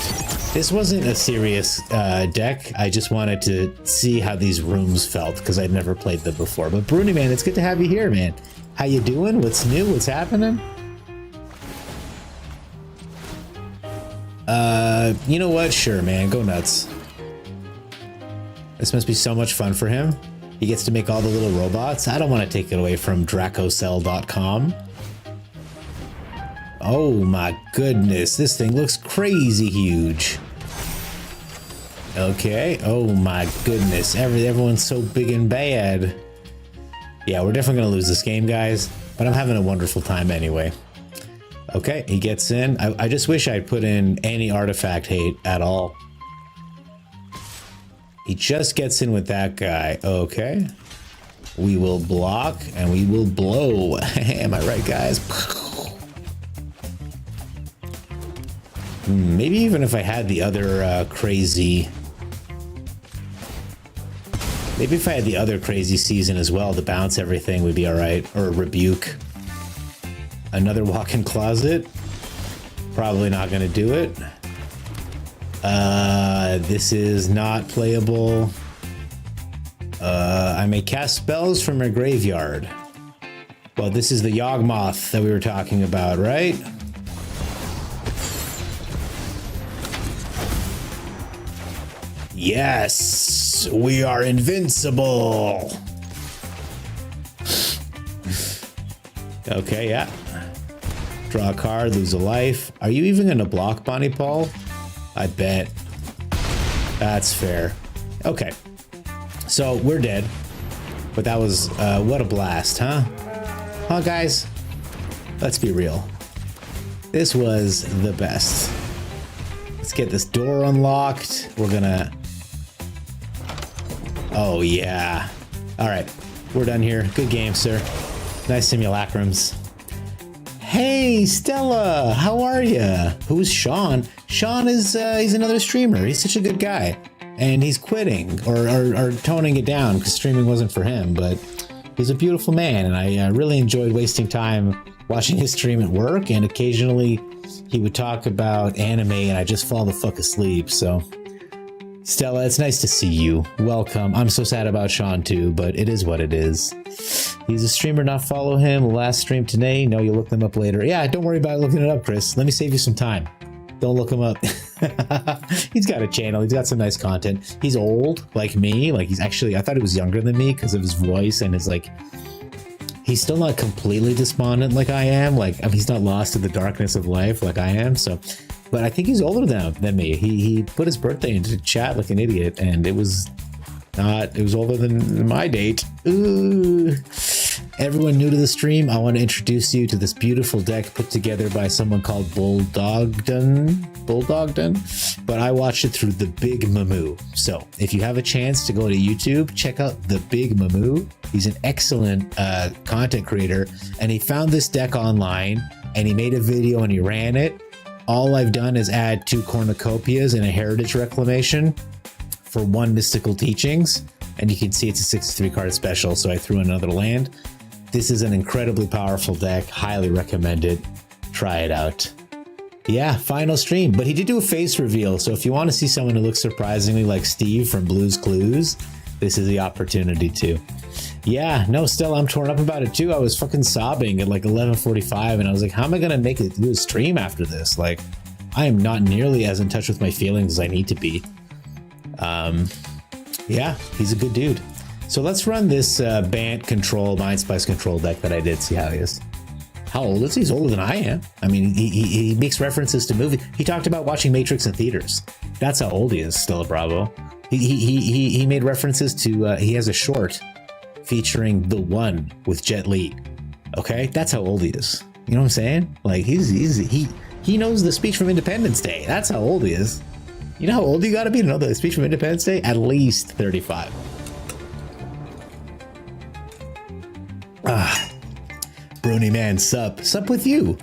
This wasn't a serious deck. I just wanted to see how these rooms felt because I'd never played them before. But Bruni, man, it's good to have you here, man. How you doing? What's new? What's happening? You know what? Sure, man. Go nuts. This must be so much fun for him. He gets to make all the little robots. I don't want to take it away from dracocell.com. Oh my goodness, this thing looks crazy huge. Okay, oh my goodness, everyone's so big and bad. Yeah, we're definitely gonna lose this game, guys, but I'm having a wonderful time anyway. Okay, he gets in. I just wish I'd put in any artifact hate at all. He just gets in with that guy. Okay. We will block and we will blow. Am I right, guys? Maybe even if I had the other crazy... Maybe if I had the other crazy season as well to bounce everything, we'd be alright. Or rebuke. Another walk-in closet. Probably not going to do it. This is not playable. I may cast spells from my graveyard. Well, this is the Yawgmoth that we were talking about, right? Yes, we are invincible. Okay, yeah. Draw a card, lose a life. Are you even gonna block, Bonnie Paul? I bet. That's fair. Okay. So, we're dead. But that was, what a blast, huh? Huh, guys? Let's be real. This was the best. Let's get this door unlocked. We're gonna... Oh, yeah. Alright. We're done here. Good game, sir. Nice simulacrums. Hey, Stella! How are ya? Who's Sean? Sean is, he's another streamer. He's such a good guy. And he's quitting, or toning it down, because streaming wasn't for him, but he's a beautiful man, and I really enjoyed wasting time watching his stream at work, and occasionally he would talk about anime, and I just fall the fuck asleep, so... Stella, it's nice to see you. Welcome. I'm so sad about Sean too, but it is what it is. He's a streamer, not follow him. Last stream today. No, you'll look them up later. Yeah, don't worry about looking it up, Chris. Let me save you some time. Don't look him up. He's got a channel. He's got some nice content. He's old, like me. Like, he's actually, I thought he was younger than me because of his voice and his, like, he's still not completely despondent like I am. Like, I mean, he's not lost to the darkness of life like I am. So, but I think he's older than me. He put his birthday into chat like an idiot, and it was older than my date. Ooh. Everyone new to the stream, I want to introduce you to this beautiful deck put together by someone called Bullingdon, but I watched it through the Big Mammoo. So if you have a chance to go to YouTube, check out the Big Mammoo. He's an excellent content creator, and he found this deck online, and he made a video and he ran it. All I've done is add 2 cornucopias and a heritage reclamation for 1 mystical teachings, and you can see it's a 63 card special, so I threw in another land. This is an incredibly powerful deck. Highly recommend it. Try it out. Yeah, final stream. But he did do a face reveal, so if you want to see someone who looks surprisingly like Steve from Blue's Clues, this is the opportunity to. Yeah, no, Stella, I'm torn up about it too. I was fucking sobbing at like 11:45, and I was like, how am I going to make it through a stream after this? Like, I am not nearly as in touch with my feelings as I need to be. Yeah, he's a good dude. So let's run this Bant control, Mind Spice control deck that I did, see how he is. How old is he? He's older than I am. I mean, he makes references to movies. He talked about watching Matrix in theaters. That's how old he is, Stella Bravo. He made references to, he has a short featuring The One with Jet Li. Okay, that's how old he is. You know what I'm saying? Like, he knows the speech from Independence Day. That's how old he is. You know how old you gotta be to know the speech from Independence Day? At least 35. Bruni man, sup with you,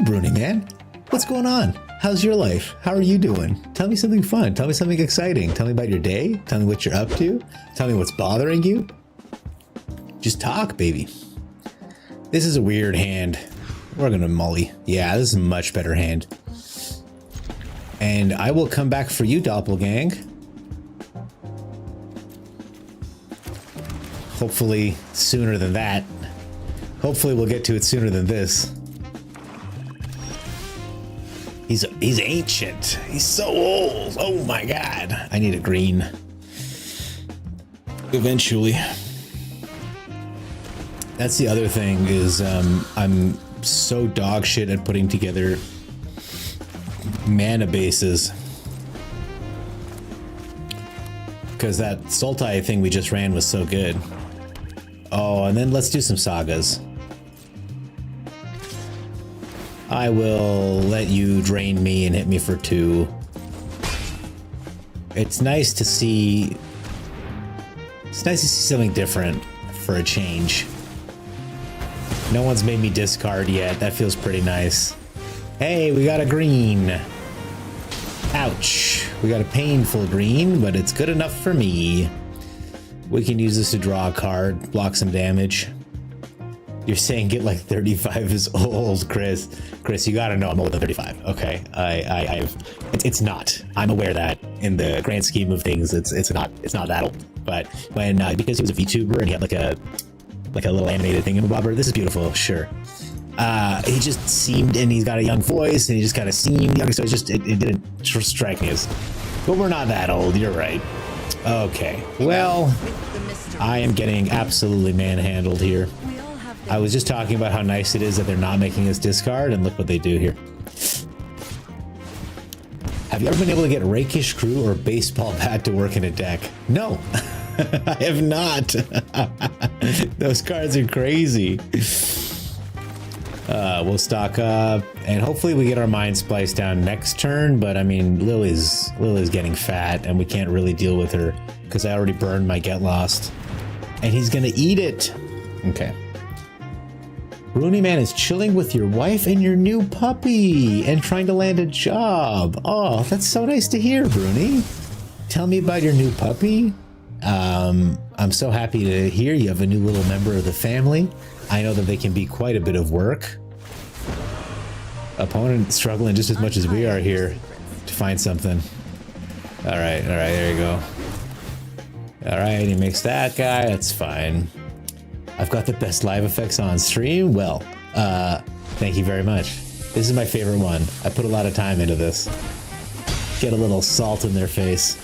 Bruni man. What's going on? How's your life? How are you doing? Tell me something fun. Tell me something exciting. Tell me about your day. Tell me what you're up to. Tell me what's bothering you. Just talk, baby. This is a weird hand. We're gonna mully. Yeah, this is a much better hand. And I will come back for you, doppelgang. Hopefully sooner than that. Hopefully we'll get to it sooner than this. He's ancient. He's so old. Oh my god. I need a green. Eventually. That's the other thing is I'm so dog shit at putting together mana bases. Because that sultai thing we just ran was so good. Oh, and then let's do some sagas. I will let you drain me and hit me for 2. It's nice to see... It's nice to see something different for a change. No one's made me discard yet. That feels pretty nice. Hey, we got a green. Ouch. We got a painful green, but it's good enough for me. We can use this to draw a card, block some damage. You're saying get like 35 is old, Chris. Chris, you gotta know I'm older than 35. Okay, it's not. I'm aware that in the grand scheme of things, it's not that old. But when because he was a VTuber and he had like a little animated thingamabobber, this is beautiful, sure. He just seemed, and he's got a young voice, and he just kind of seemed young, so it didn't strike me as. But we're not that old. You're right. Okay, well, I am getting absolutely manhandled here. I was just talking about how nice it is that they're not making us discard, and look what they do here. Have you ever been able to get Rakish Crew or Baseball Bat to work in a deck? No, I have not. Those cards are crazy. We'll stock up, and hopefully we get our Mind Splice down next turn, but I mean, Lily's getting fat, and we can't really deal with her, because I already burned my Get Lost. And he's gonna eat it! Okay. Rooney Man is chilling with your wife and your new puppy, and trying to land a job. Oh, that's so nice to hear, Bruni. Tell me about your new puppy. I'm so happy to hear you have a new little member of the family. I know that they can be quite a bit of work. Opponent struggling just as much as we are here to find something. All right, there you go. All right, he makes that guy, that's fine. I've got the best live effects on stream. Well, thank you very much. This is my favorite one. I put a lot of time into this. Get a little salt in their face.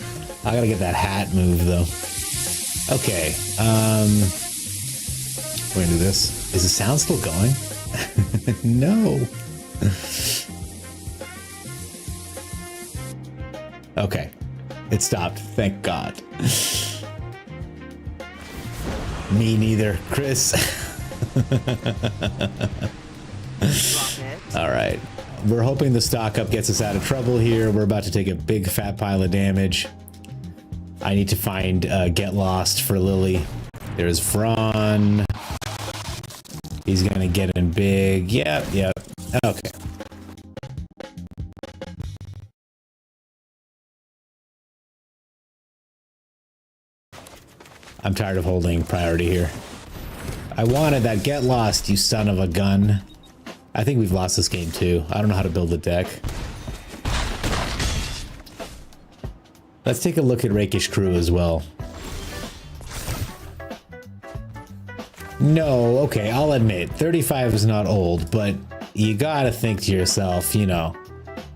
I gotta get that hat move though. Okay, we're gonna do this. Is the sound still going? No. Okay, it stopped, thank God. Me neither, Chris. All right, we're hoping the stock up gets us out of trouble here. We're about to take a big fat pile of damage. I need to find Get Lost for Lily. There's Vron. He's gonna get in big. Yep. Okay. I'm tired of holding priority here. I wanted that Get Lost, you son of a gun. I think we've lost this game too. I don't know how to build a deck. Let's take a look at Rakish Crew as well. No, okay, I'll admit, 35 is not old, but you gotta think to yourself, you know,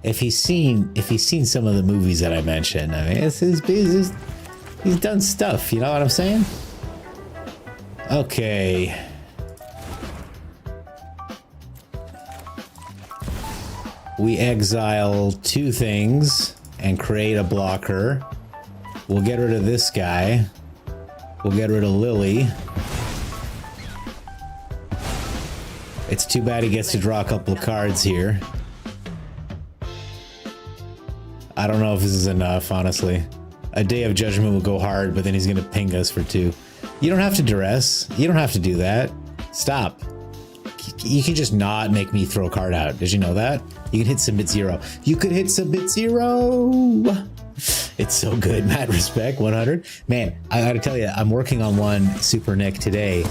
if he's seen some of the movies that I mentioned, I mean, it's his business. He's done stuff, you know what I'm saying? Okay. We exile 2 things and create a blocker. We'll get rid of this guy. We'll get rid of Lily. It's too bad he gets to draw a couple of cards here. I don't know if this is enough, honestly. A Day of Judgment will go hard, but then he's gonna ping us for 2. You don't have to duress. You don't have to do that. Stop. You can just not make me throw a card out. Did you know that? You can hit submit 0. You could hit submit 0. It's so good. Mad respect. 100. Man, I gotta tell you, I'm working on one Super Nick today.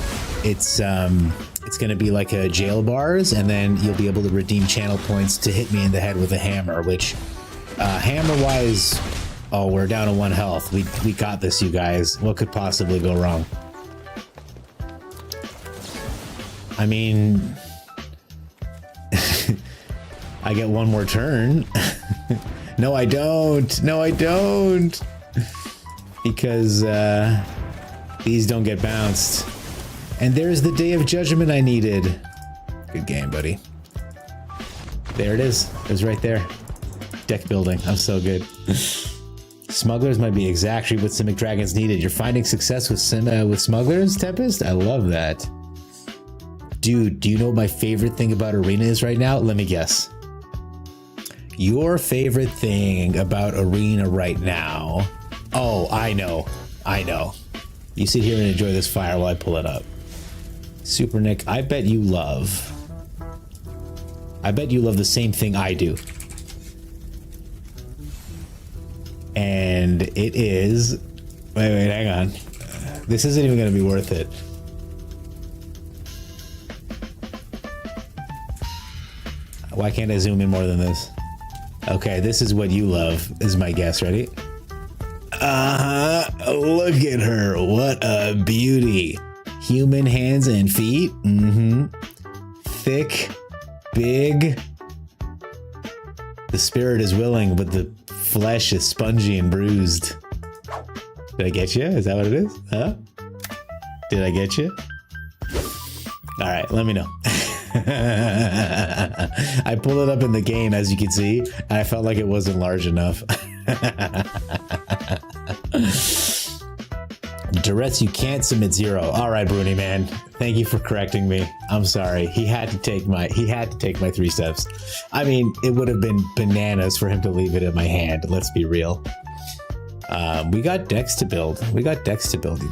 It's gonna be like a jail bars, and then you'll be able to redeem channel points to hit me in the head with a hammer, which Hammer-wise, oh, we're down to 1 health. We got this, you guys. What could possibly go wrong? I mean, I get 1 more turn. No, I don't. No, I don't. Because these don't get bounced. And there's the Day of Judgment I needed. Good game, buddy. There it is. It was right there. Deck building. I'm so good. Smugglers might be exactly what Simic Dragons needed. You're finding success with Smugglers, Tempest? I love that. Dude, do you know what my favorite thing about Arena is right now? Let me guess. Your favorite thing about Arena right now? Oh, I know. I know. You sit here and enjoy this fire while I pull it up. Super Nick, I bet you love the same thing I do. And it is... Wait, hang on. This isn't even going to be worth it. Why can't I zoom in more than this? Okay, this is what you love, is my guess. Ready? Look at her. What a beauty. Human hands and feet. Thick, big. The spirit is willing, but the flesh is spongy and bruised. Did I get you? Is that what it is? Huh? Did I get you? All right, let me know. I pulled it up in the game, as you can see, and I felt like it wasn't large enough. Duretz, you can't submit 0. All right, Bruni man. Thank you for correcting me. I'm sorry. He had to take my 3 steps. I mean, it would have been bananas for him to leave it in my hand. Let's be real. We got decks to build. You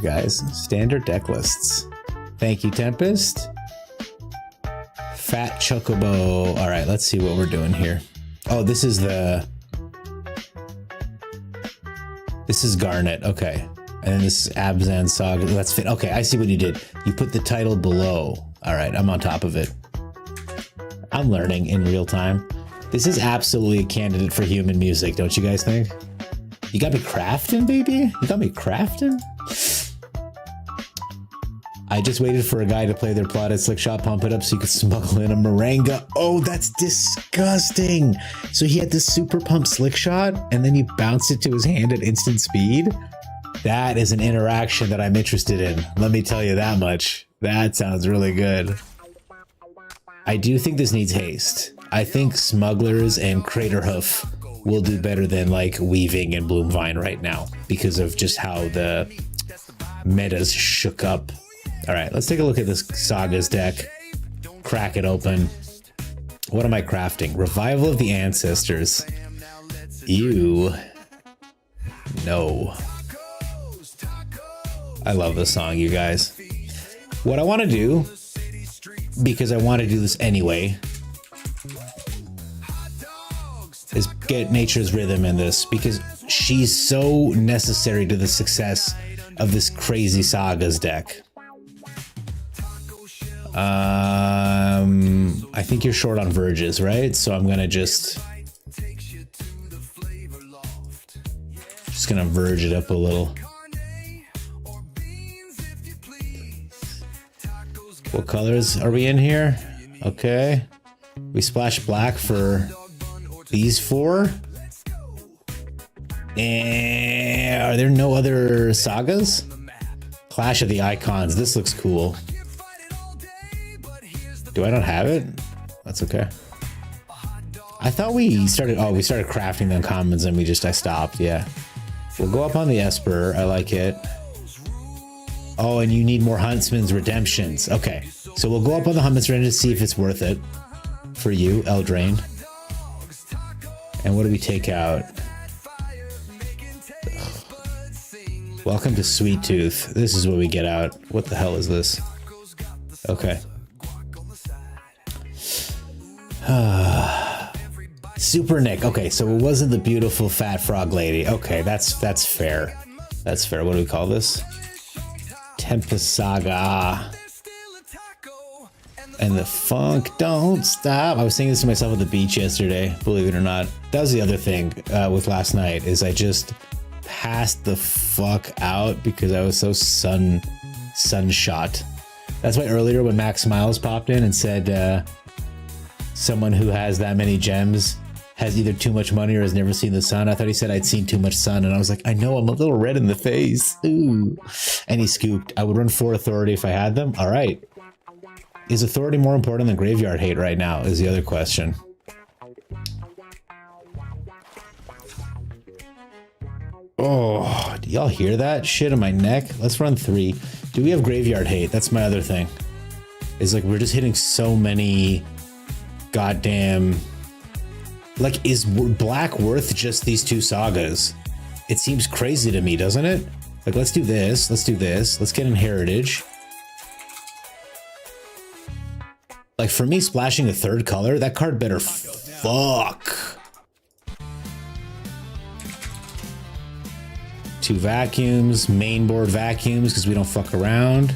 guys. Standard deck lists. Thank you, Tempest. Fat Chocobo. All right, let's see what we're doing here. Oh, this is Garnet. Okay. And then this is Abzan Saga. That's fit. Okay, I see what you did. You put the title below. All right, I'm on top of it. I'm learning in real time. This is absolutely a candidate for human music, don't you guys think? You got me crafting, baby? You got me crafting? I just waited for a guy to play their plotted slick shot, pump it up so you could smuggle in a Moringa. Oh, that's disgusting. So he had this super pump slick shot and then you bounced it to his hand at instant speed? That is an interaction that I'm interested in. Let me tell you that much. That sounds really good. I do think this needs haste. I think Smugglers and Craterhoof will do better than like Weaving and Bloomvine right now because of just how the metas shook up. All right, let's take a look at this Saga's deck. Crack it open. What am I crafting? Revival of the Ancestors. You. No. I love this song, you guys. What I want to do, because I want to do this anyway, is get Nature's Rhythm in this, because she's so necessary to the success of this crazy Saga's deck. I think you're short on verges, right? So I'm gonna just gonna verge it up a little. What colors are we in here? Okay. We splash black for these 4. And are there no other Sagas? Clash of the Icons. This looks cool. Do I not have it? That's okay. I thought we started crafting the uncommons and I stopped, yeah. We'll go up on the Esper, I like it. Oh, and you need more Huntsman's Redemptions. Okay, so we'll go up on the Huntsman's Redemptions to see if it's worth it for you, Eldraine. And what do we take out? Ugh. Welcome to Sweet Tooth. This is what we get out. What the hell is this? Okay. Super Nick. Okay, so it wasn't the beautiful fat frog lady. Okay, that's fair. That's fair. What do we call this? Tempest Saga. And the funk don't stop. I was singing this to myself at the beach yesterday, believe it or not. That was the other thing with last night, is I just passed the fuck out because I was so sunshot. That's why earlier when Max Smiles popped in and said someone who has that many gems has either too much money or has never seen the sun. I thought he said I'd seen too much sun, and I was like, I know, I'm a little red in the face. Ooh. And he scooped. I would run 4 authority if I had them. All right. Is authority more important than graveyard hate right now is the other question. Oh, do y'all hear that shit in my neck? Let's run 3. Do we have graveyard hate? That's my other thing. Is like we're just hitting so many goddamn... Like, is black worth just these 2 sagas? It seems crazy to me, doesn't it? Like, let's do this. Let's do this. Let's get in heritage. Like, for me, splashing a 3rd color, that card better fuck. 2 vacuums, main board vacuums, because we don't fuck around.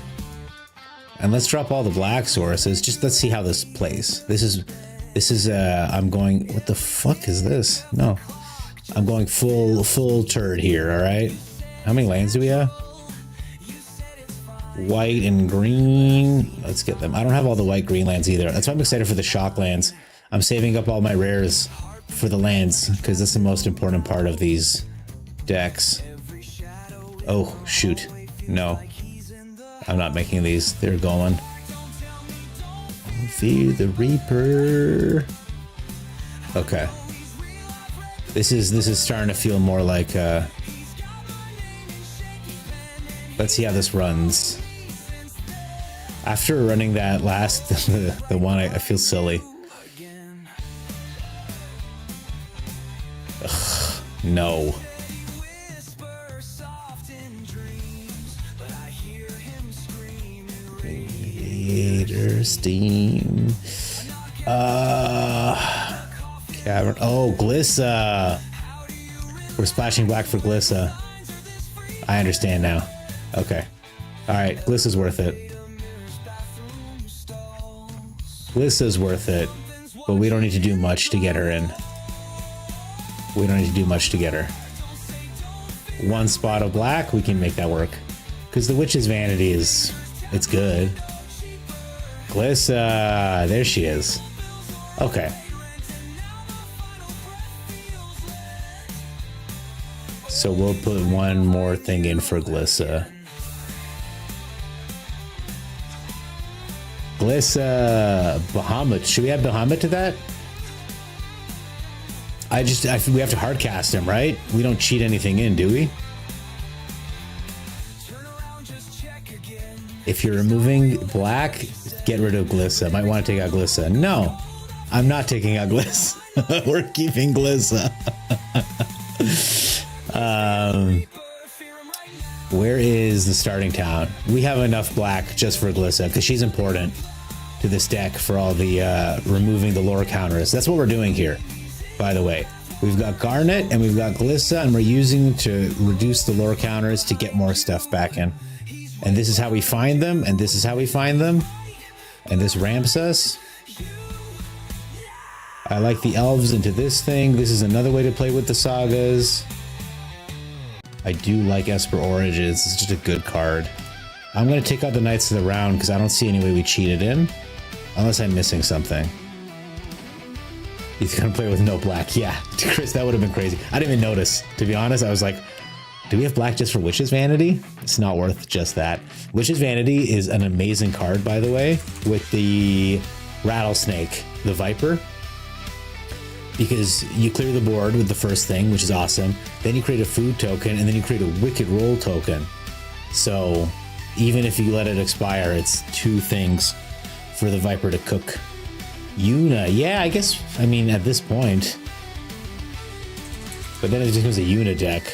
And let's drop all the black sources. Just let's see how this plays. This is I'm going, what the fuck is this? No, I'm going full turd here. All right. How many lands do we have? White and green. Let's get them. I don't have all the white green lands either. That's why I'm excited for the shock lands. I'm saving up all my rares for the lands because that's the most important part of these decks. Oh, shoot. No, I'm not making these. They're going. Fear the Reaper. Okay. This is starting to feel more like let's see how this runs. After running that last the one, I feel silly. Ugh, no. Creator Steam. Cavern. Oh, Glissa. We're splashing black for Glissa. I understand now. Okay. Alright, Glissa's worth it. Glissa's worth it. But we don't need to do much to get her in. We don't need to do much to get her. 1 spot of black, we can make that work. Because the Witch's Vanity is... it's good. Glissa! There she is. Okay. So we'll put 1 more thing in for Glissa. Glissa! Bahamut. Should we add Bahamut to that? We have to hardcast him, right? We don't cheat anything in, do we? If you're removing black, get rid of Glissa. Might want to take out Glissa. No, I'm not taking out Glissa. We're keeping Glissa. Where is the starting town? We have enough black just for Glissa because she's important to this deck for all the removing the lore counters. That's what we're doing here, by the way. We've got Garnet and we've got Glissa, and we're using to reduce the lore counters to get more stuff back in. And this is how we find them, and this is how we find them. And this ramps us. I like the elves into this thing. This is another way to play with the sagas. I do like Esper Origins. It's just a good card. I'm going to take out the Knights of the Round because I don't see any way we cheated in. Unless I'm missing something. He's going to play with no black. Yeah, Chris, that would have been crazy. I didn't even notice. To be honest, I was like, do we have black just for Witch's Vanity? It's not worth just that. Witch's Vanity is an amazing card, by the way, with the Rattlesnake, the Viper. Because you clear the board with the first thing, which is awesome. Then you create a food token, and then you create a Wicked Roll token. So even if you let it expire, it's 2 things for the Viper to cook. Una, yeah, I guess, I mean, at this point. But then it just becomes a Una deck.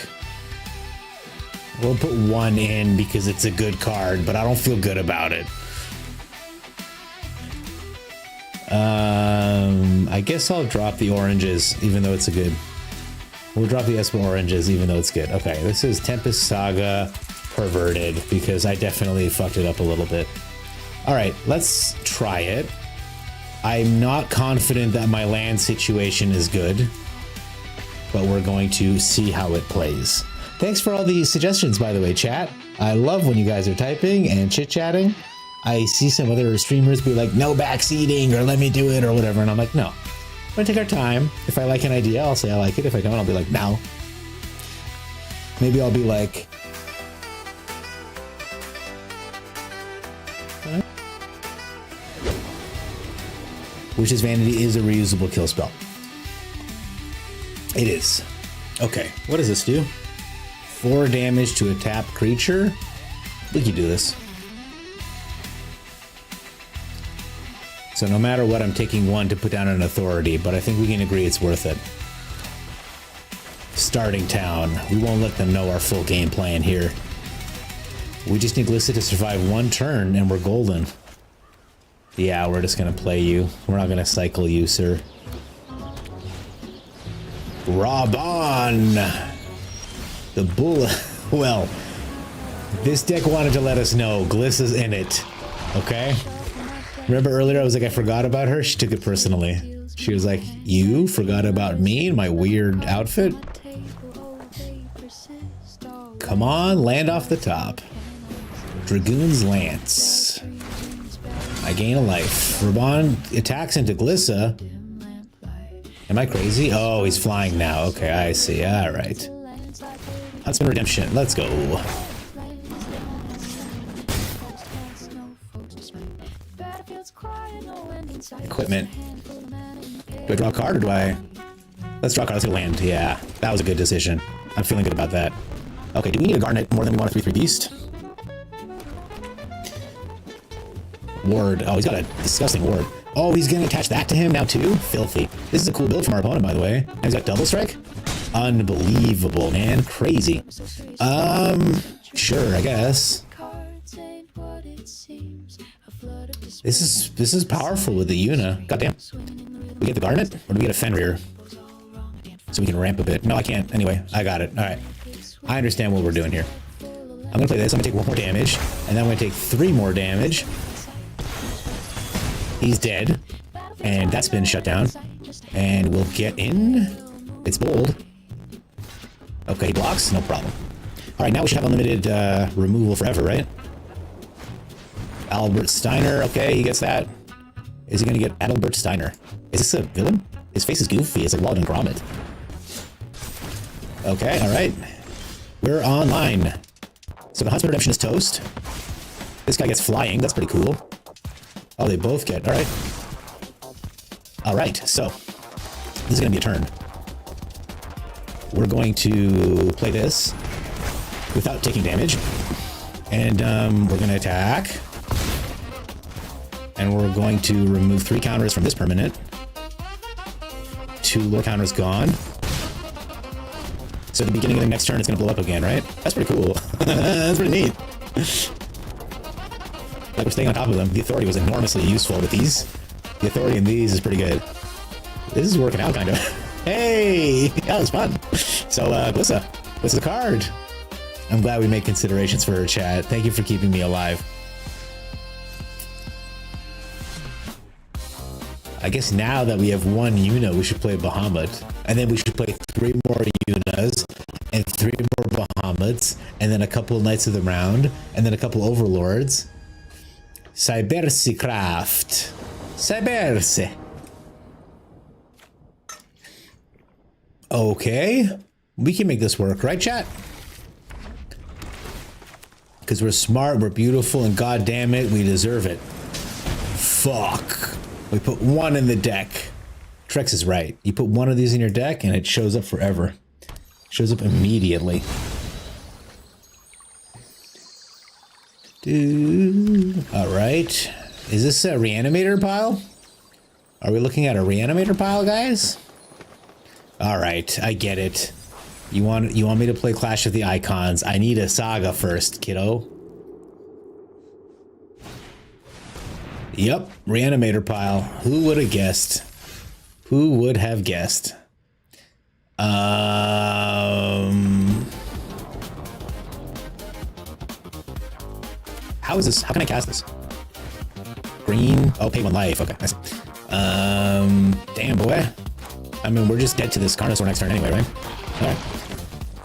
We'll put 1 in because it's a good card, but I don't feel good about it. I guess I'll drop the oranges, even though it's a good... We'll drop the Esper Oranges, even though it's good. Okay, this is Tempest Saga Perverted, because I definitely fucked it up a little bit. All right, let's try it. I'm not confident that my land situation is good, but we're going to see how it plays. Thanks for all the suggestions, by the way, chat. I love when you guys are typing and chit-chatting. I see some other streamers be like, no backseating, or let me do it, or whatever, and I'm like, no. We're gonna take our time. If I like an idea, I'll say I like it. If I don't, I'll be like, no. Maybe I'll be like, Witch's Vanity is a reusable kill spell. It is. Okay, what does this do? 4 damage to a tapped creature? We can do this. So no matter what, I'm taking 1 to put down an authority, but I think we can agree it's worth it. Starting town. We won't let them know our full game plan here. We just need Glissa to survive 1 turn and we're golden. Yeah, we're just gonna play you. We're not gonna cycle you, sir. Raban! The bull. Well, this deck wanted to let us know Glissa's in it. Okay? Remember earlier I was like, I forgot about her? She took it personally. She was like, you forgot about me and my weird outfit? Come on, land off the top. Dragoon's Lance. I gain a life. Raban attacks into Glissa. Am I crazy? Oh, he's flying now. Okay, I see. All right. Huntsman Redemption. Let's go. Equipment. Do I draw a card or do I... Let's draw a card. Let's go land. Yeah, that was a good decision. I'm feeling good about that. Okay, do we need a Garnet more than we want a 3/3 Beast? Ward. Oh, he's got a disgusting ward. Oh, he's gonna attach that to him now too? Filthy. This is a cool build from our opponent, by the way. And he's got double strike? Unbelievable, man. Crazy. Sure, I guess. This is powerful with the Una. Goddamn. We get the Garnet? Or do we get a Fenrir? So we can ramp a bit. No, I can't. Anyway, I got it. Alright. I understand what we're doing here. I'm gonna play this. I'm gonna take 1 more damage. And then I'm gonna take 3 more damage. He's dead. And that's been shut down. And we'll get in. It's bold. Okay, he blocks. No problem. Alright, now we should have unlimited removal forever, right? Albert Steiner. Okay, he gets that. Is he gonna get Adalbert Steiner? Is this a villain? His face is goofy. It's like Walden Gromit. Okay, alright. We're online. So the Huntsman Redemption is toast. This guy gets flying. That's pretty cool. Oh, they both get. Alright. Alright, so this is going to be a turn. We're going to play this without taking damage. And we're going to attack. And we're going to remove 3 counters from this permanent. 2 lore counters gone. So at the beginning of the next turn, it's going to blow up again, right? That's pretty cool. That's pretty neat. Like, we're staying on top of them. The authority was enormously useful with these. The authority in these is pretty good. This is working out, kind of. Hey! That was fun. So, Glissa. What's the card? I'm glad we made considerations for her, chat. Thank you for keeping me alive. I guess now that we have 1 Una, we should play Bahamut. And then we should play 3 more Unas, and 3 more Bahamuts, and then a couple Knights of the Round, and then a couple Overlords. Cyberse Craft. Cyberse. Okay. We can make this work, right, chat? Because we're smart, we're beautiful, and god damn it, we deserve it. Fuck. We put 1 in the deck. Trex is right. You put 1 of these in your deck, and it shows up forever. Shows up immediately. Alright. Is this a reanimator pile? Are we looking at a reanimator pile, guys? Alright, I get it. You want me to play Clash of the Icons. I need a saga first, kiddo. Yep, reanimator pile. Who would have guessed? Who would have guessed? How is this? How can I cast this? green. Oh, pay 1 life. Okay. I see. Damn, boy. I mean, we're just dead to this Carnosaur next turn anyway, right? All right.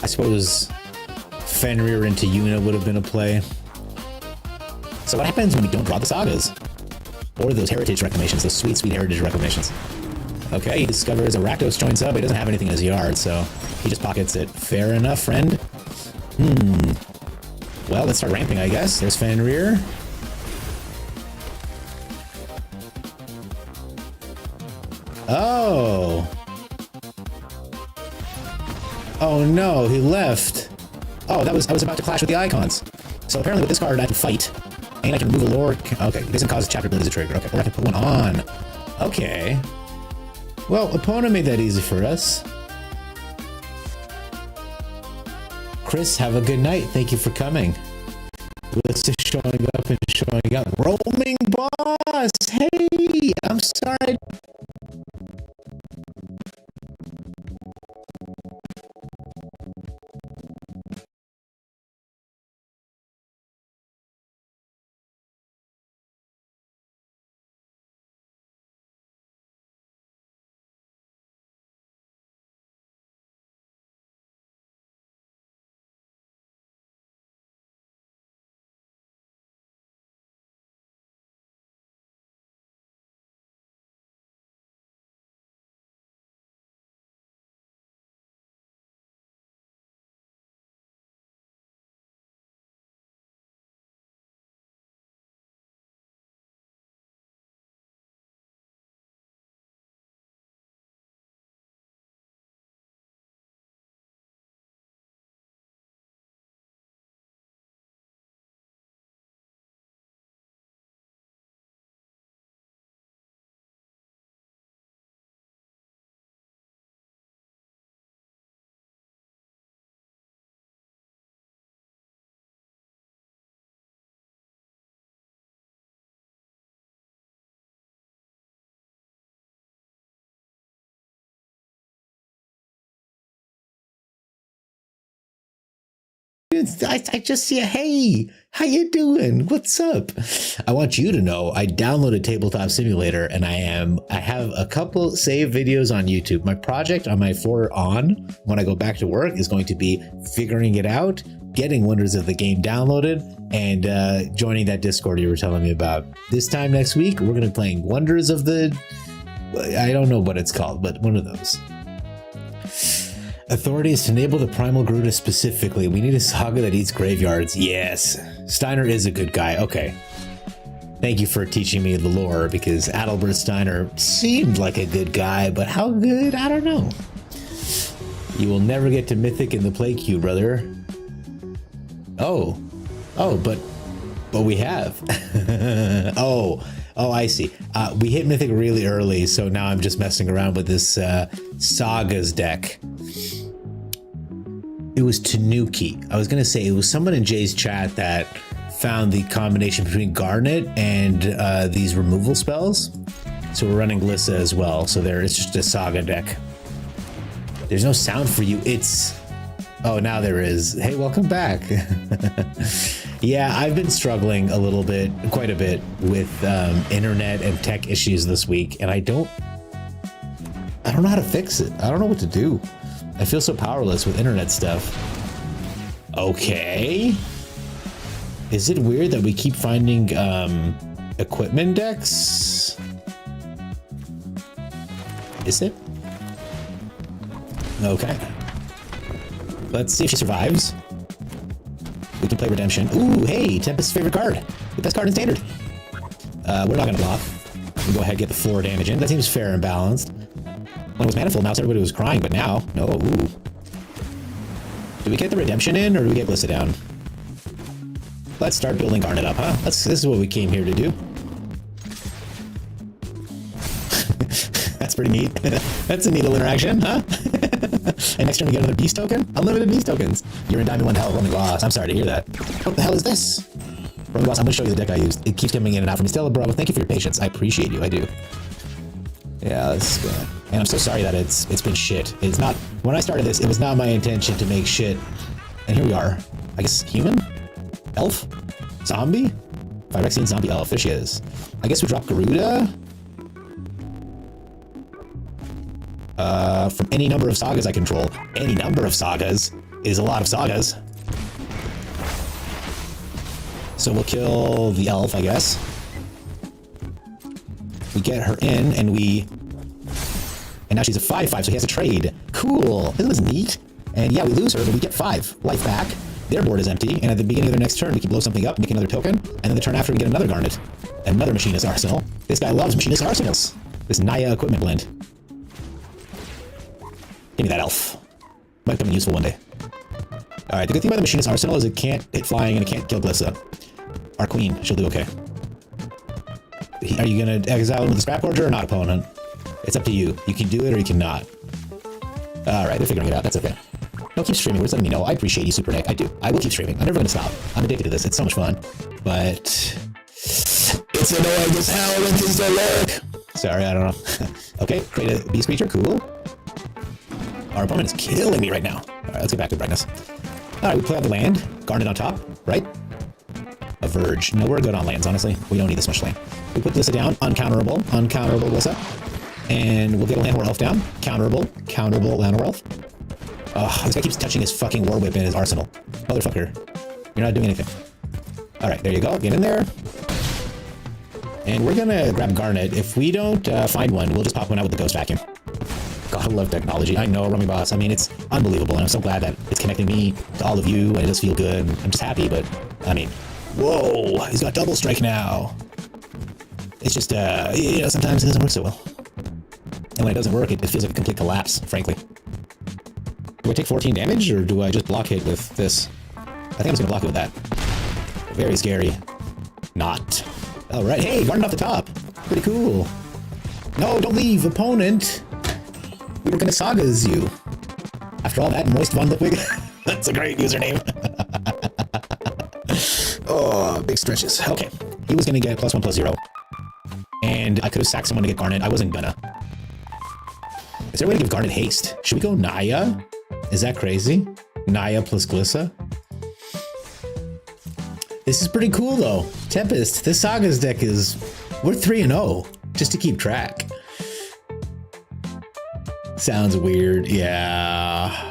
I suppose Fenrir into Yuna would have been a play. So what happens when we don't draw the sagas? Or those heritage reclamations, those sweet, sweet heritage reclamations. Okay, he discovers a Rakdos joins up, but he doesn't have anything in his yard, so he just pockets it. Fair enough, friend. Well, let's start ramping, I guess. There's Fenrir. Oh. Oh no, he left. Oh, I was about to clash with the icons. So apparently with this card I can fight. And I can remove a lore. Okay, it doesn't cause a chapter ability as a trigger. Okay, or I can put one on. Okay. Well, opponent made that easy for us. Chris, have a good night. Thank you for coming. Willis is showing up and showing up. Roaming boss! Hey! I'm sorry. I just see a hey, how you doing? What's up? I want you to know I downloaded Tabletop Simulator and I have a couple save videos on YouTube. My project on my floor on when I go back to work is going to be figuring it out, getting Wonders of the Game downloaded, and joining that Discord you were telling me about. This time next week, we're going to be playing Wonders of the... I don't know what it's called, but one of those. Authority is to enable the Primal Gruta specifically. We need a saga that eats graveyards. Yes. Steiner is a good guy. Okay. Thank you for teaching me the lore, because Adalbert Steiner seemed like a good guy, but how good? I don't know. You will never get to Mythic in the play queue, brother. Oh. Oh, but we have. Oh, I see. We hit Mythic really early, so now I'm just messing around with this Sagas deck. It was Tanuki. I was gonna say it was someone in Jay's chat that found the combination between Garnet and these removal spells. So we're running Glissa as well. So it's just a Saga deck. There's no sound for you. It's... Oh, now there is. Hey, welcome back. Yeah, I've been struggling a little bit, quite a bit, with internet and tech issues this week, and I don't know how to fix it. I don't know what to do. I feel so powerless with internet stuff. Okay. Is it weird that we keep finding equipment decks? Is it? Okay. Let's see if she survives. We can play Redemption. Ooh, hey, Tempest's favorite card. The best card in Standard. We're not gonna bluff. We go ahead and get the 4 damage in. That seems fair and balanced. When it was Manifold Mouse, everybody was crying, but now, no. Ooh. Do we get the Redemption in, or do we get Blissa down? Let's start building Garnet up, huh? This is what we came here to do. That's pretty neat. That's a neat little interaction, huh? And next turn we get another Beast token? Unlimited Beast tokens. You're in Diamond 1 hell, Roaming Boss. I'm sorry to hear that. What the hell is this? Roaming Boss, I'm gonna show you the deck I used. It keeps coming in and out from me. Stella, bro, thank you for your patience. I appreciate you, I do. Yeah, let's go. And I'm so sorry that it's been shit. It's not... When I started this, it was not my intention to make shit. And here we are. I guess human? Elf? Zombie? Phyrexian zombie elf. There she is. I guess we drop Garuda. From any number of sagas I control. Any number of sagas is a lot of sagas. So we'll kill the elf, I guess. We get her in, and now she's a 5/5, so he has to trade. Cool. Isn't this neat? And yeah, we lose her, but we get 5 life back. Their board is empty, and at the beginning of their next turn, we can blow something up, make another token, and then the turn after, we get another garnet. Another machinist arsenal. This guy loves machinist arsenals. This Naya equipment blend. Give me that elf. Might come in useful one day. Alright, the good thing about the machinist arsenal is it can't hit flying and it can't kill Glissa. Our queen, she'll do okay. Are you gonna exile him with the scrap forger or not, opponent? It's up to you. You can do it or you cannot. Alright, they're figuring it out. That's okay. No, keep streaming. We're just letting me know. I appreciate you, Super Nick. I do. I will keep streaming. I'm never gonna stop. I'm addicted to this. It's so much fun. But it's annoying as hell when things don't work. Sorry, I don't know. Okay, create a beast creature. Cool. Our opponent is killing me right now. Alright, let's get back to brightness. Alright, we play out the land. Garnet on top, right? A Verge. No, we're good on lands, honestly. We don't need this much land. We put Glissa down. Uncounterable. Uncounterable Glissa. And we'll get a Llanowar Elf down. Counterable. Counterable Llanowar Elf. Oh, this guy keeps touching his fucking war whip in his arsenal. Motherfucker. You're not doing anything. Alright, there you go. Get in there. And we're gonna grab Garnet. If we don't find one, we'll just pop one out with the Ghost Vacuum. God, I love technology. I know, Rummy Boss. I mean, it's unbelievable, and I'm so glad that it's connecting me to all of you, and it does feel good. I'm just happy, but, I mean, whoa, he's got double strike now. It's just, you know, sometimes it doesn't work so well. And when it doesn't work, it feels like a complete collapse, frankly. Do I take 14 damage, or do I just block hit with this? I think I'm just gonna block it with that. Very scary. Not. Alright, hey, Garnet off the top. Pretty cool. No, don't leave, opponent. We were gonna sagas you. After all that, Moist Von Lipwig. That's a great username. Oh, big stretches. Okay. He was gonna get +1/+0. And I could have sacked someone to get Garnet. I wasn't gonna. Is there a way to give Garnet haste? Should we go Naya? Is that crazy? Naya plus Glissa? This is pretty cool though. Tempest, this Sagas deck is... We're 3-0, just to keep track. Sounds weird, yeah.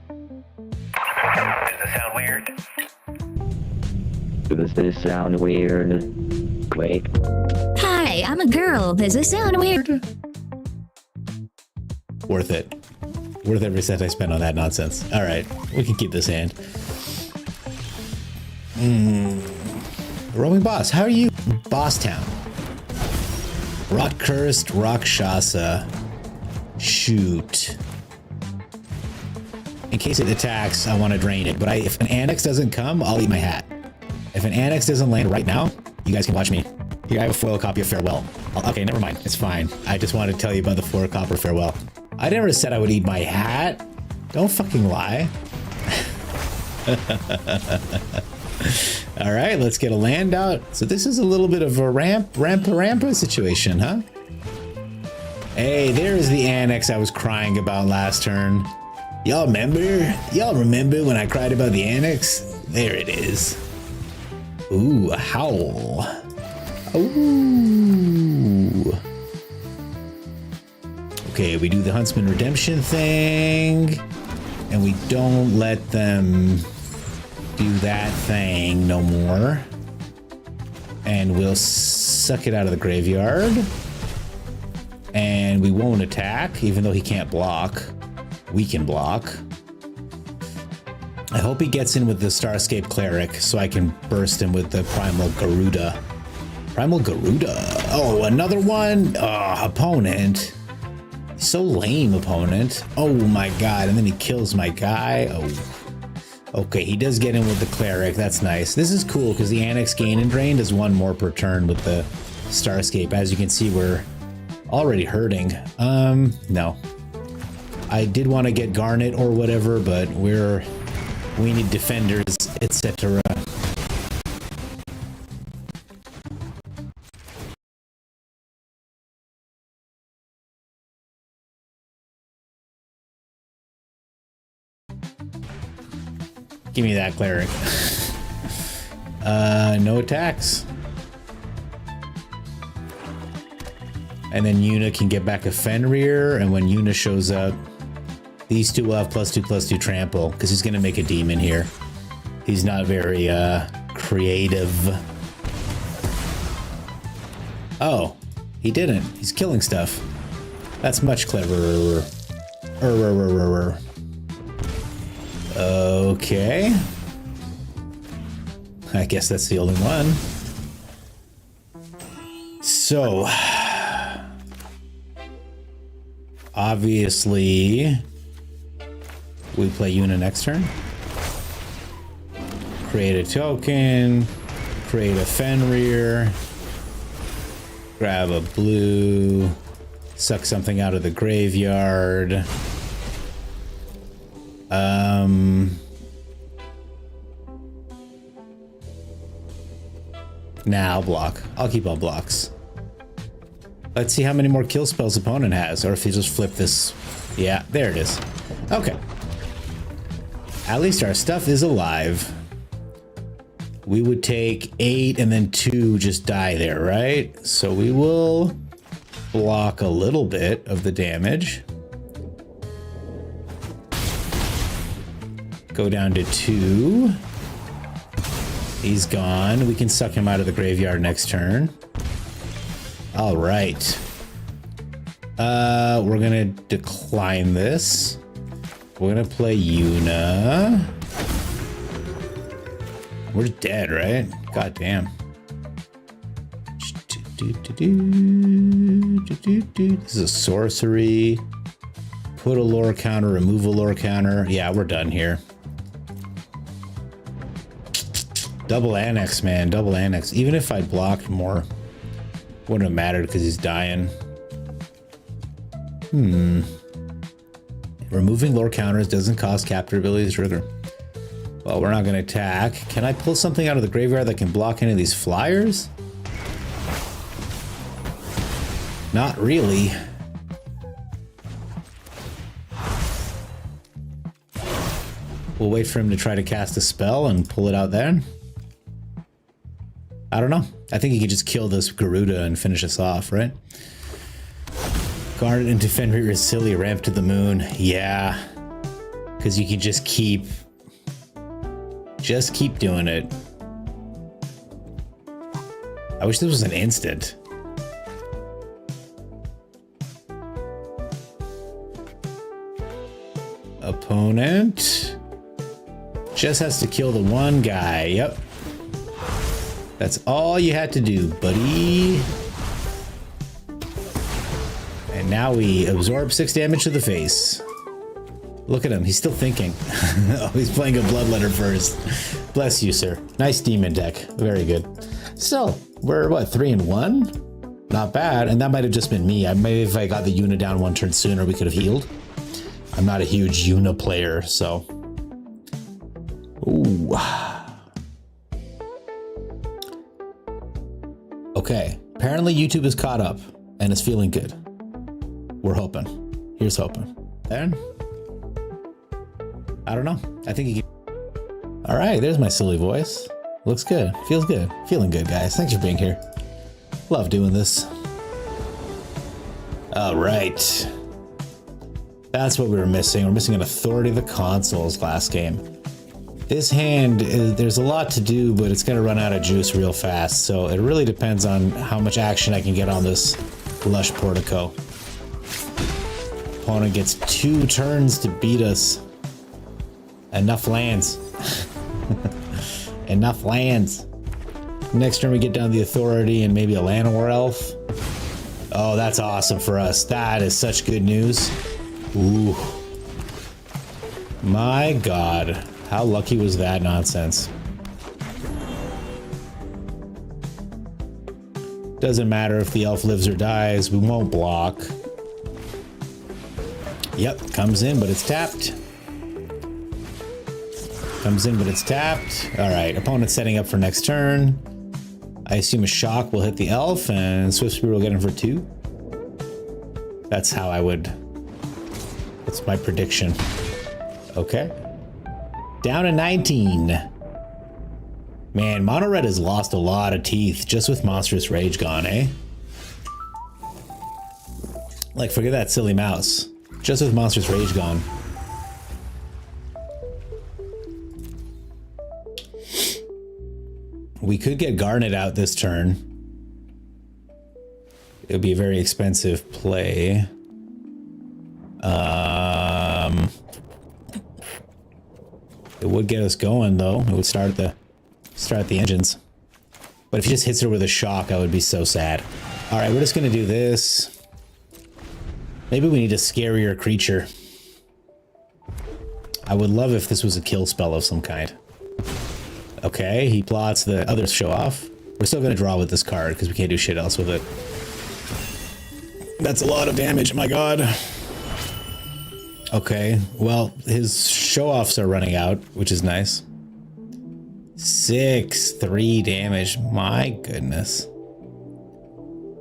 Does this sound weird? Does this sound weird? Wait. Hi, I'm a girl. Does this sound weird? Worth it. Worth every cent I spent on that nonsense. Alright, we can keep this hand. Roaming Boss, how are you? Boss Town. Rock Cursed, Rakshasa. Shoot. In case it attacks, I want to drain it. But if an Annex doesn't come, I'll eat my hat. If an annex doesn't land right now, you guys can watch me. Here, I have a foil copy of Farewell. Okay, never mind. It's fine. I just wanted to tell you about the 4 copper Farewell. I never said I would eat my hat. Don't fucking lie. All right, let's get a land out. So this is a little bit of a rampa situation, huh? Hey, there's the annex I was crying about last turn. Y'all remember? Y'all remember when I cried about the annex? There it is. Ooh, a howl. Ooh. Okay, we do the Huntsman Redemption thing, and we don't let them do that thing no more. And we'll suck it out of the graveyard. And we won't attack, even though he can't block. We can block. I hope he gets in with the Starscape Cleric so I can burst him with the Primal Garuda. Primal Garuda. Oh, another one? Oh, opponent. So lame, opponent. Oh my god, and then he kills my guy. Oh. Okay, he does get in with the Cleric. That's nice. This is cool because the Annex Gain and Drain does 1 more per turn with the Starscape. As you can see, we're already hurting. No. I did want to get Garnet or whatever, but we need defenders, etc. Give me that Cleric. No attacks. And then Yuna can get back a Fenrir, and when Yuna shows up, these two will have +2/+2 trample, because he's going to make a demon here. He's not very creative. Oh, he didn't. He's killing stuff. That's much cleverer. Okay. I guess that's the only one. So, obviously, we play Yuna next turn. Create a token, create a Fenrir, grab a blue, suck something out of the graveyard. Nah, I'll block. I'll keep all blocks. Let's see how many more kill spells opponent has, or if he just flip this. Yeah, there it is. Okay. At least our stuff is alive. We would take 8 and then 2 just die there, right? So we will block a little bit of the damage. Go down to 2. He's gone. We can suck him out of the graveyard next turn. All right. We're gonna decline this. We're gonna play Yuna. We're dead, right? God damn. This is a sorcery. Put a lore counter, remove a lore counter. Yeah, we're done here. Double Annex, man. Double Annex. Even if I blocked more, wouldn't have mattered because he's dying. Removing lore counters doesn't cost capture abilities trigger. Well, we're not going to attack. Can I pull something out of the graveyard that can block any of these flyers? Not really. We'll wait for him to try to cast a spell and pull it out there. I don't know. I think he could just kill this Garuda and finish us off, right? Guard into Fenrir is silly. Ramp to the moon. Yeah. Because you can just keep doing it. I wish this was an instant. Opponent just has to kill the one guy. Yep. That's all you had to do, buddy. And now we absorb 6 damage to the face. Look at him. He's still thinking. Oh, he's playing a bloodletter first. Bless you, sir. Nice demon deck. Very good. Still, we're what, 3-1? Not bad. And that might have just been me. Maybe if I got the Una down one turn sooner, we could have healed. I'm not a huge Una player, so. Ooh. Okay. Apparently YouTube is caught up and is feeling good. We're hoping. Here's hoping. Then. I don't know. I think he can. All right, there's my silly voice. Looks good. Feels good. Feeling good, guys. Thanks for being here. Love doing this. All right. That's what we were missing. We're missing an Authority of the Consoles last game. This hand, there's a lot to do, but it's going to run out of juice real fast. So it really depends on how much action I can get on this Lush Portico. Opponent gets 2 turns to beat us. Enough lands. Enough lands. Next turn we get down the Authority and maybe a Llanowar Elf. Oh, that's awesome for us. That is such good news. Ooh. My God. How lucky was that nonsense? Doesn't matter if the elf lives or dies. We won't block. Yep, comes in, but it's tapped. Comes in, but it's tapped. All right, opponent's setting up for next turn. I assume a shock will hit the elf, and Swift Spear will get him for 2. That's how I would. That's my prediction. Okay. Down to 19. Man, Mono Red has lost a lot of teeth just with Monstrous Rage gone, eh? Like, forget that silly mouse. Just with Monstrous Rage gone. We could get Garnet out this turn. It would be a very expensive play. It would get us going though. It would start the engines. But if he just hits her with a shock, I would be so sad. All right, we're just gonna do this. Maybe we need a scarier creature. I would love if this was a kill spell of some kind. Okay, he plots the other show off. We're still gonna draw with this card because we can't do shit else with it. That's a lot of damage, my God. Okay, well, his show-offs are running out, which is nice. 3 damage, my goodness.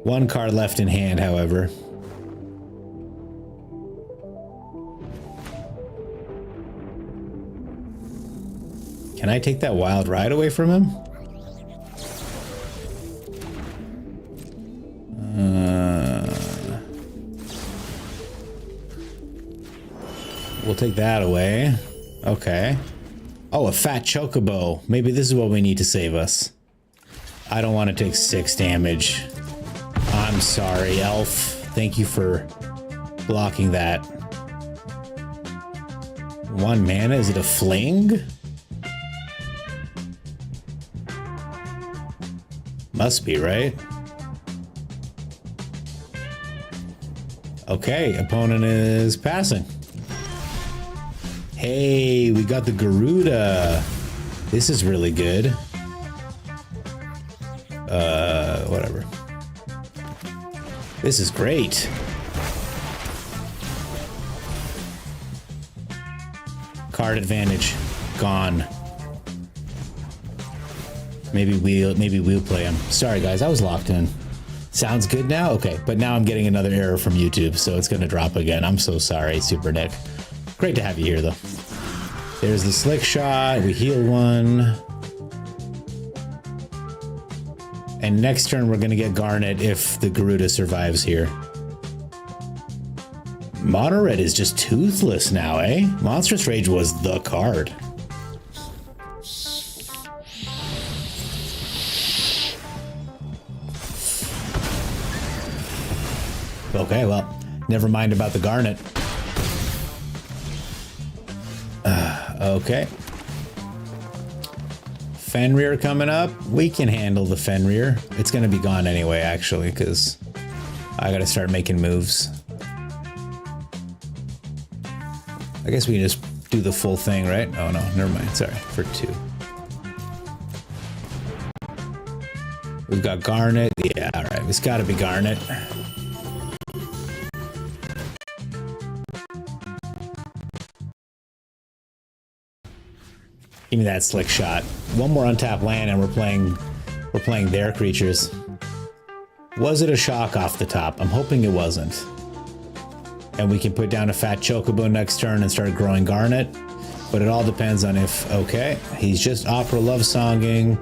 1 card left in hand, however. Can I take that Wild Ride away from him? We'll take that away. Okay. Oh, a fat chocobo. Maybe this is what we need to save us. I don't want to take 6 damage. I'm sorry, Elf. Thank you for blocking that. 1 mana? Is it a fling? Must be, right? Okay, opponent is passing. Hey, we got the Garuda. This is really good. Whatever. This is great. Card advantage gone. Maybe we'll play him. Sorry guys, I was locked in. Sounds good now? Okay, but now I'm getting another error from YouTube, so it's gonna drop again. I'm so sorry, Super Nick. Great to have you here, though. There's the Slick Shot. We heal 1. And next turn, we're going to get Garnet if the Garuda survives here. Mono Red is just toothless now, eh? Monstrous Rage was the card. Okay, well, never mind about the Garnet. Okay. Fenrir coming up. We can handle the Fenrir. It's going to be gone anyway, actually, because I got to start making moves. I guess we can just do the full thing, right? Oh no, never mind. Sorry, for 2. We've got Garnet. Yeah, all right. It's got to be Garnet. Give me that slick shot. One more untapped land, and we're playing their creatures. Was it a shock off the top? I'm hoping it wasn't. And we can put down a fat chocobo next turn and start growing Garnet. But it all depends on if, okay, he's just opera love songing.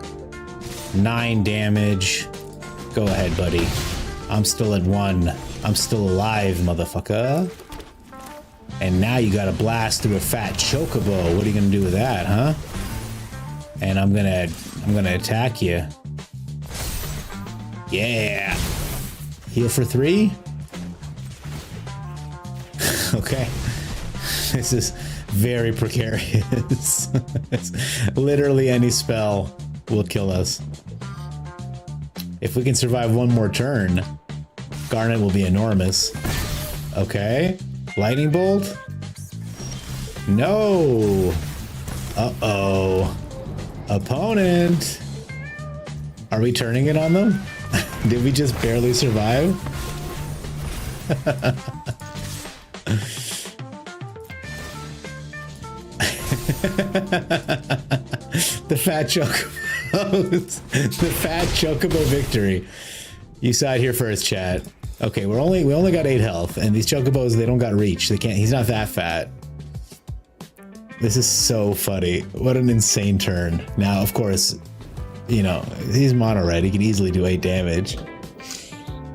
9 damage. Go ahead, buddy. I'm still at 1. I'm still alive, motherfucker. And now you got to blast through a fat chocobo. What are you gonna do with that, huh? And I'm gonna attack you. Yeah. Heal for 3. Okay. This is very precarious. Literally any spell will kill us. If we can survive one more turn, Garnet will be enormous. Okay. Lightning bolt? No. Uh-oh. Opponent. Are we turning it on them? Did we just barely survive? The fat chocobos. The fat chocobo victory. You saw it here first, chat. Okay, we only got 8 health, and these chocobos, they don't got reach. They can't. He's not that fat. This is so funny. What an insane turn. Now, of course, you know, he's mono red. He can easily do 8 damage.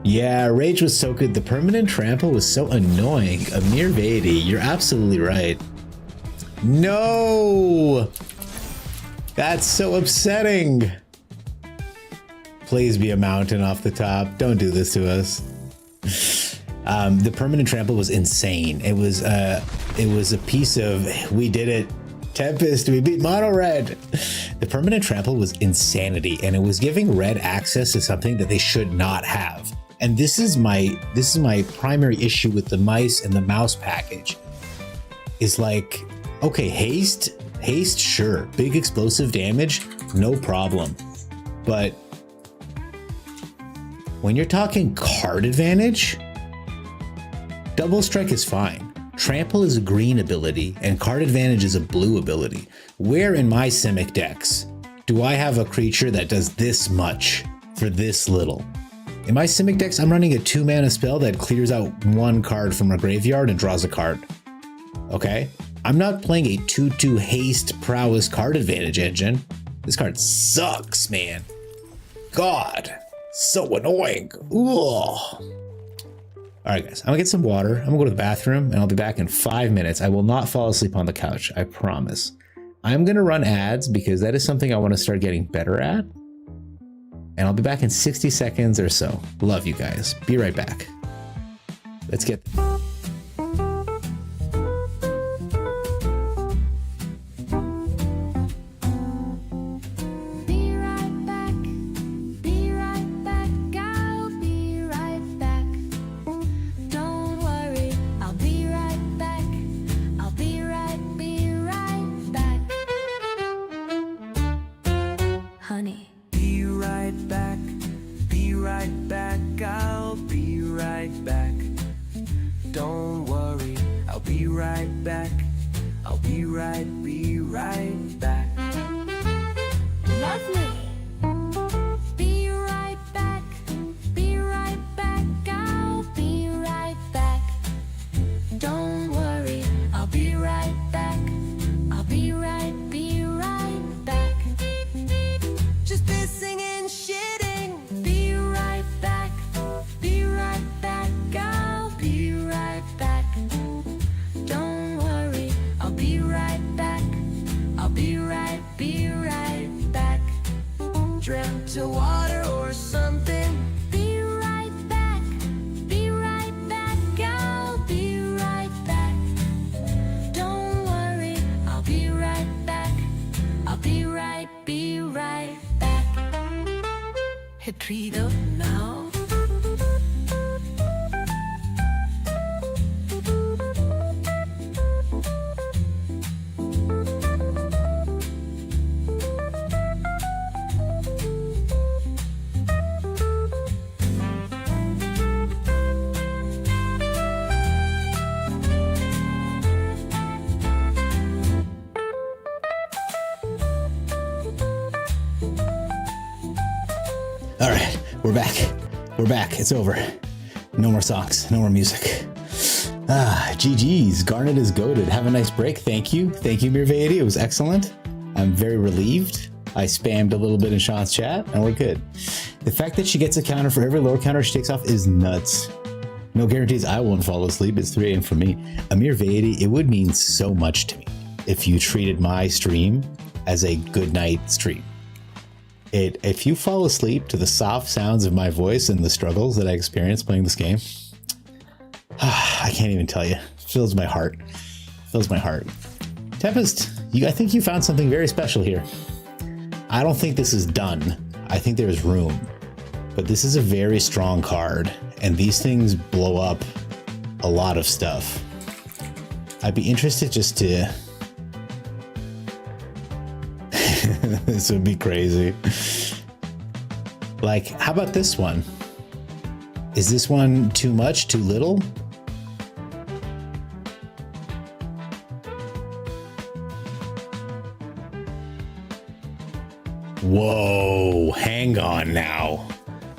Yeah, Rage was so good. The permanent trample was so annoying. Amir Vadi, you're absolutely right. No! That's so upsetting. Please be a mountain off the top. Don't do this to us. The permanent trample was insane. It was a piece of, we did it. Tempest, we beat mono red. The permanent trample was insanity, and it was giving red access to something that they should not have. And this is my primary issue with the mice and the mouse package. Is like, okay, haste, sure. Big explosive damage, no problem. But when you're talking card advantage, double strike is fine. Trample is a green ability, and card advantage is a blue ability. Where in my Simic decks do I have a creature that does this much for this little? In my Simic decks, I'm running a 2-mana spell that clears out 1 card from a graveyard and draws a card. Okay? I'm not playing a 2/2 haste prowess card advantage engine. This card sucks, man. God, so annoying. Ugh. All right, guys, I'm gonna get some water. I'm gonna go to the bathroom, and I'll be back in 5 minutes. I will not fall asleep on the couch, I promise. I'm gonna run ads because that is something I want to start getting better at. And I'll be back in 60 seconds or so. Love you guys. Be right back. Let's get... All right, we're back. We're back. It's over. No more songs. No more music. GG's. Garnet is goated. Have a nice break. Thank you. Thank you, Mirvaity. It was excellent. I'm very relieved. I spammed a little bit in Sean's chat, and we're good. The fact that she gets a counter for every lore counter she takes off is nuts. No guarantees I won't fall asleep. It's 3 a.m. for me. Amir Vaidi, it would mean so much to me if you treated my stream as a good night stream. If you fall asleep to the soft sounds of my voice and the struggles that I experience playing this game, I can't even tell you. It fills my heart. Fills my heart. Tempest, I think you found something very special here. I don't think this is done. I think there's room. But this is a very strong card, and these things blow up a lot of stuff. I'd be interested just to... This would be crazy. Like, how about this one? Is this one too much, too little? Whoa, hang on now.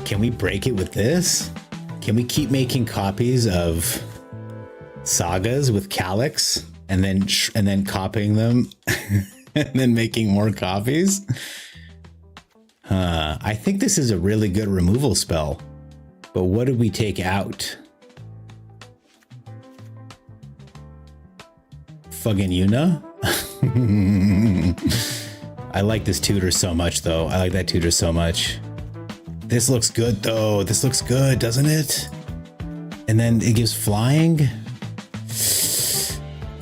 Can we break it with this? Can we keep making copies of sagas with Calyx and then copying them and then making more copies? I think this is a really good removal spell. But what did we take out? Fucking Yuna? I like this tutor so much, though. I like that tutor so much. This looks good, though. This looks good, doesn't it? And then it gives flying.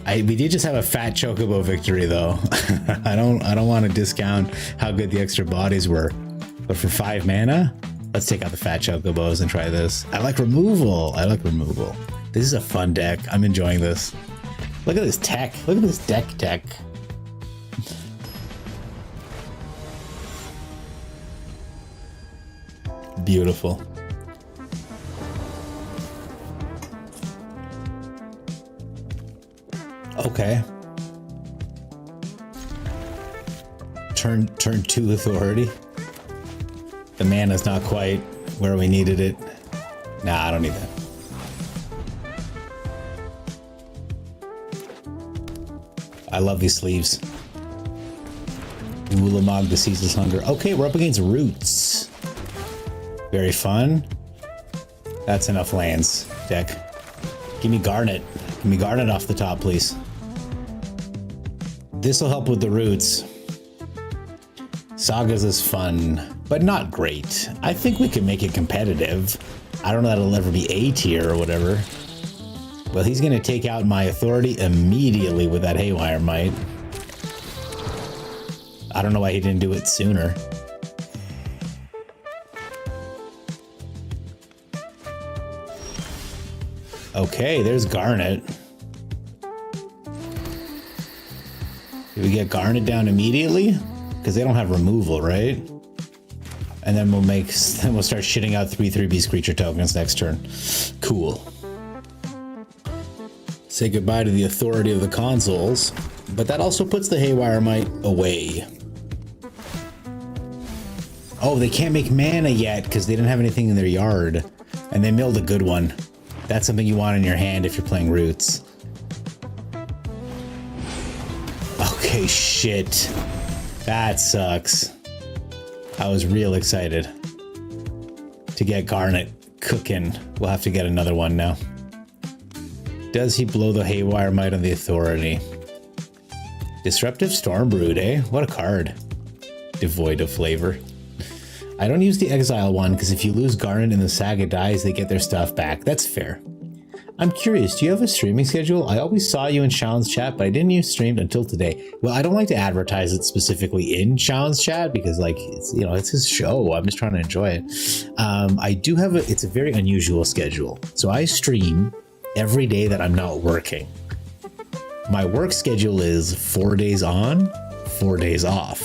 We did just have a fat chocobo victory, though. I don't want to discount how good the extra bodies were. But for 5 mana, let's take out the fat chocobos and try this. I like removal. I like removal. This is a fun deck. I'm enjoying this. Look at this tech. Look at this deck tech. Beautiful. Okay. Turn 2 authority. The mana's not quite where we needed it. Nah, I don't need that. I love these sleeves. Ulamog, the Ceaseless Hunger. Okay, we're up against Roots. Very fun. That's enough lands, deck. Give me Garnet. Give me Garnet off the top, please. This will help with the Roots. Sagas is fun, but not great. I think we can make it competitive. I don't know that it'll ever be A tier or whatever. Well, he's going to take out my authority immediately with that Haywire Might. I don't know why he didn't do it sooner. Okay, there's Garnet. Did we get Garnet down immediately? Because they don't have removal, right? And then we'll start shitting out 3/3 beast creature tokens next turn. Cool. Say goodbye to the authority of the consoles, but that also puts the Haywire Might away. Oh, they can't make mana yet because they didn't have anything in their yard, and they milled a good one. That's something you want in your hand if you're playing Roots. Okay, shit. That sucks. I was real excited to get Garnet cooking. We'll have to get another one now. Does he blow the Haywire Might on the authority? Disruptive Stormbrood, eh? What a card. Devoid of flavor. I don't use the Exile one because if you lose Garnet and the Saga dies, they get their stuff back. That's fair. I'm curious, do you have a streaming schedule? I always saw you in Sean's chat, but I didn't use streamed until today. Well, I don't like to advertise it specifically in Sean's chat because, like, it's, you know, it's his show. I'm just trying to enjoy it. I do have it's a very unusual schedule. So I stream every day that I'm not working. My work schedule is 4 days on, 4 days off.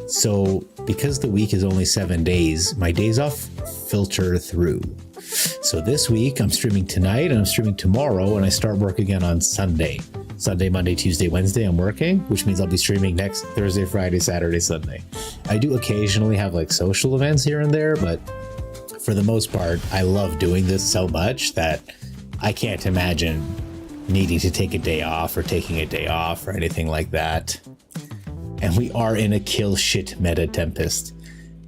So because the week is only 7 days, my days off filter through. So this week I'm streaming tonight and I'm streaming tomorrow, and I start work again on Sunday. Sunday, Monday, Tuesday, Wednesday I'm working, which means I'll be streaming next Thursday, Friday, Saturday, Sunday. I do occasionally have like social events here and there, but for the most part, I love doing this so much that I can't imagine needing to take a day off or taking a day off or anything like that. And we are in a kill shit meta tempest.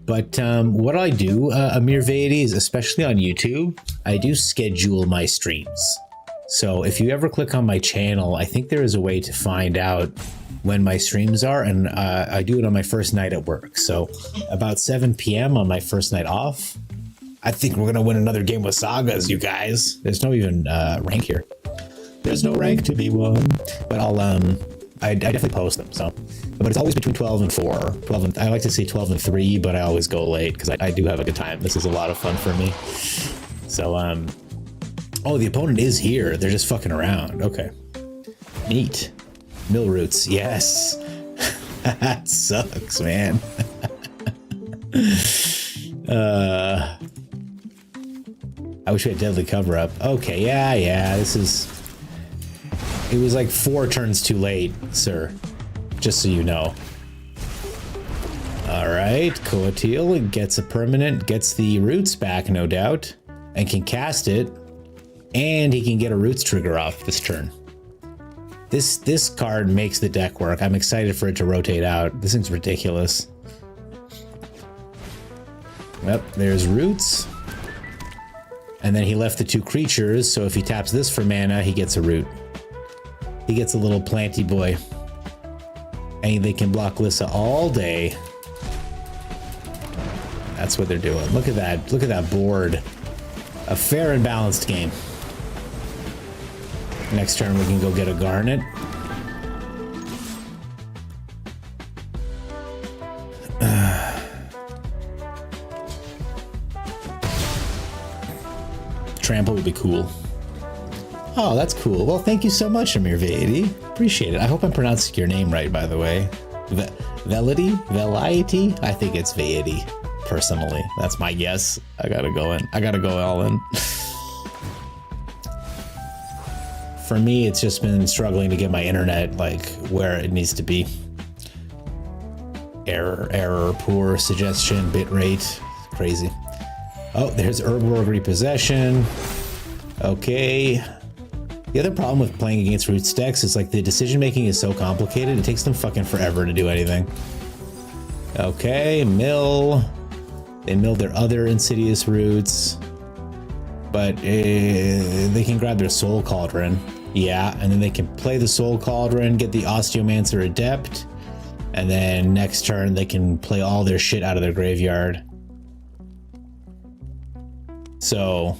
But what I do, Amir Vaidy, is especially on YouTube, I do schedule my streams. So if you ever click on my channel, I think there is a way to find out when my streams are, and I do it on my first night at work. So about 7 p.m. on my first night off, I think we're gonna win another game with Sagas, you guys. There's no even rank here. There's no rank to be won, but I definitely post them. So, but it's always between 12 and 4. 12 and I like to say 12 and 3, but I always go late because I do have a good time. This is a lot of fun for me. So oh, the opponent is here. They're just fucking around. Okay, neat. Mill roots, yes. That sucks, man. I wish we had deadly cover up. Okay, yeah, this is... It was like 4 turns too late, sir. Just so you know. Alright, Coatil gets a permanent, gets the roots back, no doubt. And can cast it. And he can get a roots trigger off this turn. This card makes the deck work. I'm excited for it to rotate out. This thing's ridiculous. Yep, there's roots. And then he left the 2 creatures, so if he taps this for mana, he gets a root. He gets a little planty boy. And they can block Lissa all day. That's what they're doing. Look at that. Look at that board. A fair and balanced game. Next turn we can go get a Garnet. Trample would be cool. Oh, that's cool. Well, thank you so much, Amir Vaidy. Appreciate it. I hope I'm pronouncing your name right, by the way. Velity? Velity? I think it's Vaidy, personally. That's my guess. I gotta go in. I gotta go all in. For me, it's just been struggling to get my internet like where it needs to be. Error, poor suggestion, bitrate, crazy. Oh, there's Herborg Repossession. Okay. The other problem with playing against Roots decks is like the decision making is so complicated, it takes them fucking forever to do anything. Okay, mill. They milled their other Insidious Roots. But they can grab their Soul Cauldron. Yeah, and then they can play the Soul Cauldron, get the Osteomancer Adept, and then next turn they can play all their shit out of their graveyard. So,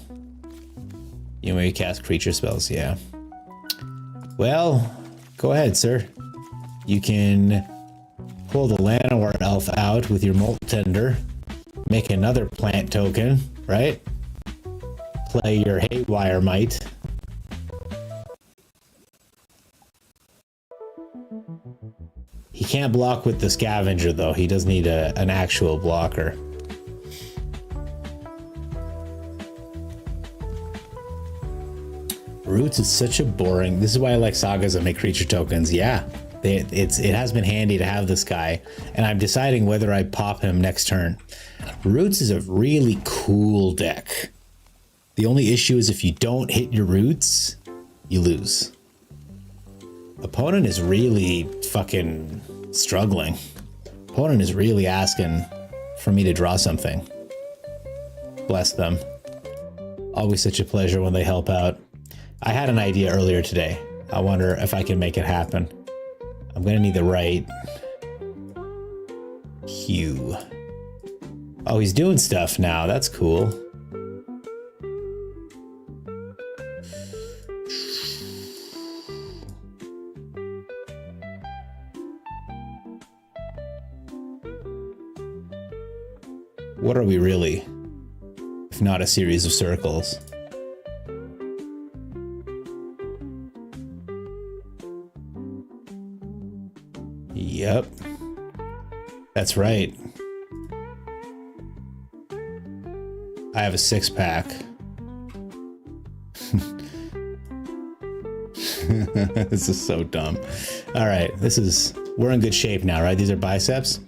you may cast creature spells, yeah. Well, go ahead, sir. You can pull the Llanowar Elf out with your Molt Tender, make another plant token, right? Play your Haywire Might. He can't block with the Scavenger, though. He does need an actual blocker. Roots is such a boring... This is why I like Sagas that make creature tokens. Yeah, it has been handy to have this guy. And I'm deciding whether I pop him next turn. Roots is a really cool deck. The only issue is if you don't hit your roots, you lose. Opponent is really fucking struggling. Opponent is really asking for me to draw something. Bless them. Always such a pleasure when they help out. I had an idea earlier today. I wonder if I can make it happen. I'm gonna need the right hue. Oh, he's doing stuff now. That's cool. What are we really, if not a series of circles? Yep. That's right. I have a 6-pack. This is so dumb. All right, we're in good shape now, right? These are biceps.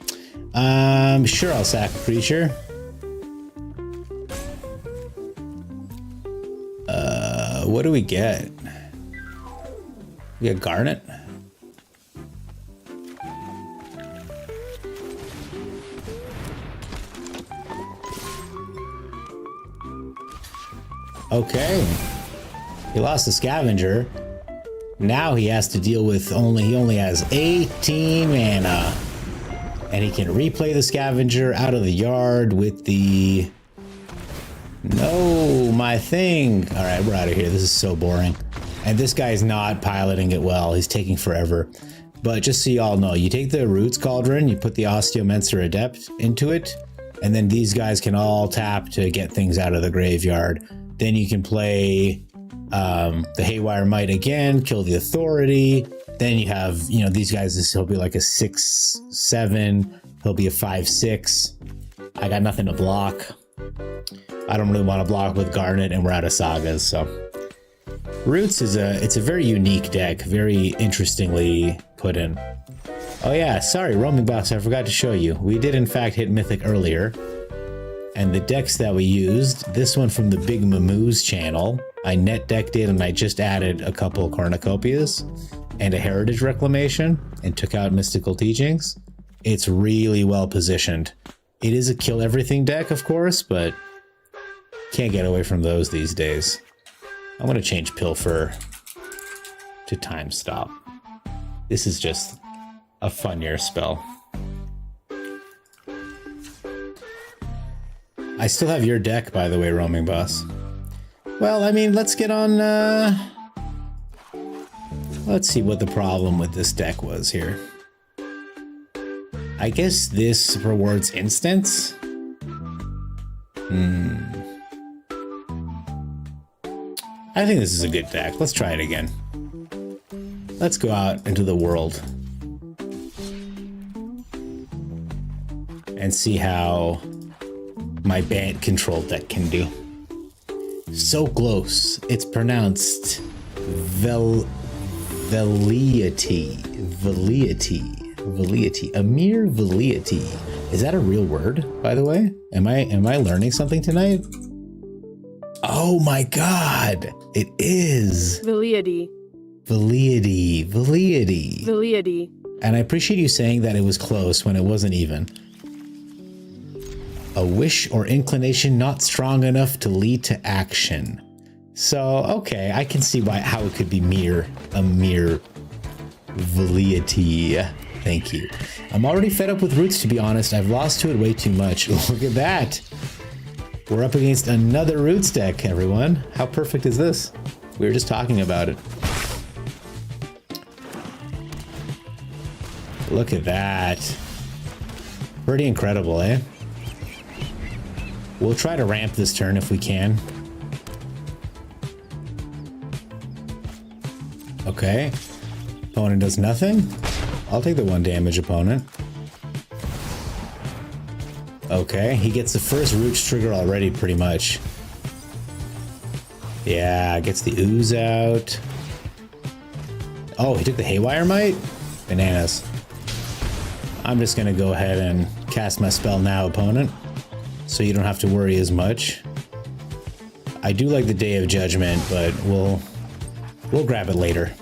Sure, I'll sack a creature. What do we get? We get Garnet. Okay. He lost the scavenger. Now he has to deal with he only has 18 mana. And he can replay the scavenger out of the yard with the... No, my thing. All right, we're out of here. This is so boring. And this guy's not piloting it well. He's taking forever. But just so y'all know, you take the Roots Cauldron, you put the Osteomancer Adept into it, and then these guys can all tap to get things out of the graveyard. Then you can play the Haywire Might again, kill the Authority. Then you have, you know, these guys, he'll be like a 6/7. He'll be a 5/6. I got nothing to block. I don't really want to block with Garnet, and we're out of Sagas, so. Roots is it's a very unique deck, very interestingly put in. Oh yeah, sorry, Roaming Boss, I forgot to show you. We did in fact hit Mythic earlier. And the decks that we used, this one from the Big Mammoo's channel, I net decked it and I just added a couple cornucopias and a Heritage Reclamation and took out Mystical Teachings. It's really well positioned. It is a kill everything deck, of course, but can't get away from those these days. I'm gonna change Pilfer to Time Stop. This is just a funnier spell. I still have your deck, by the way, Roaming Boss. Well, I mean, let's get on, let's see what the problem with this deck was here. I guess this rewards instants? I think this is a good deck. Let's try it again. Let's go out into the world and see how my band control deck can do. So close. It's pronounced Veliety. Amir Veliety. Is that a real word, by the way? Am I learning something tonight? Oh my god! It is! Veliety. And I appreciate you saying that it was close when it wasn't even. A wish or inclination not strong enough to lead to action. So, okay, I can see how it could be a mere Veliety. Thank you. I'm already fed up with Roots, to be honest. I've lost to it way too much. Look at that. We're up against another Roots deck, everyone. How perfect is this? We were just talking about it. Look at that. Pretty incredible, eh? We'll try to ramp this turn if we can. Okay. Opponent does nothing. I'll take the 1 damage opponent. Okay, he gets the first Roots trigger already, pretty much. Yeah, gets the Ooze out. Oh, he took the Haywire Might? Bananas. I'm just gonna go ahead and cast my spell now, opponent, so you don't have to worry as much. I do like the Day of Judgment, but we'll grab it later.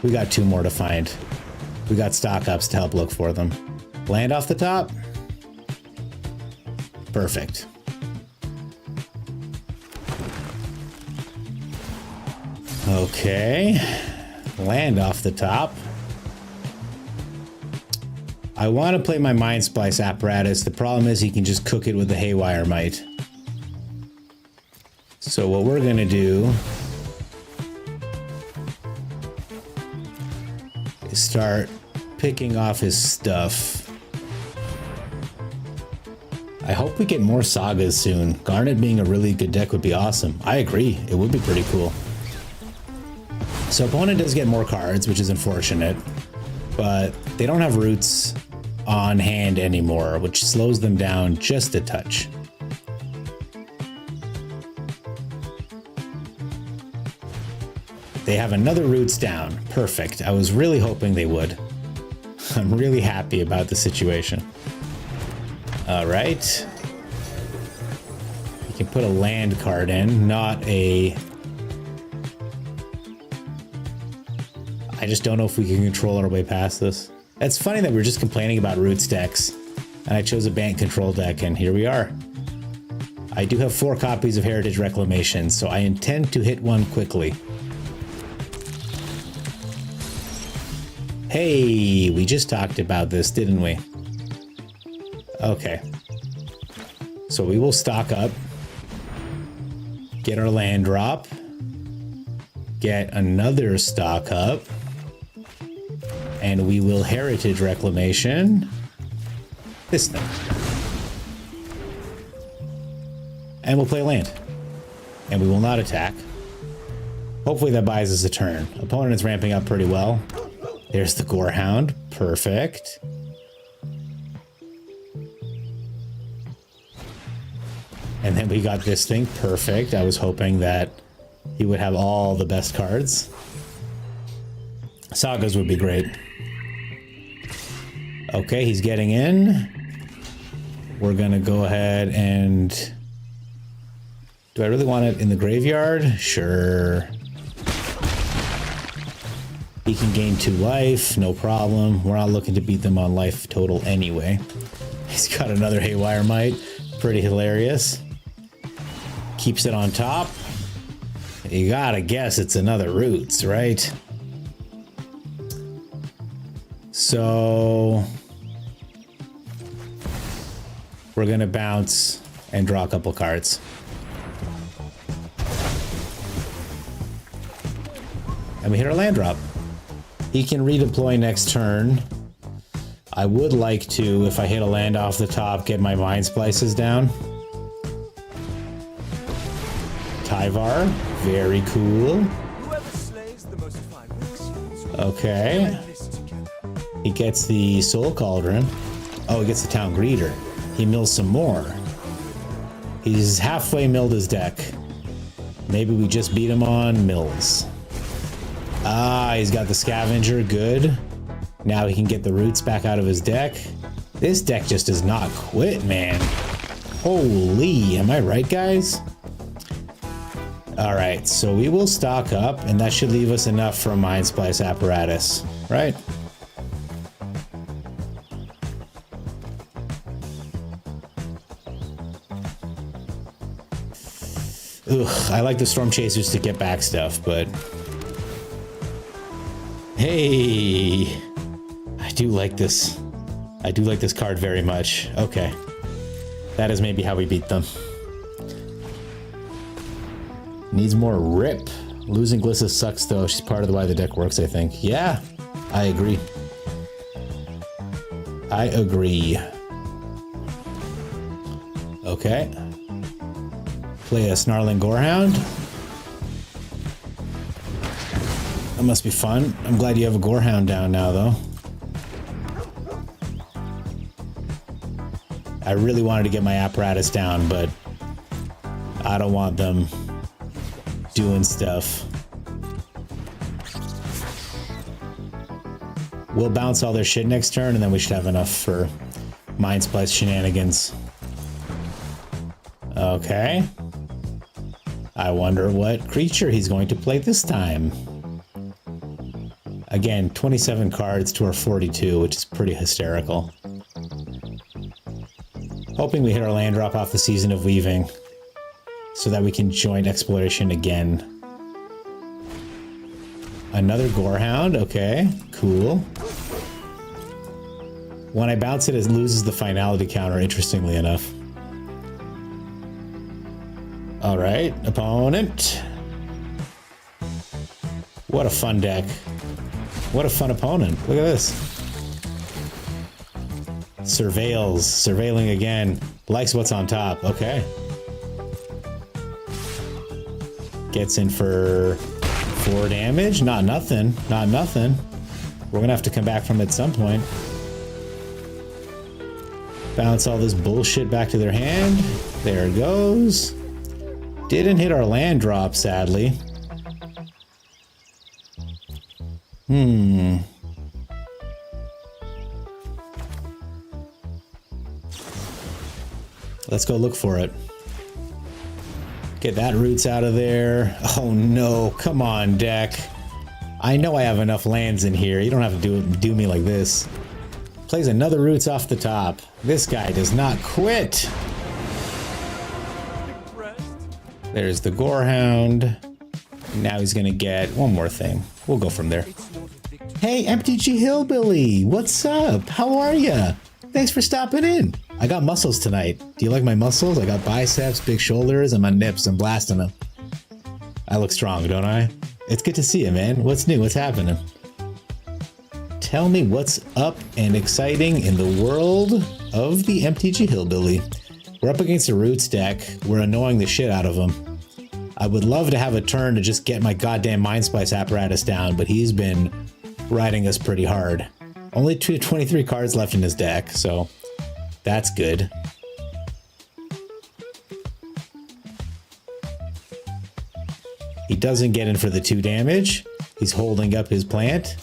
We got 2 more to find. We got stock ups to help look for them. Land off the top. Perfect. Okay. Land off the top. I want to play my Mind Splice apparatus. The problem is he can just cook it with the Haywire Might. So what we're gonna do is start picking off his stuff. I hope we get more Sagas soon. Garnet being a really good deck would be awesome. I agree, it would be pretty cool. So opponent does get more cards, which is unfortunate, but they don't have Roots on hand anymore, which slows them down just a touch. They have another Roots down. Perfect. I was really hoping they would. I'm really happy about the situation. All right. You can put a land card in, not a I just don't know if we can control our way past this. It's funny that we're just complaining about roots decks, and I chose a bank control deck, and here we are. I do have 4 copies of Heritage Reclamation, so I intend to hit one quickly. Hey, we just talked about this, didn't we? Okay. So we will stock up, get our land drop, get another stock up, and we will Heritage Reclamation this thing. And we'll play land. And we will not attack. Hopefully that buys us a turn. Opponent is ramping up pretty well. There's the Gorehound. Perfect. And then we got this thing. Perfect. I was hoping that he would have all the best cards. Sagas would be great. Okay, he's getting in. We're gonna go ahead and... Do I really want it in the graveyard? Sure. He can gain 2 life, no problem. We're not looking to beat them on life total anyway. He's got another Haywire Might. Pretty hilarious. Keeps it on top. You gotta guess it's another Roots, right? So... we're gonna bounce and draw a couple cards. And we hit our land drop. He can redeploy next turn. I would like to, if I hit a land off the top, get my Mind Splices down. Tyvar, very cool. Okay. He gets the Soul Cauldron. Oh, he gets the Town Greeter. He mills some more. He's halfway milled his deck. Maybe we just beat him on mills. Ah, he's got the Scavenger, good. Now he can get the Roots back out of his deck. This deck just does not quit, man. Holy, am I right, guys? All right, so we will stock up, and that should leave us enough for a Mind Splice Apparatus, right? Ugh, I like the Storm Chasers to get back stuff, but... Hey, I do like this. I do like this card very much. Okay. That is maybe how we beat them. Needs more rip. Losing Glissa sucks though. She's part of the why the deck works, I think. Yeah, I agree. I agree. Okay. Play a Snarling Gorehound. That must be fun. I'm glad you have a Gorehound down now, though. I really wanted to get my apparatus down, but I don't want them doing stuff. We'll bounce all their shit next turn, and then we should have enough for Mind Splice shenanigans. Okay. I wonder what creature he's going to play this time. Again, 27 cards to our 42, which is pretty hysterical. Hoping we hit our land drop off the Season of Weaving so that we can join exploration again. Another Gorehound, okay, cool. When I bounce it, it loses the finality counter, interestingly enough. All right, opponent. What a fun deck. What a fun opponent. Look at this. Surveilling again. Likes what's on top. Okay. Gets in for 4 damage. Not nothing. Not nothing. We're gonna have to come back from it at some point. Bounce all this bullshit back to their hand. There it goes. Didn't hit our land drop, sadly. Let's go look for it. Get that Roots out of there. Oh no, come on, deck. I know I have enough lands in here. You don't have to do me like this. Plays another roots off the top. This guy does not quit. There's the Gorehound. Now he's gonna get one more thing. We'll go from there. Hey, MTG Hillbilly, what's up? How are ya? Thanks for stopping in. I got muscles tonight. Do you like my muscles? I got biceps, big shoulders, and my nips. I'm blasting them. I look strong, don't I? It's good to see you, man. What's new? What's happening? Tell me what's up and exciting in the world of the MTG Hillbilly. We're up against a Roots deck. We're annoying the shit out of him. I would love to have a turn to just get my goddamn Mind Splice apparatus down, but he's been riding us pretty hard. Only 23 cards left in his deck, so that's good. He doesn't get in for the 2 damage. He's holding up his plant.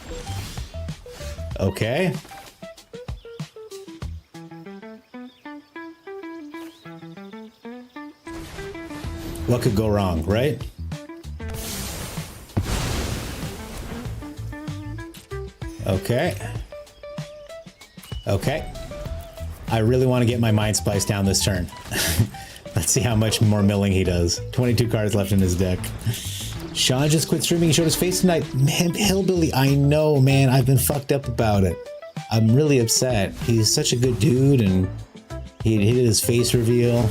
Okay. What could go wrong, right? Okay. Okay. I really want to get my Mind Splice down this turn. Let's see how much more milling he does. 22 cards left in his deck. Sean just quit streaming. He showed his face tonight. Man, Hillbilly, I know, man. I've been fucked up about it. I'm really upset. He's such a good dude, and he did his face reveal.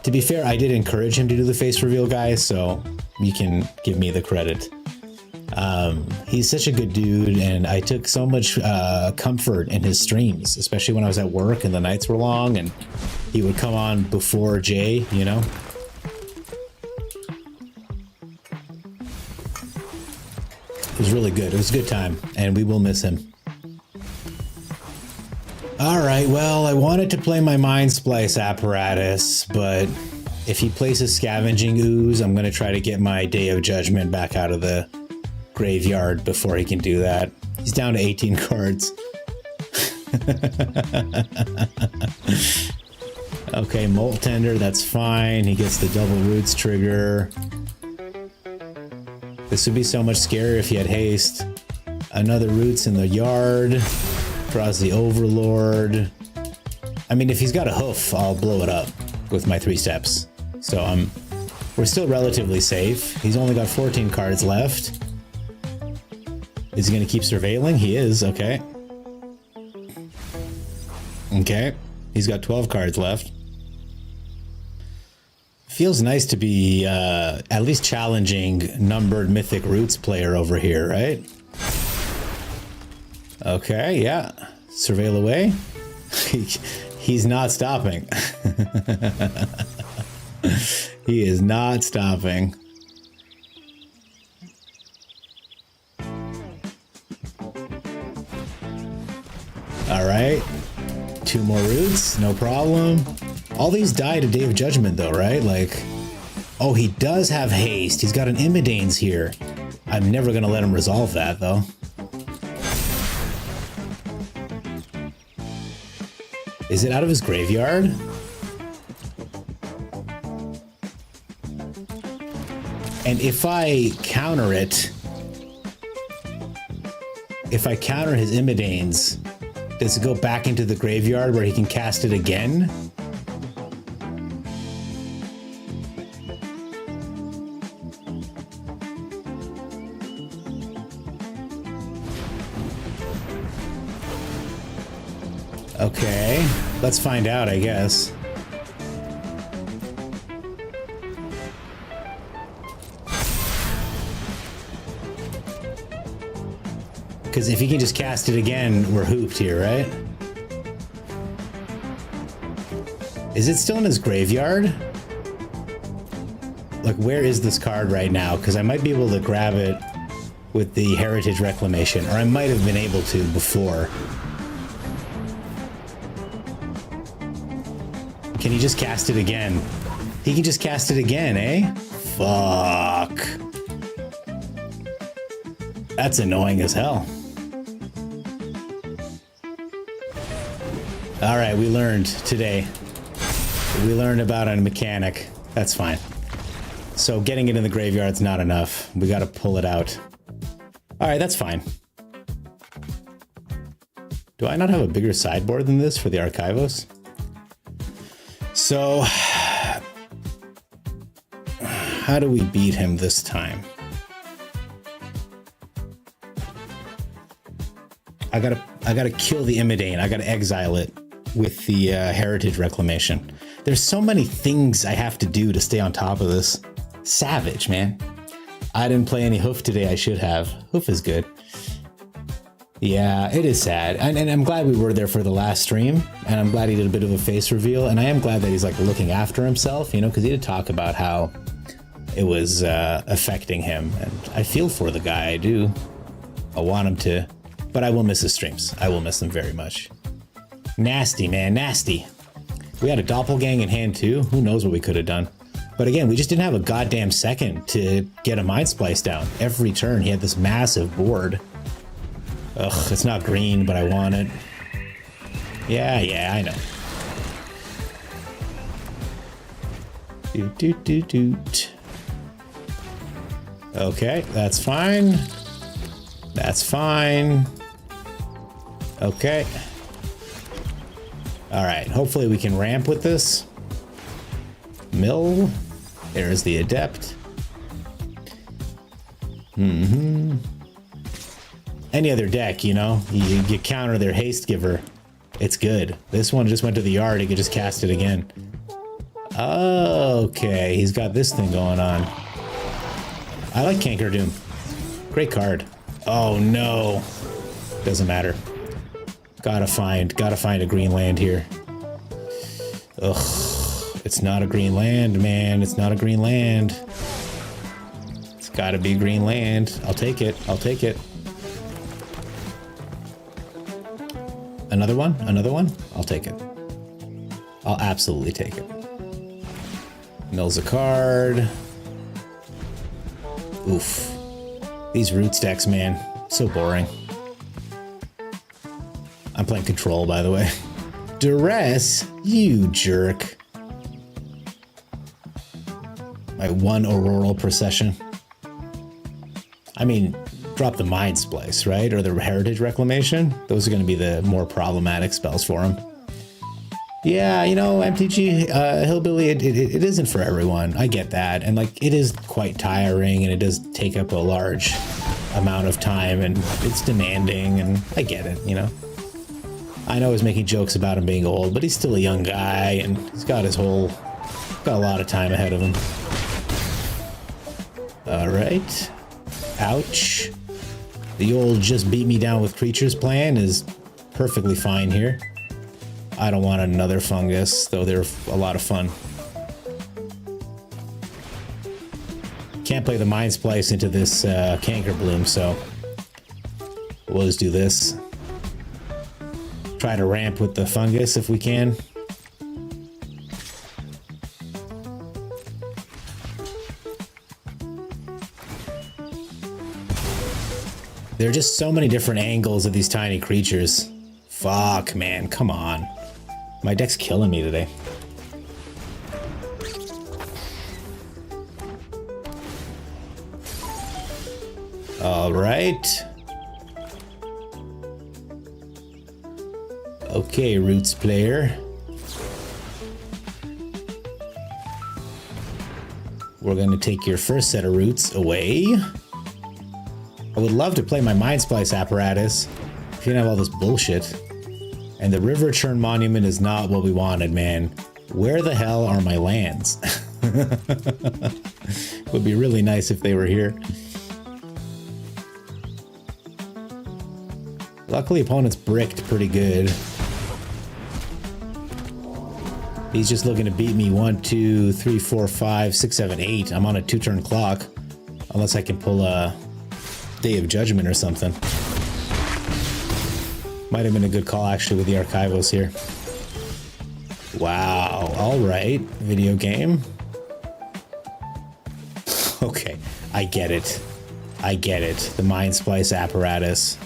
To be fair, I did encourage him to do the face reveal, guys, so you can give me the credit. He's such a good dude, and I took so much comfort in his streams, especially when I was at work and the nights were long, and he would come on before Jay, you know? It was really good. It was a good time, and we will miss him. Alright, well, I wanted to play my Mind Splice apparatus, but if he places Scavenging Ooze, I'm going to try to get my Day of Judgment back out of the graveyard before he can do that. He's down to 18 cards. Okay, Molt Tender, that's fine. He gets the double roots trigger. This would be so much scarier if he had haste. Another roots in the yard. Draws the Overlord. I mean, if he's got a hoof, I'll blow it up with my 3 steps. So we're still relatively safe. He's only got 14 cards left. Is he going to keep surveilling? He is, okay. Okay, he's got 12 cards left. Feels nice to be at least challenging numbered Mythic Roots player over here, right? Okay, yeah. Surveil away. He's not stopping. He is not stopping. All right. 2 more roots, no problem. All these die to Day of Judgment though, right? Like, oh, he does have haste. He's got an Imidanes here. I'm never gonna let him resolve that though. Is it out of his graveyard? And if I counter it, if I counter his Imidanes, does it go back into the graveyard where he can cast it again? Okay, let's find out, I guess. Because if he can just cast it again, we're hooped here, right? Is it still in his graveyard? Like, where is this card right now? Because I might be able to grab it with the Heritage Reclamation, or I might have been able to before. Can he just cast it again? He can just cast it again, eh? Fuck. That's annoying as hell. All right, we learned today. We learned about a mechanic. That's fine. So getting it in the graveyard's not enough. We gotta pull it out. All right, that's fine. Do I not have a bigger sideboard than this for the Archivos? So, how do we beat him this time? I gotta kill the Imidane. I gotta exile it with the Heritage Reclamation. There's so many things I have to do to stay on top of this. Savage, man. I didn't play any Hoof today. I should have. Hoof is good. Yeah, it is sad. And I'm glad we were there for the last stream. And I'm glad he did a bit of a face reveal. And I am glad that he's like looking after himself, you know, because he did talk about how it was affecting him. And I feel for the guy. I do. I want him to. But I will miss his streams. I will miss them very much. Nasty, man. Nasty. We had a doppelgang in hand too. Who knows what we could have done. But again, we just didn't have a goddamn second to get a Mind Splice down. Every turn, he had this massive board. Ugh, it's not green, but I want it. Yeah, I know. Doot. Okay, that's fine. That's fine. Okay. All right, hopefully we can ramp with this. Mill. There's the Adept. Any other deck, you know, you counter their Haste Giver. It's good. This one just went to the yard. He could just cast it again. Okay, he's got this thing going on. I like Canker Doom. Great card. Oh no. Doesn't matter. Gotta find a green land here. Ugh. It's not a green land, man. It's not a green land. It's gotta be green land. I'll take it. I'll take it. Another one? Another one? I'll take it. I'll absolutely take it. Mills a card. Oof. These Roots decks, man. So boring. I'm playing Control, by the way. Duress? You jerk. My one Auroral Procession. I mean, drop the Mind Splice, right? Or the Heritage Reclamation. Those are going to be the more problematic spells for him. Yeah, you know, MTG, Hillbilly, it isn't for everyone. I get that. And, like, it is quite tiring, and it does take up a large amount of time, and it's demanding, and I get it, you know? I know he's making jokes about him being old, but he's still a young guy, and he's got a lot of time ahead of him. All right. Ouch. The old just beat me down with creatures plan is perfectly fine here. I don't want another fungus, though they're a lot of fun. Can't play the Mind Splice into this Canker Bloom, so we'll just do this. Try to ramp with the fungus if we can. There are just so many different angles of these tiny creatures. Fuck, man, come on. My deck's killing me today. All right. Okay, Roots player. We're going to take your first set of Roots away. I would love to play my Mind Splice apparatus if you didn't have all this bullshit. And the River Churn Monument is not what we wanted, man. Where the hell are my lands? Would be really nice if they were here. Luckily, opponent's bricked pretty good. He's just looking to beat me 1, 2, 3, 4, 5, 6, 7, 8. I'm on a 2-turn clock. Unless I can pull a Day of Judgment or something. Might have been a good call actually with the Archivos here. Wow. All right. Video game. Okay. I get it. I get it. The Mind Splice apparatus.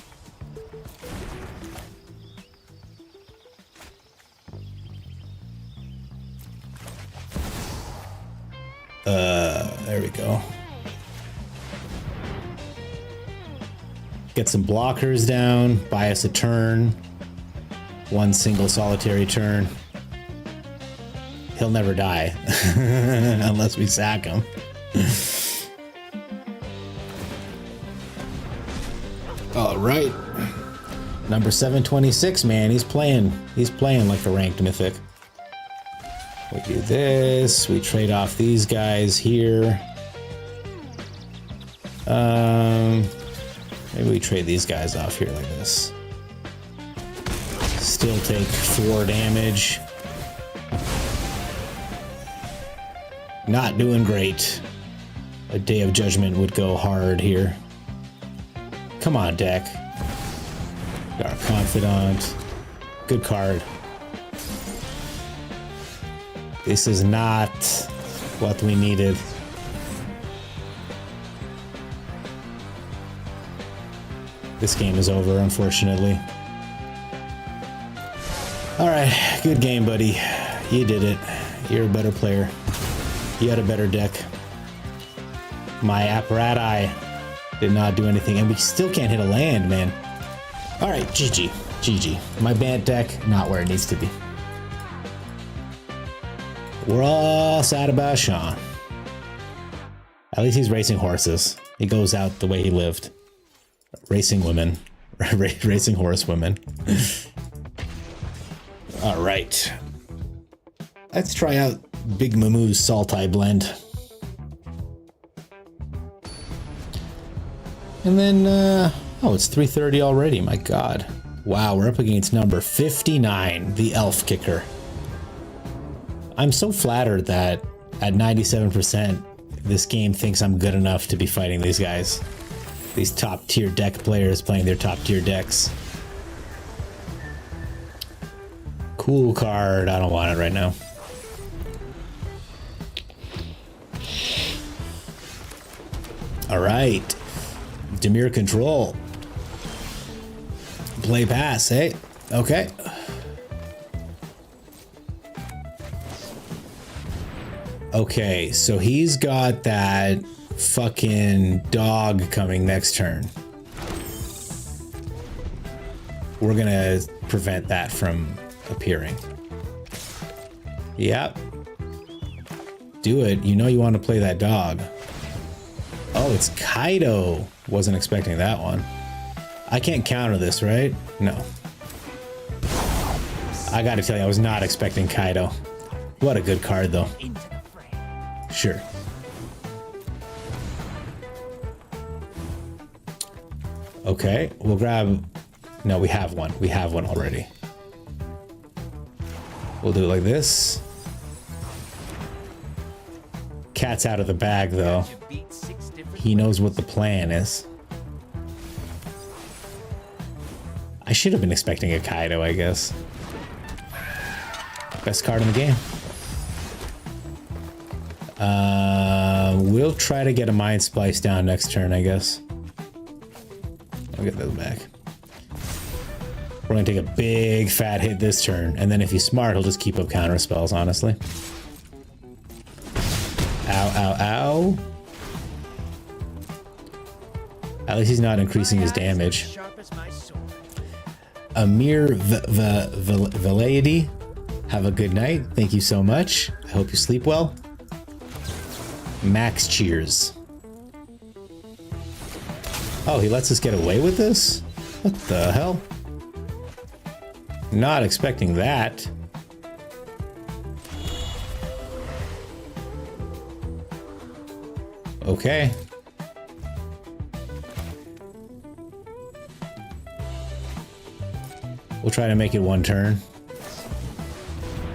There we go. get some blockers down, buy us a turn. One single solitary turn. He'll never die unless we sack him. All right. Number 726, man. He's playing like a ranked mythic. We do this. We trade off these guys here. Maybe we trade these guys off here like this. Still take 4 damage. Not doing great. A Day of Judgment would go hard here. Come on, deck. Got our Confidant. Good card. This is not what we needed. This game is over, unfortunately. Alright, good game, buddy. You did it. You're a better player. You had a better deck. My apparati did not do anything, and we still can't hit a land, man. Alright, GG. GG. My bad deck, not where it needs to be. We're all sad about Sean. At least he's racing horses. He goes out the way he lived. Racing women. Racing horse women. Alright. Let's try out Big Mammoo's sultai blend. And then, oh, it's 3:30 already, my god. Wow, we're up against number 59, the elf kicker. I'm so flattered that at 97%, this game thinks I'm good enough to be fighting these guys. These top tier deck players playing their top tier decks. Cool card, I don't want it right now. Alright. Demir control. Play pass, hey? Okay. Okay, so he's got that fucking dog coming next turn. We're gonna prevent that from appearing. Yep. Do it. You know you want to play that dog. Oh, it's Kaido. Wasn't expecting that one. I can't counter this, right? No. I gotta tell you, I was not expecting Kaido. What a good card, though. Sure. Okay, we'll grab... No, we have one. We have one already. We'll do it like this. Cat's out of the bag, though. He knows what the plan is. I should have been expecting a Kaido, I guess. Best card in the game. We'll try to get a Mind Splice down next turn, I guess. I'll get those back. We're gonna take a big fat hit this turn, and then if he's smart, he'll just keep up counter spells, honestly. Ow, ow, ow. At least he's not increasing his damage. Amir Velayadi, have a good night. Thank you so much. I hope you sleep well. Max cheers. Oh, he lets us get away with this? What the hell? Not expecting that. Okay. We'll try to make it one turn.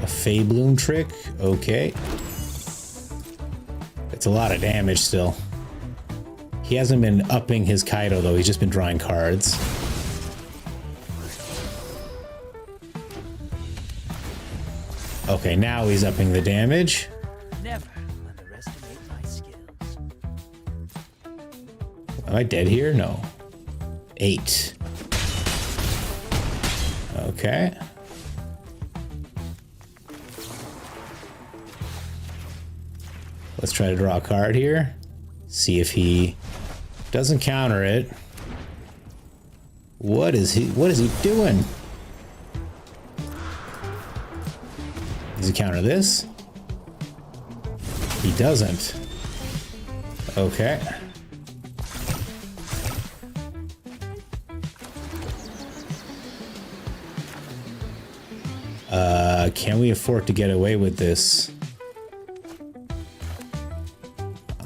A Fey Bloom trick? Okay. It's a lot of damage still. He hasn't been upping his Kaido though, he's just been drawing cards. Okay, now he's upping the damage. Never underestimate my skills. Am I dead here? No. 8. Okay. Let's try to draw a card here. See if he doesn't counter it. What is he doing? Does he counter this? He doesn't. Okay. Can we afford to get away with this?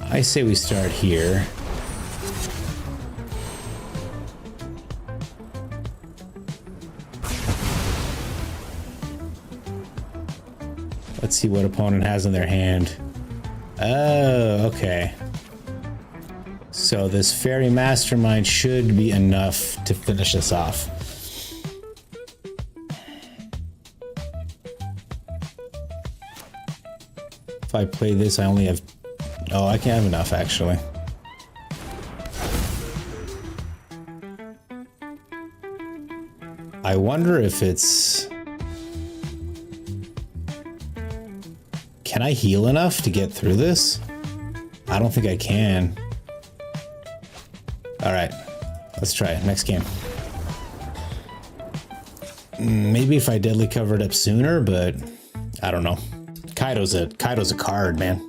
I say we start here. Let's see what opponent has in their hand. Oh, okay. So this Fairy Mastermind should be enough to finish us off. If I play this, I only have... Oh, I can have enough, actually. I wonder if it's... Can I heal enough to get through this? I don't think I can. Alright, let's try it. Next game. Maybe if I deadly covered up sooner, but I don't know. Kaido's a card, man.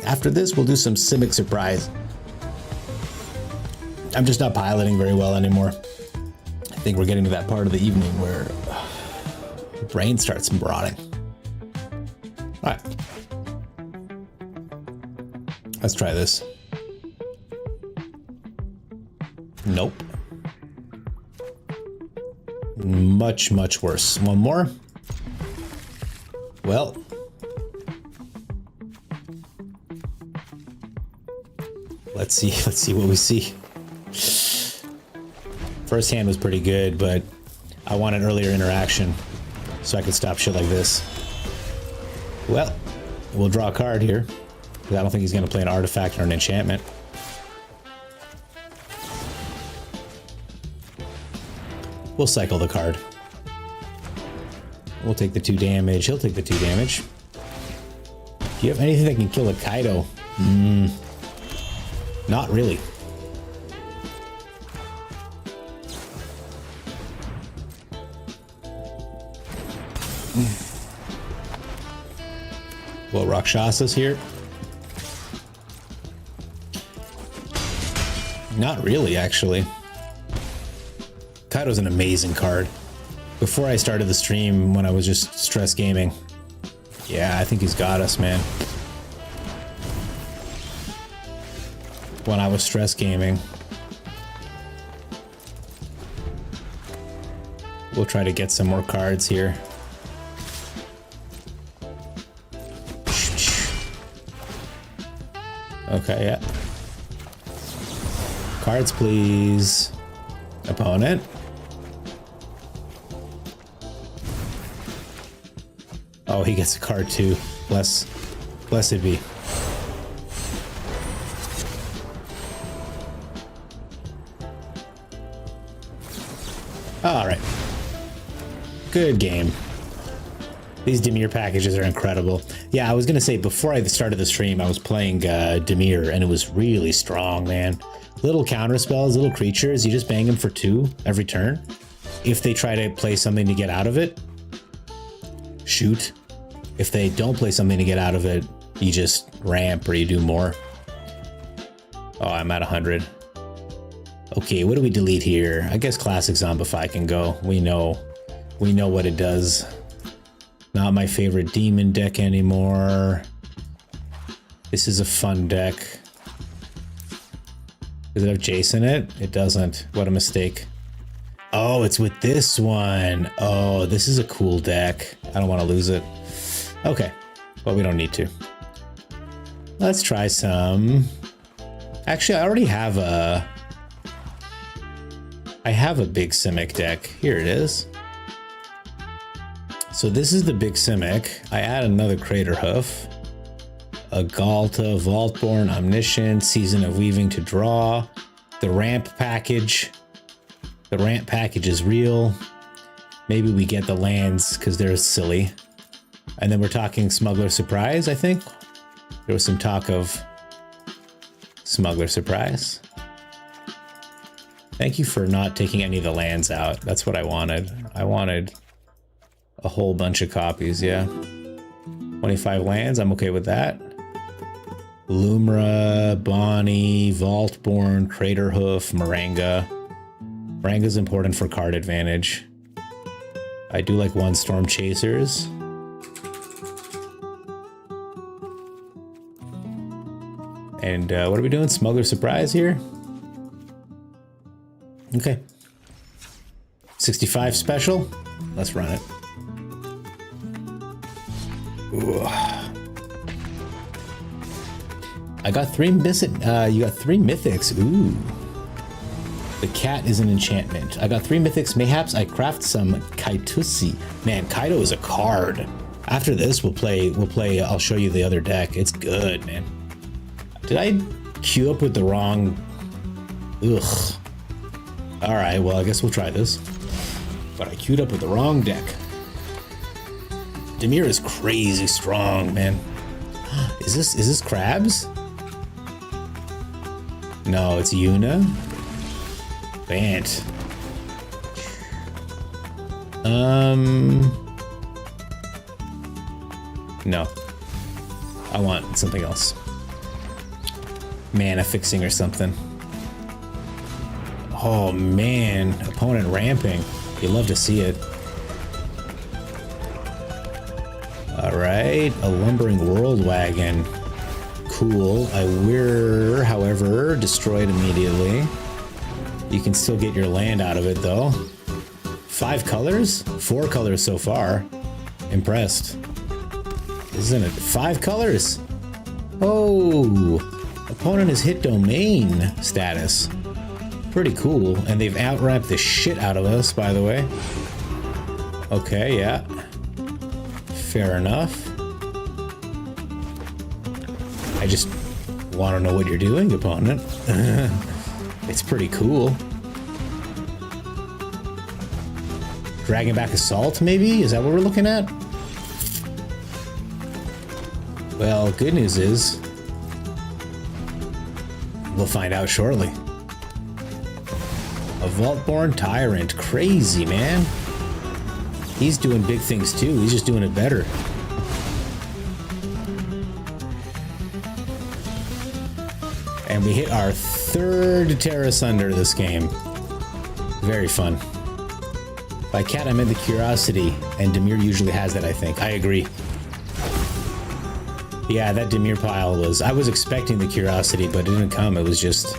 After this, we'll do some Simic Surprise. I'm just not piloting very well anymore. I think we're getting to that part of the evening where the brain starts marauding. All right. Let's try this. Nope. Much, much worse. One more. Well. Let's see what we see. First hand was pretty good, but I wanted earlier interaction so I could stop shit like this. Well, we'll draw a card here, because I don't think he's going to play an artifact or an enchantment. We'll cycle the card. We'll take the 2 damage. He'll take the 2 damage. Do you have anything that can kill a Kaido? Not really. Well, Rakshasa's here. Not really, actually. Kaido's an amazing card. Before I started the stream, when I was just stress gaming. Yeah, I think he's got us, man. When I was stress gaming. We'll try to get some more cards here. Okay, yeah. Cards, please. Opponent. Oh, he gets a card too. Blessed be. All right. Good game. These Dimir packages are incredible. Yeah, I was going to say, before I started the stream, I was playing Dimir, and it was really strong, man. Little counter spells, little creatures, you just bang them for 2 every turn. If they try to play something to get out of it, shoot. If they don't play something to get out of it, you just ramp or you do more. Oh, I'm at 100. Okay, what do we delete here? I guess Classic Zombify can go. We know what it does. Not my favorite demon deck anymore. This is a fun deck. Does it have Jace in it? It doesn't. What a mistake. Oh, it's with this one. Oh, this is a cool deck. I don't want to lose it. Okay, well, we don't need to. Let's try some. Actually, I already have a... I have a big Simic deck. Here it is. So this is the big Simic. I add another Crater Hoof. A Galta, Vaultborn, Omniscient, Season of Weaving to draw. The ramp package. The ramp package is real. Maybe we get the lands because they're silly. And then we're talking Smuggler Surprise, I think. There was some talk of Smuggler Surprise. Thank you for not taking any of the lands out. That's what I wanted. I wanted a whole bunch of copies, yeah. 25 lands, I'm okay with that. Lumra, Bonnie, Vaultborn, Craterhoof, Maranga. Maranga's important for card advantage. I do like one Storm Chasers. And what are we doing? Smuggler Surprise here? Okay. 65 special. Let's run it. Ooh. I got 3 you got 3 mythics. Ooh. The cat is an enchantment. I got 3 mythics. Mayhaps I craft some Kaitusi. Man, Kaito is a card. After this, we'll play, I'll show you the other deck. It's good, man. Did I queue up with the wrong... Ugh. Alright, well, I guess we'll try this. But I queued up with the wrong deck. Dimir is crazy strong, man. Is this crabs? No, it's Yuna. Bant. No. I want something else. Mana fixing or something. Oh man, opponent ramping. You love to see it. Alright, a lumbering world wagon. Cool. We're, however, destroyed immediately. You can still get your land out of it though. 5 colors? 4 colors so far. Impressed. Isn't it? 5 colors! Oh! Opponent has hit domain status. Pretty cool. And they've outramped the shit out of us, by the way. Okay, yeah. Fair enough. I just want to know what you're doing, opponent. It's pretty cool. Dragging back Assault, maybe? Is that what we're looking at? Well, good news is we'll find out shortly. A Vaultborn Tyrant. Crazy, man. He's doing big things too. He's just doing it better. And we hit our 3rd Terra Sunder this game. Very fun. By cat, I meant the Curiosity, and Dimir usually has that, I think. I agree. Yeah, that Dimir pile was... I was expecting the Curiosity, but it didn't come. It was just...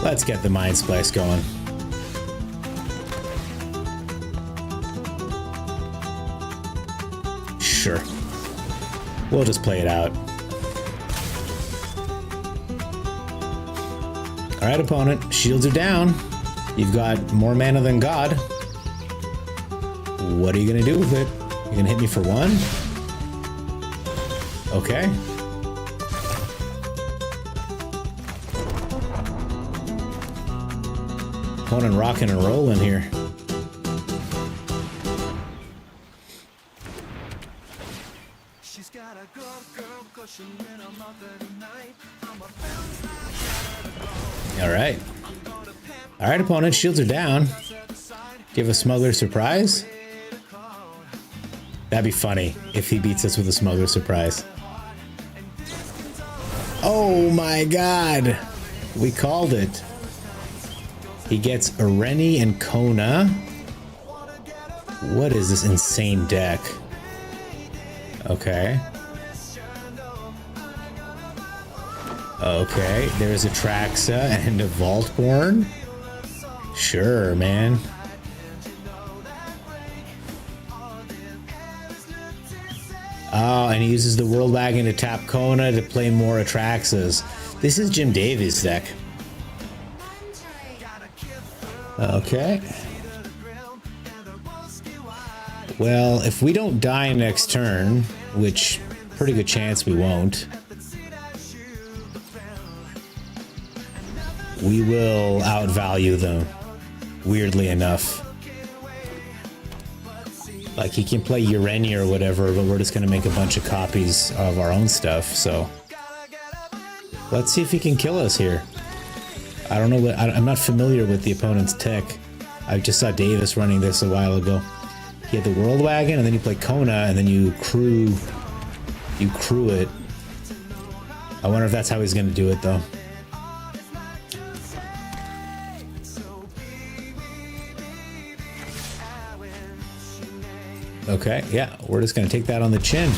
Let's get the Mind Splice going. Sure. We'll just play it out. Alright, opponent. Shields are down. You've got more mana than God. What are you gonna do with it? You gonna hit me for 1? Okay. Opponent rocking and rolling here. Alright. Alright, opponent, shields are down. Give a Smuggler Surprise. That'd be funny if he beats us with a Smuggler Surprise. Oh my god! We called it. He gets Areni and Kona. What is this insane deck? Okay. Okay, there's a Traxa and a Vaultborn. Sure, man. Oh, and he uses the World Wagon to tap Kona to play more Atraxas. This is Jim Davies' deck. Okay. Well, if we don't die next turn, which pretty good chance we won't. we will outvalue them, weirdly enough. Like, he can play Ureni or whatever, but we're just gonna make a bunch of copies of our own stuff, so. Let's see if he can kill us here. I don't know what, I'm not familiar with the opponent's tech. I just saw Davis running this a while ago. He had the World Wagon, and then you play Kona, and then you crew it. I wonder if that's how he's gonna do it, though. Okay, yeah, we're just gonna take that on the chin.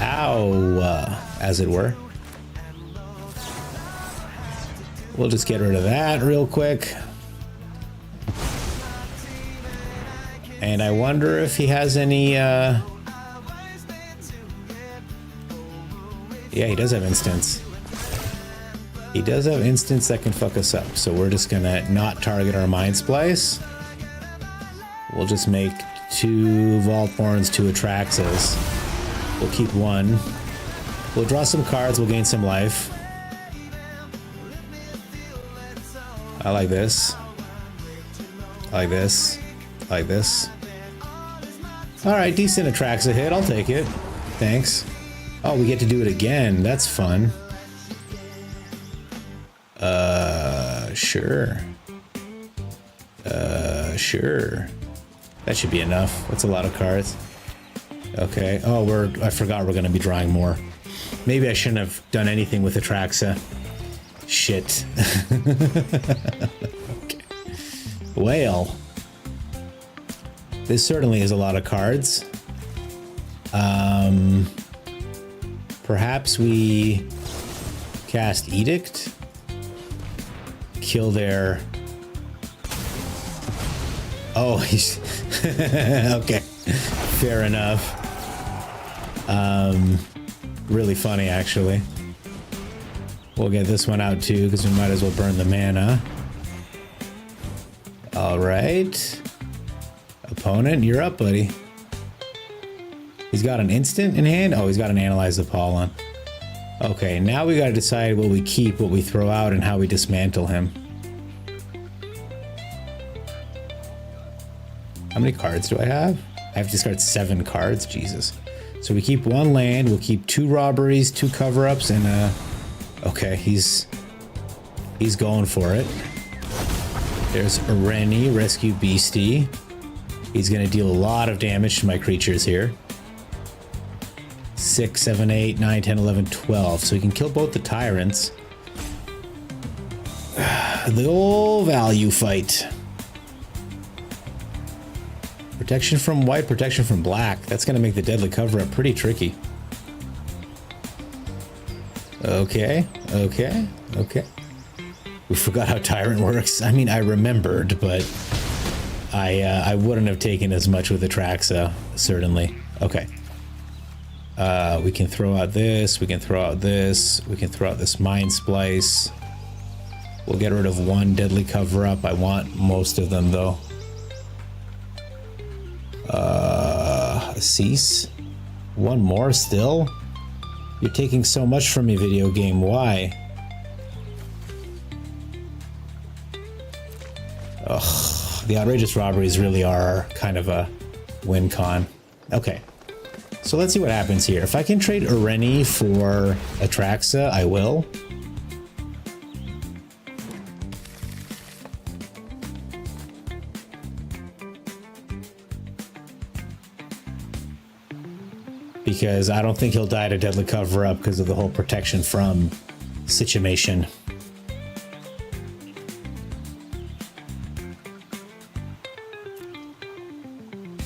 Ow, as it were. We'll just get rid of that real quick. And I wonder if he has any, yeah, he does have instants. He does have instants that can fuck us up, so we're just gonna not target our Mind Splice. We'll just make 2 Vaultborns, 2 Atraxas. We'll keep 1. We'll draw some cards, we'll gain some life. I like this. I like this. I like this. Alright, decent Atraxa hit, I'll take it. Thanks. Oh, we get to do it again, that's fun. Sure. Sure. That should be enough. That's a lot of cards. Okay. Oh, I forgot we're gonna be drawing more. Maybe I shouldn't have done anything with Atraxa. Shit. Okay. Well. This certainly is a lot of cards. Perhaps we cast Edict. Kill their... Oh, he's... Okay. Fair enough. Really funny, actually. We'll get this one out, too, because we might as well burn the mana. Alright. Opponent, you're up, buddy. He's got an instant in hand? Oh, he's got an Analyze the Pollen. Okay, now we gotta decide what we keep, what we throw out, and how we dismantle him. How many cards do I have? I have to discard 7 cards? Jesus. So we keep 1 land, we'll keep 2 robberies, 2 cover-ups, and okay, he's going for it. There's Ireni, Rescue Beastie. He's gonna deal a lot of damage to my creatures here. 6, 7, 8, 9, 10, 11, 12. So we can kill both the tyrants. The old value fight. Protection from white, protection from black. That's gonna make the deadly cover-up pretty tricky. Okay, okay, okay. We forgot how Tyrant works. I mean, I remembered, but I wouldn't have taken as much with Atraxa, certainly. Okay. We can throw out this, we can throw out this, we can throw out this Mind Splice. We'll get rid of 1 deadly cover-up. I want most of them, though. Cease. 1 more still? You're taking so much from me, video game. Why? Ugh. The outrageous robberies really are kind of a win con. Okay. So let's see what happens here. If I can trade Ireni for Atraxa, I will. Because I don't think he'll die to deadly cover-up because of the whole protection from situation.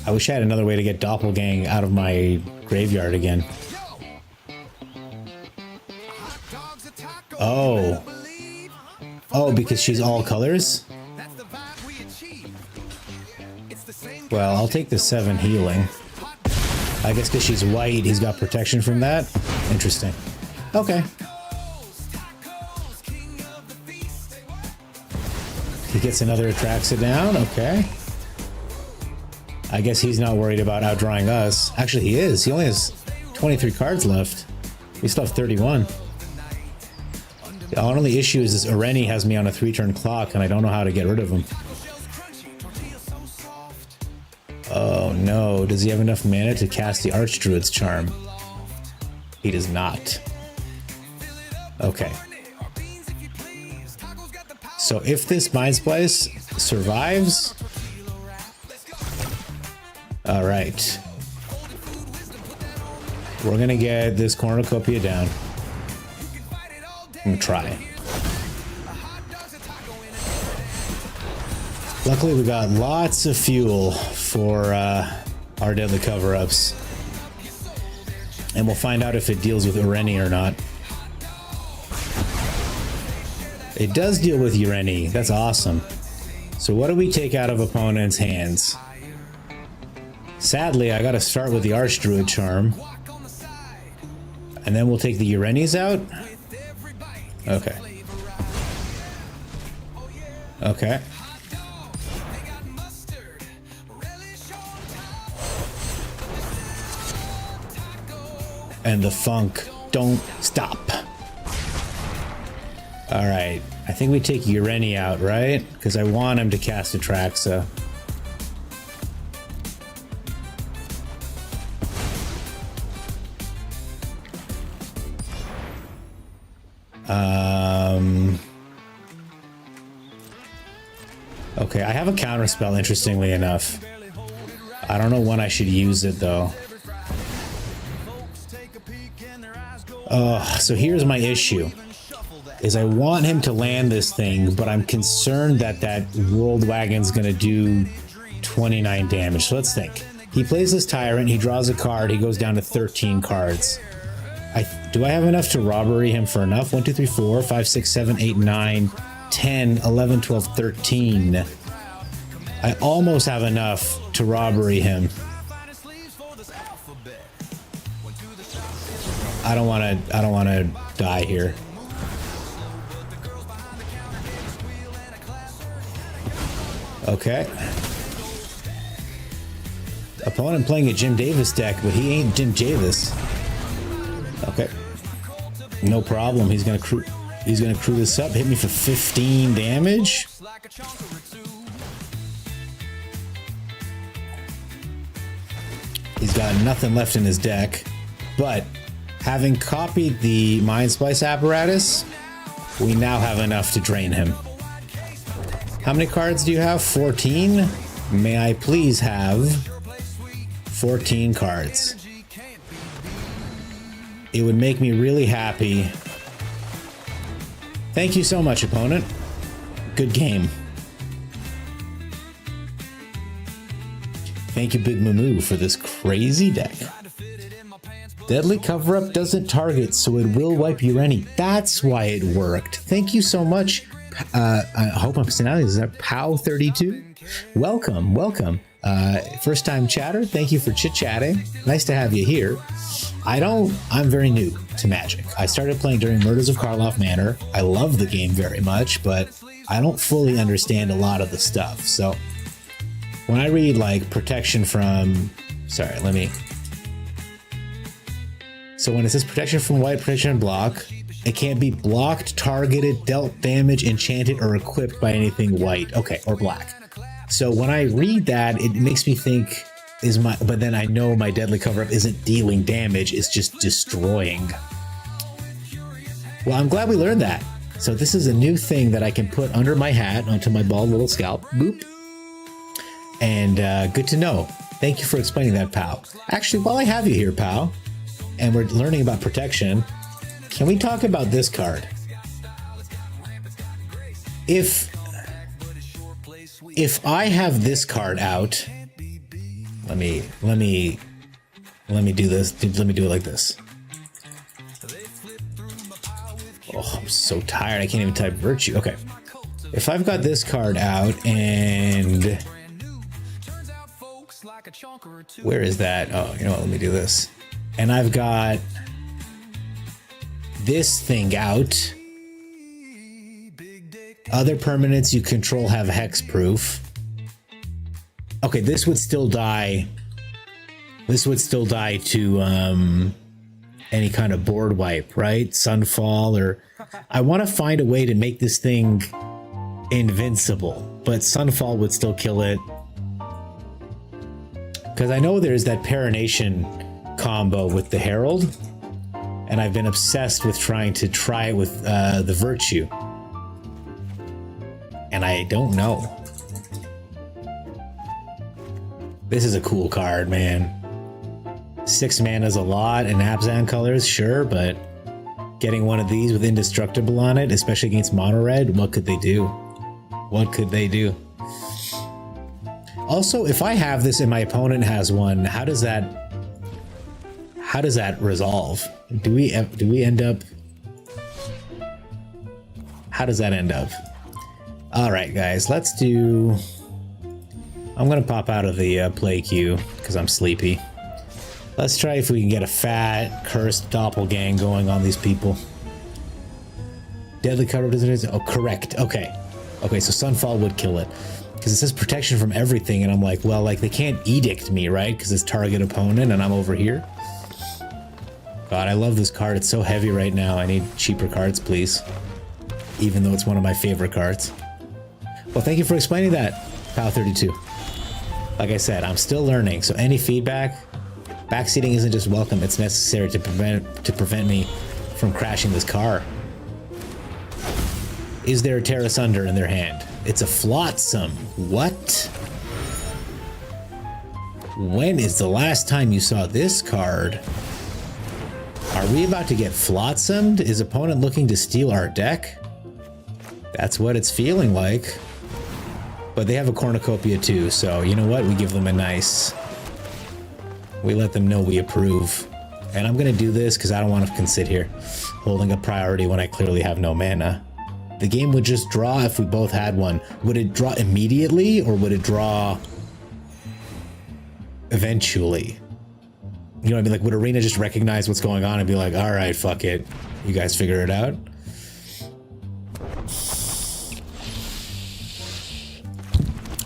I wish I had another way to get doppelgang out of my graveyard again. Oh. Oh, because she's all colors? Well, I'll take the 7 healing. I guess because she's white, he's got protection from that? Interesting. Okay. He gets another Atraxa down, okay. I guess he's not worried about outdrawing us. Actually, he is. He only has 23 cards left. We still have 31. The only issue is this Areni has me on a 3-turn clock and I don't know how to get rid of him. Oh no, does he have enough mana to cast the Archdruid's Charm? He does not. Okay. So if this Mind Splice survives... Alright. We're gonna get this Cornucopia down. I'm gonna try. Luckily, we got lots of fuel for our deadly cover-ups. And we'll find out if it deals with Areni or not. It does deal with Areni. That's awesome. So what do we take out of opponents' hands? Sadly, I gotta start with the Archdruid Charm. And then we'll take the Urenis out? Okay. Okay. And the funk don't stop. All right, I think we take Ureni out, right? Because I want him to cast Atraxa. Okay, I have a counterspell, interestingly enough. I don't know when I should use it, though. So here's my issue. Is I want him to land this thing, but I'm concerned that that World Wagon's gonna do 29 damage. So let's think. He plays this Tyrant, he draws a card, he goes down to 13 cards. Do I have enough to robbery him for enough? 1, 2, 3, 4, 5, 6, 7, 8, 9, 10, 11, 12, 13. I almost have enough to robbery him. I don't want to die here. Okay. Opponent playing a Jim Davis deck, but he ain't Jim Davis. Okay. No problem. He's gonna crew this up. Hit me for 15 damage. He's got nothing left in his deck, but having copied the Mind Splice apparatus, we now have enough to drain him. How many cards do you have? 14? May I please have 14 cards? It would make me really happy. Thank you so much, opponent. Good game. Thank you, Big Mammoo, for this crazy deck. Deadly Cover-Up doesn't target, so it will wipe Ureni. That's why it worked. Thank you so much. I hope I'm pronouncing this. Is that Pow32? Welcome, welcome. First time chatter. Thank you for chit-chatting. Nice to have you here. I'm very new to Magic. I started playing during Murders of Karloff Manor. I love the game very much, but I don't fully understand a lot of the stuff. So when I read like protection from, so when it says protection from white, protection and block, it can't be blocked, targeted, dealt damage, enchanted, or equipped by anything white. Okay, or black. So when I read that, it makes me think, but then I know my Deadly Cover-Up isn't dealing damage, it's just destroying. Well, I'm glad we learned that. So this is a new thing that I can put under my hat, onto my bald little scalp. Boop. And good to know. Thank you for explaining that, pal. Actually, while I have you here, pal, and we're learning about protection, can we talk about this card? If I have this card out, let me do this. Let me do it like this. Oh, I'm so tired. I can't even type Virtue. Okay. If I've got this card out and where is that? Oh, you know what? Let me do this. And I've got this thing out. Other permanents you control have hexproof. Okay, this would still die. This would still die to any kind of board wipe, right? Sunfall or I want to find a way to make this thing invincible, but Sunfall would still kill it. Because I know there's that Parination combo with the Herald, and I've been obsessed with trying to try it with the Virtue. And I don't know. This is a cool card, man. 6 mana is a lot, and Abzan colors, sure, but getting one of these with Indestructible on it, especially against mono red, what could they do? What could they do? Also, if I have this and my opponent has one, how does that resolve? Do we end up? How does that end up? All right, guys, let's do. I'm gonna pop out of the play queue because I'm sleepy. Let's try if we can get a fat cursed doppelgang going on these people. Deadly cover doesn't. Oh, correct. Okay, so Sunfall would kill it. Because it says protection from everything, and I'm like, well, like, they can't edict me, right? Because it's target opponent, and I'm over here. God, I love this card. It's so heavy right now. I need cheaper cards, please. Even though it's one of my favorite cards. Well, thank you for explaining that, Pal32. Like I said, I'm still learning, so any feedback, backseating isn't just welcome. It's necessary to prevent me from crashing this car. Is there a Terra Sunder in their hand? It's a Flotsam. What? When is the last time you saw this card? Are we about to get Flotsamed? Is opponent looking to steal our deck? That's what it's feeling like. But they have a Cornucopia too, so you know what? We give them a nice... We let them know we approve. And I'm gonna do this because I don't want to sit here holding a priority when I clearly have no mana. The game would just draw if we both had one. Would it draw immediately, or would it draw eventually? You know what I mean? Like, would Arena just recognize what's going on and be like, all right, fuck it. You guys figure it out?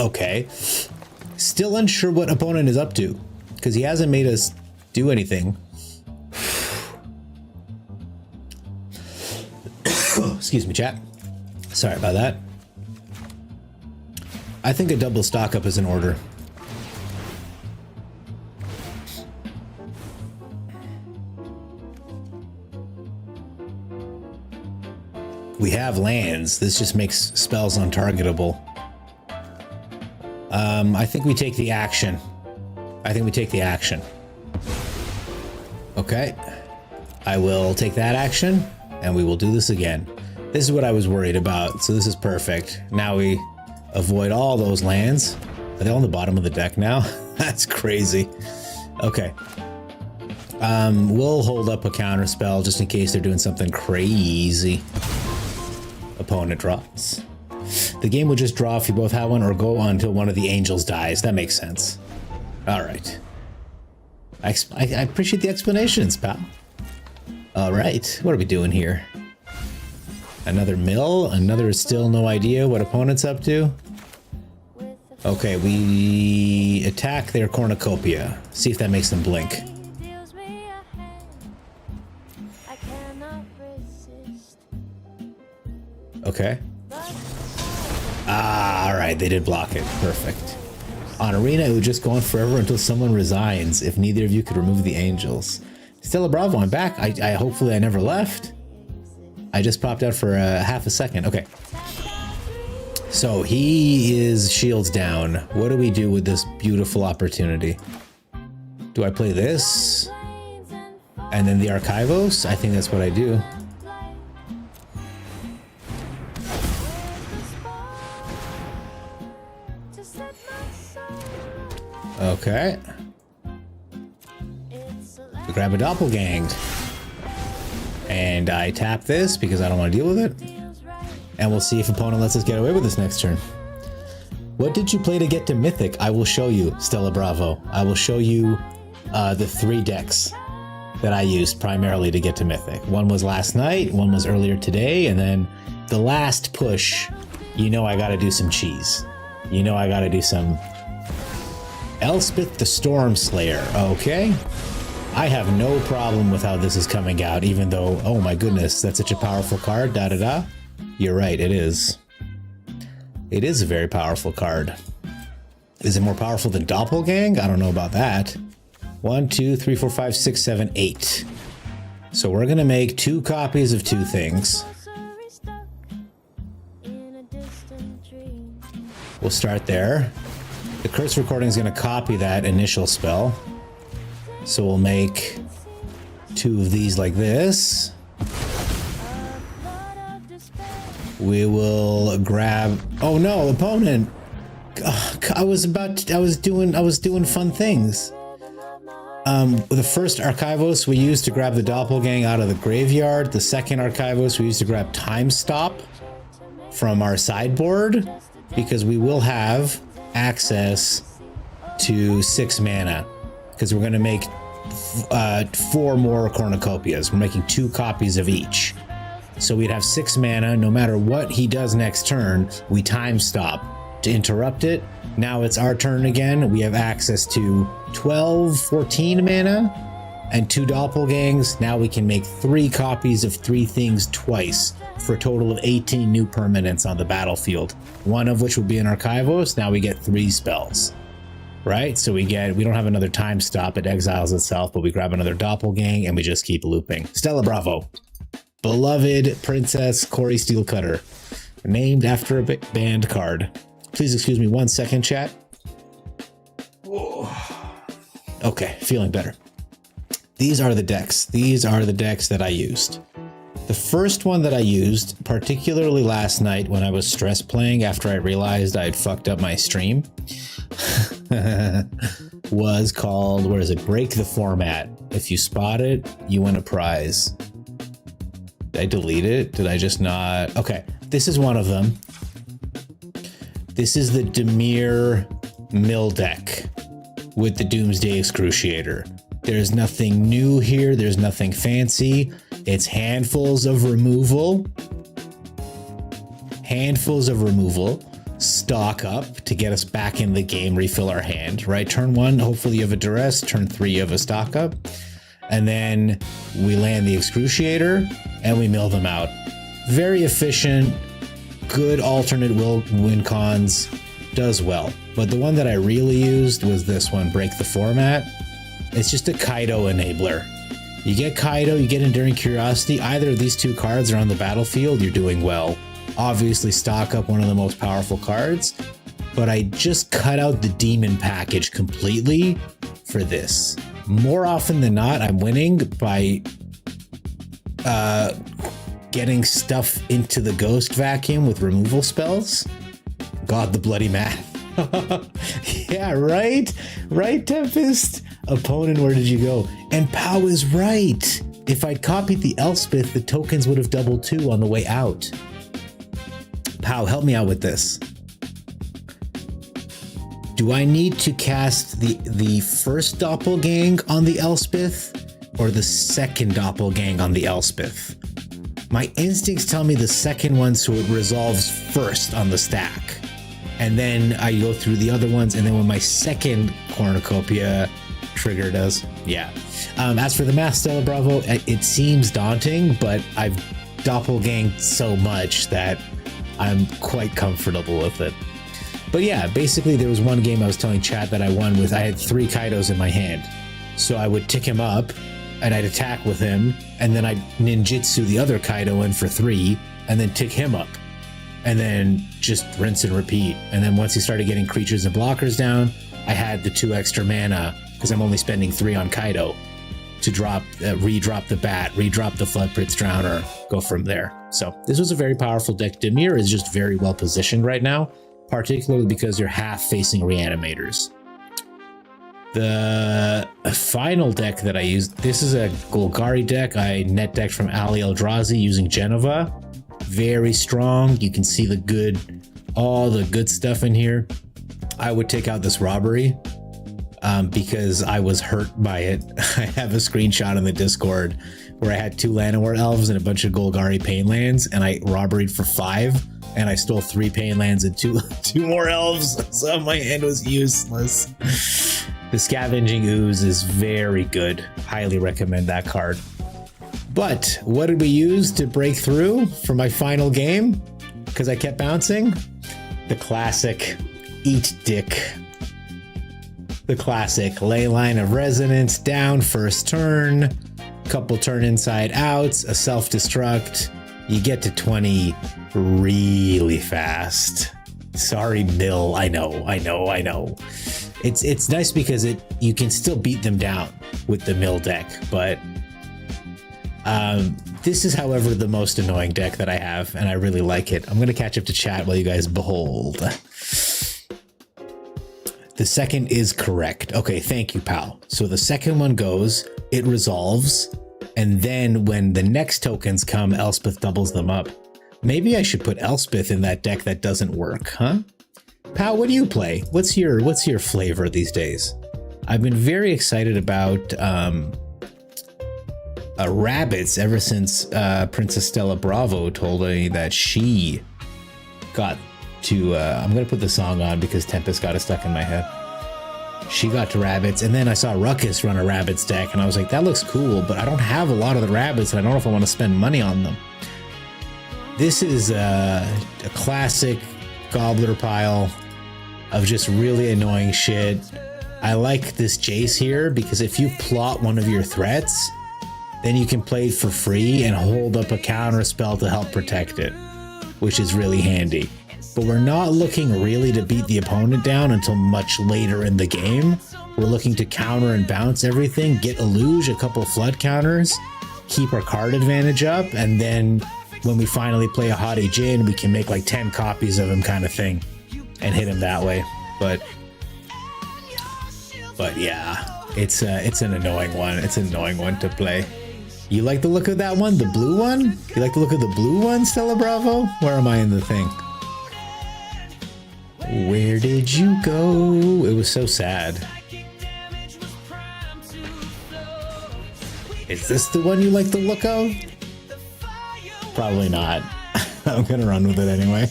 Okay. Still unsure what opponent is up to, because he hasn't made us do anything. Excuse me, chat. Sorry about that. I think a double stock up is in order. We have lands. This just makes spells untargetable. I think we take the action. Okay. I will take that action, and we will do this again. This is what I was worried about, so this is perfect. Now we avoid all those lands. Are they on the bottom of the deck now? That's crazy. Okay. We'll hold up a counter spell just in case they're doing something crazy. Opponent drops. The game would just draw if you both have one, or go on until one of the angels dies. That makes sense. All right. I appreciate the explanations, pal. All right. What are we doing here? Another mill? Another still no idea what opponent's up to? Okay, we attack their Cornucopia. See if that makes them blink. Okay. Ah, alright, they did block it. Perfect. On Arena, it would just go on forever until someone resigns if neither of you could remove the angels. Stella Bravo, I'm back. Hopefully I never left. I just popped out for half a second. Okay. So he is shields down. What do we do with this beautiful opportunity? Do I play this? And then the Archivos? I think that's what I do. Okay. We grab a doppelgang. And I tap this because I don't want to deal with it. And we'll see if opponent lets us get away with this next turn. What did you play to get to Mythic? I will show you, Stella Bravo. I will show you the 3 decks that I used primarily to get to Mythic. One was last night, one was earlier today, and then the last push, you know I gotta do some cheese. You know I gotta do some Elspeth the Storm Slayer. Okay. I have no problem with how this is coming out, even though, oh my goodness, that's such a powerful card, da-da-da. You're right, it is. It is a very powerful card. Is it more powerful than Doppelgang? I don't know about that. 1, 2, 3, 4, 5, 6, 7, 8. So we're gonna make 2 copies of 2 things. We'll start there. The curse recording is gonna copy that initial spell. So we'll make 2 of these like this. We will grab, oh no, opponent. I was doing fun things. The first Archivos we used to grab the doppelgang out of the graveyard. The second Archivos we used to grab Time Stop from our sideboard, because we will have access to 6 mana, because we're going to make 4 more cornucopias. We're making 2 copies of each. So we'd have 6 mana. No matter what he does next turn, we time stop to interrupt it. Now it's our turn again. We have access to 12, 14 mana and 2 doppelgangs. Now we can make 3 copies of 3 things twice for a total of 18 new permanents on the battlefield. One of which will be an Archivos. Now we get 3 spells, right? So we don't have another time stop. It exiles itself, but we grab another doppelgang and we just keep looping. Stella Bravo. Beloved Princess Corey Steelcutter. Named after a band card. Please excuse me 1 second, chat. Okay, feeling better. These are the decks. These are the decks that I used. The first one that I used, particularly last night when I was stress playing after I realized I had fucked up my stream, was called, where is it? Break the Format. If you spot it, you win a prize. Did I delete it? Did I just not? Okay, this is one of them. This is the Dimir Mill deck with the Doomsday Excruciator. There's nothing new here. There's nothing fancy. It's handfuls of removal. Handfuls of removal. Stock up to get us back in the game, refill our hand, right? Turn 1, hopefully you have a Duress. Turn 3, you have a stock up. And then we land the Excruciator and we mill them out. Very efficient, good alternate win cons, does well. But the one that I really used was this one, Break the Format. It's just a Kaido enabler. You get Kaido, you get Enduring Curiosity. Either of these 2 cards are on the battlefield, you're doing well. Obviously stock up one of the most powerful cards, but I just cut out the demon package completely for this. More often than not, I'm winning by getting stuff into the ghost vacuum with removal spells. God, the bloody math. Yeah, right? Right, Tempest? Opponent, where did you go? And Pow is right. If I'd copied the Elspeth, the tokens would have doubled 2 on the way out. Pow, help me out with this. Do I need to cast the first doppelgang on the Elspeth or the second doppelgang on the Elspeth? My instincts tell me the second one, so it resolves first on the stack. And then I go through the other ones, and then when my second cornucopia trigger does, yeah. As for the math, Stella Bravo, it seems daunting, but I've doppelganged so much that I'm quite comfortable with it. But yeah, basically there was one game I was telling chat that I won with, I had 3 Kaidos in my hand. So I would tick him up, and I'd attack with him, and then I'd ninjutsu the other Kaido in for 3, and then tick him up. And then just rinse and repeat. And then once he started getting creatures and blockers down, I had the 2 extra mana, because I'm only spending 3 on Kaido, to drop, redrop the Bat, redrop the Floodpits Drowner, go from there. So this was a very powerful deck. Dimir is just very well positioned right now, particularly because you're half facing Reanimators. The final deck that I used, this is a Golgari deck. I net decked from Ali Eldrazi using Genova. Very strong. You can see all the good stuff in here. I would take out this Robbery because I was hurt by it. I have a screenshot in the Discord where I had 2 Llanowar Elves and a bunch of Golgari Painlands, and I Robberied for 5, and I stole 3 Painlands and 2 more Elves, so my hand was useless. The Scavenging Ooze is very good. Highly recommend that card. But what did we use to break through for my final game? Because I kept bouncing? The classic Eat Dick. The classic Ley Line of Resonance, down first turn, couple turn inside outs, a self-destruct. You get to 20 really fast. Sorry, Mill. I know. It's nice because you can still beat them down with the Mill deck, but this is, however, the most annoying deck that I have, and I really like it. I'm going to catch up to chat while you guys behold. The second is correct. Okay, thank you, pal. So the second one goes, it resolves, and then when the next tokens come, Elspeth doubles them up. Maybe I should put Elspeth in that deck that doesn't work, huh? Pal, what do you play? What's your flavor these days? I've been very excited about rabbits ever since Princess Stella Bravo told me that she got to I'm gonna put the song on because Tempest got it stuck in my head. She got to rabbits, and then I saw Ruckus run a rabbits deck, and I was like, that looks cool, but I don't have a lot of the rabbits, and I don't know if I want to spend money on them. This is a classic gobbler pile of just really annoying shit. I like this Jace here because if you plot one of your threats, then you can play it for free and hold up a counter spell to help protect it, which is really handy. But we're not looking really to beat the opponent down until much later in the game. We're looking to counter and bounce everything, get Illuge, a couple flood counters, keep our card advantage up, and then when we finally play a Hottie Jin, we can make like 10 copies of him kind of thing and hit him that way. But yeah, it's an annoying one. It's an annoying one to play. You like the look of that one? The blue one? You like the look of the blue one, Stella Bravo? Where am I in the thing? Where did you go? It was so sad. Is this the one you like the look of? Probably not. I'm gonna run with it anyway.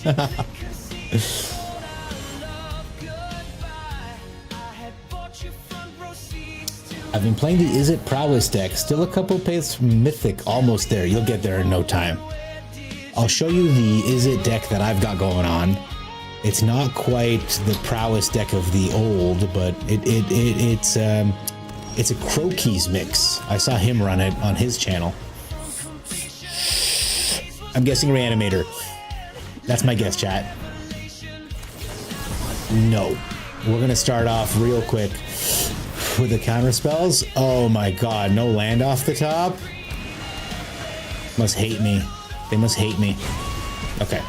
I've been playing the Is It Prowess deck. Still a couple paths from Mythic. Almost there. You'll get there in no time. I'll show you the Is It deck that I've got going on. It's not quite the Prowess deck of the old, but it's a Croakies mix. I saw him run it on his channel. I'm guessing Reanimator. That's my guess, chat. No. We're gonna start off real quick with the counter spells. Oh my god, no land off the top? Must hate me. They must hate me. Okay.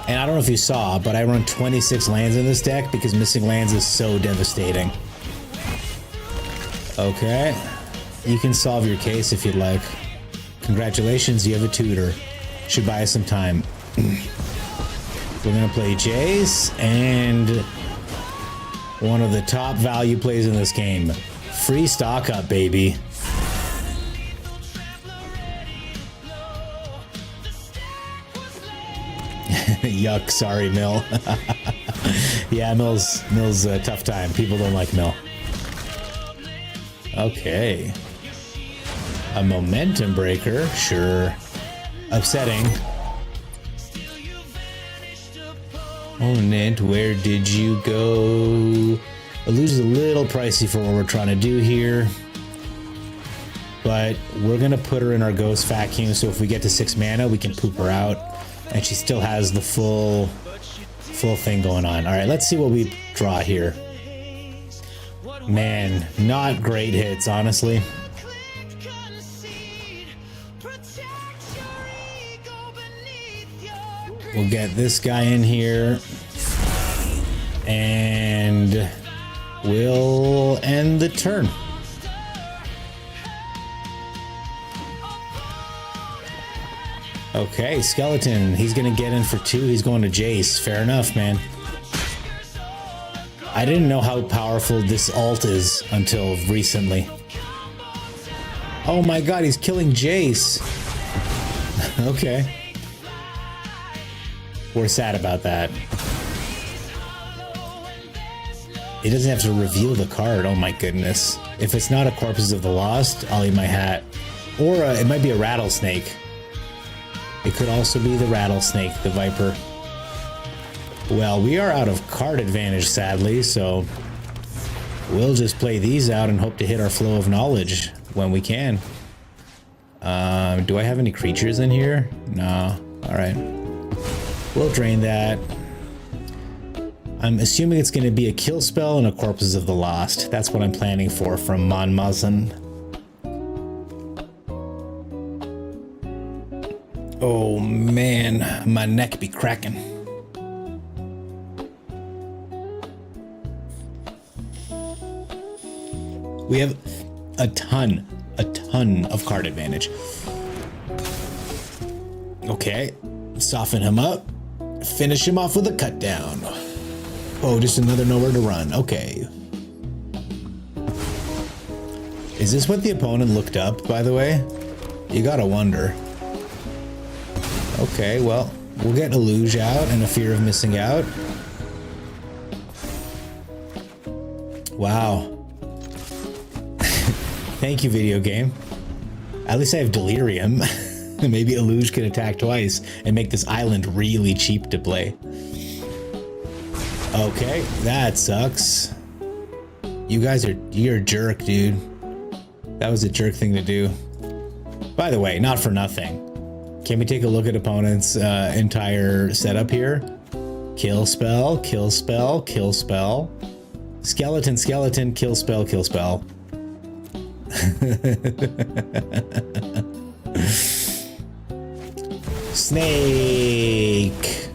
And I don't know if you saw, but I run 26 lands in this deck because missing lands is so devastating. Okay. You can solve your case if you'd like. Congratulations, you have a tutor. Should buy us some time. We're gonna play Jace and one of the top value plays in this game. Free stock up, baby. Yuck, sorry, Mill. Yeah, Mill's a tough time. People don't like Mill. Okay. A momentum breaker, sure. Upsetting. Opponent, where did you go? Illuge is a little pricey for what we're trying to do here. But we're gonna put her in our Ghost Vacuum, so if we get to 6 mana, we can poop her out. And she still has the full thing going on. Alright, let's see what we draw here. Man, not great hits, honestly. We'll get this guy in here. And we'll end the turn. Okay, Skeleton. He's gonna get in for 2. He's going to Jace. Fair enough, man. I didn't know how powerful this ult is until recently. Oh my god, he's killing Jace. Okay. We're sad about that. It doesn't have to reveal the card. Oh my goodness. If it's not a Corpses of the Lost, I'll eat my hat. Or it might be a rattlesnake. It could also be the rattlesnake, the viper. Well, we are out of card advantage, sadly, so we'll just play these out and hope to hit our flow of knowledge when we can. Do I have any creatures in here? No. Alright. We'll drain that. I'm assuming it's going to be a kill spell and a Corpses of the Lost. That's what I'm planning for from Mammoo. Oh man, my neck be cracking. We have a ton of card advantage. Okay, soften him up. Finish him off with a cut down. Oh, just another nowhere to run. Okay. Is this what the opponent looked up, by the way? You gotta wonder. Okay, well, we'll get a luge out and a fear of missing out. Wow. Thank you, video game. At least I have delirium. Maybe a luge can attack twice and make this island really cheap to play. Okay, that sucks. You're a jerk, dude. That was a jerk thing to do. By the way, not for nothing. Can we take a look at opponent's entire setup here? Kill spell, kill spell, kill spell. Skeleton, skeleton, kill spell, kill spell. Snake.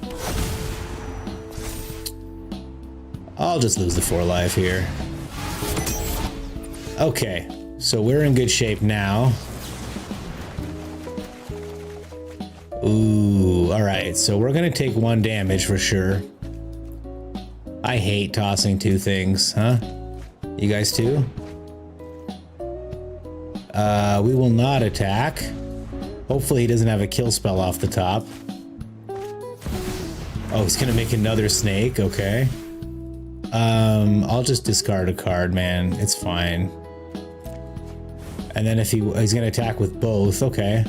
I'll just lose the 4 life here. Okay, so we're in good shape now. Ooh, alright, so we're gonna take 1 damage for sure. I hate tossing 2 things, huh? You guys too? We will not attack. Hopefully he doesn't have a kill spell off the top. Oh, he's gonna make another snake, okay. I'll just discard a card, man. It's fine. And then if he's gonna attack with both, okay.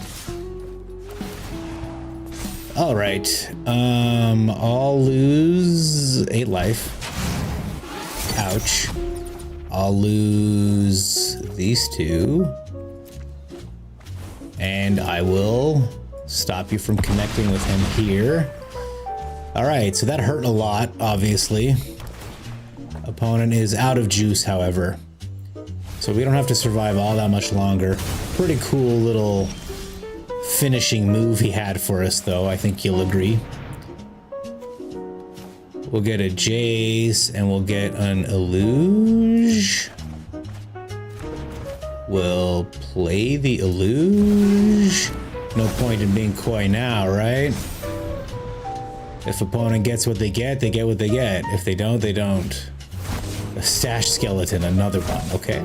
Alright. I'll lose 8 life. Ouch. I'll lose these 2. And I will stop you from connecting with him here. Alright, so that hurt a lot, obviously. Opponent is out of juice, however. So we don't have to survive all that much longer. Pretty cool little finishing move he had for us, though. I think you'll agree. We'll get a Jace, and we'll get an Illuge. We'll play the Illuge. No point in being coy now, right? If opponent gets what they get what they get. If they don't, they don't. A stash skeleton, another one, okay.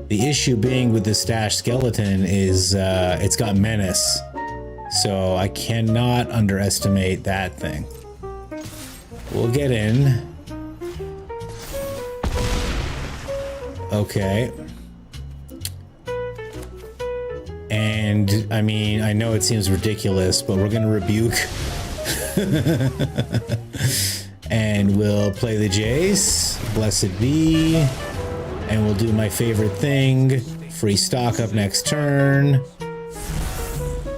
The issue being with the stash skeleton is it's got menace. So I cannot underestimate that thing. We'll get in. Okay. And I mean, I know it seems ridiculous, but we're gonna rebuke. And we'll play the Jace, blessed be, and we'll do my favorite thing, free stock up next turn.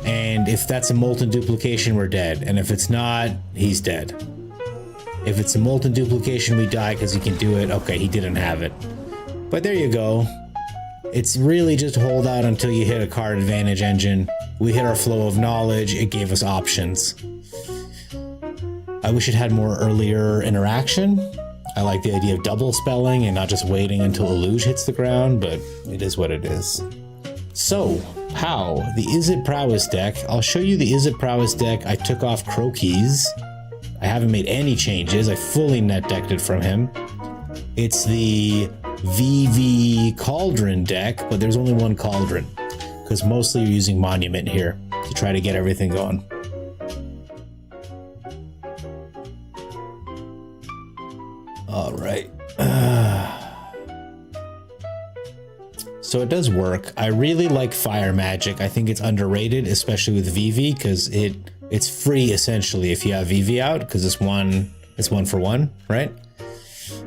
And if that's a molten duplication, we're dead. And if it's not, he's dead. If it's a molten duplication, we die because he can do it. Okay, he didn't have it. But there you go. It's really just hold out until you hit a card advantage engine. We hit our flow of knowledge, it gave us options. I wish it had more earlier interaction. I like the idea of double spelling and not just waiting until Illuge hits the ground, but it is what it is. So, how? The Is It Prowess deck. I'll show you the Is It Prowess deck. I took off Croaky's. I haven't made any changes. I fully net decked it from him. It's the VV Cauldron deck, but there's only one Cauldron, because mostly you're using Monument here to try to get everything going. All right. So it does work. I really like fire magic. I think it's underrated, especially with VV, because it's free essentially if you have VV out, because it's one for one, right?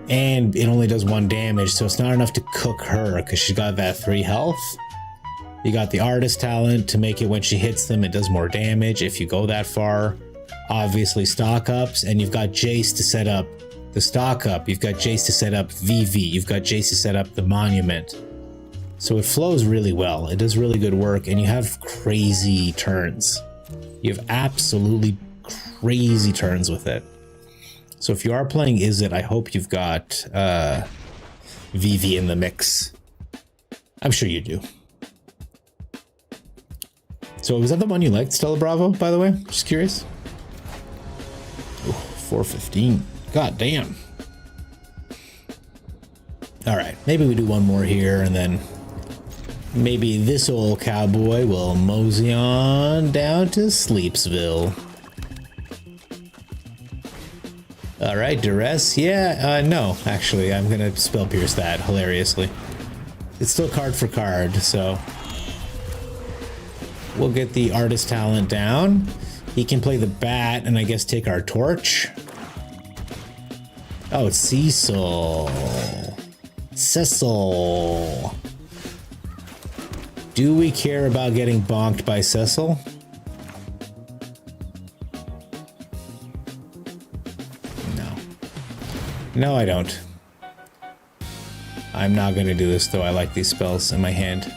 And it only does 1 damage, so it's not enough to cook her because she's got that 3 health. You got the artist talent to make it when she hits them, it does more damage if you go that far. Obviously stock ups, and you've got Jace to set up the stock up. You've got Jace to set up VV. You've got Jace to set up the monument. So it flows really well. It does really good work, and you have crazy turns. You have absolutely crazy turns with it. So if you are playing Izzet, I hope you've got VV in the mix. I'm sure you do. So was that the one you liked, Stella Bravo, by the way? Just curious. Ooh, 415. God damn. All right, maybe we do one more here, and then maybe this old cowboy will mosey on down to Sleepsville. All right, duress. Yeah, no, actually, I'm gonna spell pierce that hilariously. It's still card for card, so we'll get the artist talent down. He can play the bat and I guess take our torch. Oh, it's Cecil. Cecil. Do we care about getting bonked by Cecil? No. No, I don't. I'm not gonna do this though. I like these spells in my hand.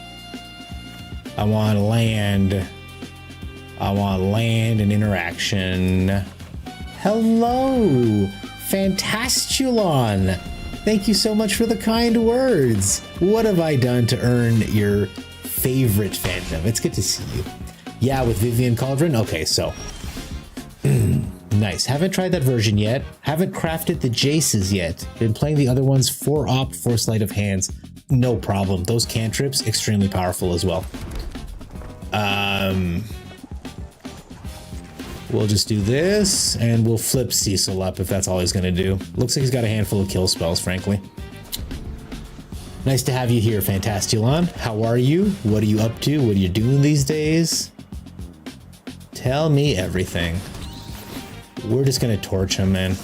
I want land. I want land and interaction. Hello, Fantastulon. Thank you so much for the kind words. What have I done to earn your favorite fandom? It's good to see you. Yeah, with Vivian Cauldron? Okay, so. Nice. Haven't tried that version yet. Haven't crafted the Jaces yet. Been playing the other ones 4-op, 4 sleight of hands. No problem. Those cantrips, extremely powerful as well. We'll just do this, and we'll flip Cecil up if that's all he's gonna do. Looks like he's got a handful of kill spells, frankly. Nice to have you here, Fantastulon. How are you? What are you up to? What are you doing these days? Tell me everything. We're just gonna torch him, man.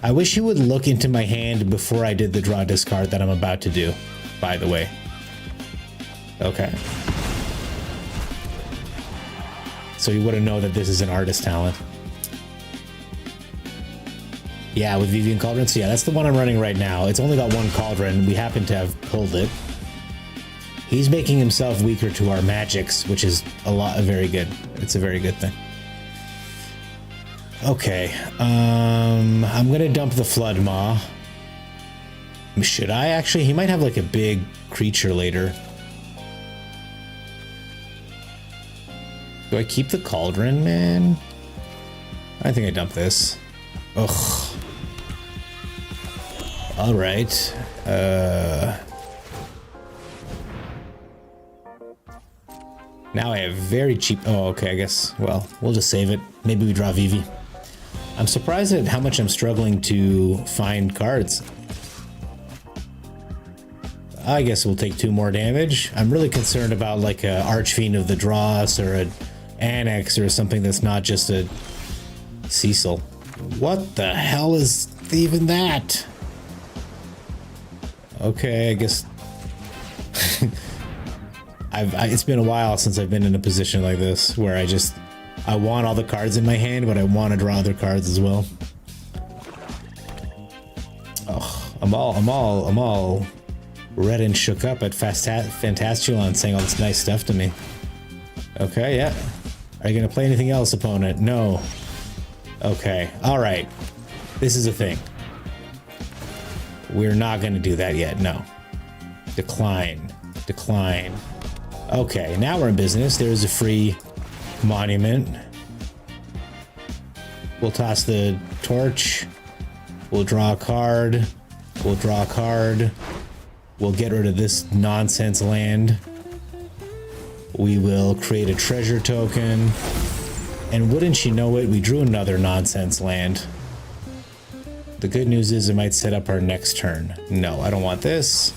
I wish you would look into my hand before I did the draw discard that I'm about to do, by the way. Okay. So you wouldn't know that this is an artist talent. Yeah, with Vivian Cauldron. So yeah, that's the one I'm running right now. It's only got 1 cauldron. We happen to have pulled it. He's making himself weaker to our magics, which is very good. It's a very good thing. Okay, I'm gonna dump the Flood Maw. Should I actually? He might have like a big creature later. Do I keep the Cauldron, man? I think I dump this. Ugh. All right. Now I have very cheap. Oh, okay. I guess. Well, we'll just save it. Maybe we draw Vivi. I'm surprised at how much I'm struggling to find cards. I guess we'll take 2 more damage. I'm really concerned about like a Archfiend of the Dross or an Annex or something that's not just a Cecil. What the hell is even that? Okay, I guess it's been a while since I've been in a position like this where I want all the cards in my hand, but I want to draw other cards as well. Oh, I'm all red and shook up at Fantastulon saying all this nice stuff to me. Okay, yeah. Are you gonna play anything else, opponent? No. Okay, all right. This is a thing. We're not gonna do that yet, no. Decline. Decline. Okay, now we're in business. There's a free monument. We'll toss the torch. We'll draw a card. We'll draw a card. We'll get rid of this nonsense land. We will create a treasure token. And wouldn't you know it, we drew another nonsense land. The good news is it might set up our next turn. No, I don't want this.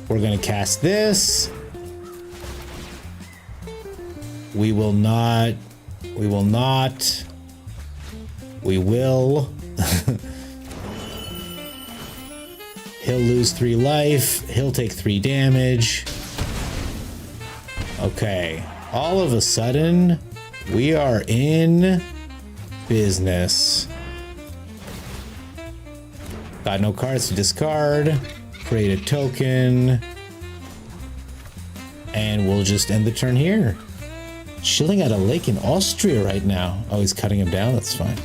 We're gonna cast this. We will not. We will not. We will. He'll lose 3 life. He'll take 3 damage. Okay. All of a sudden, we are in business. Got no cards to discard. Create a token. And we'll just end the turn here. Chilling at a lake in Austria right now. Oh, he's cutting him down? That's fine.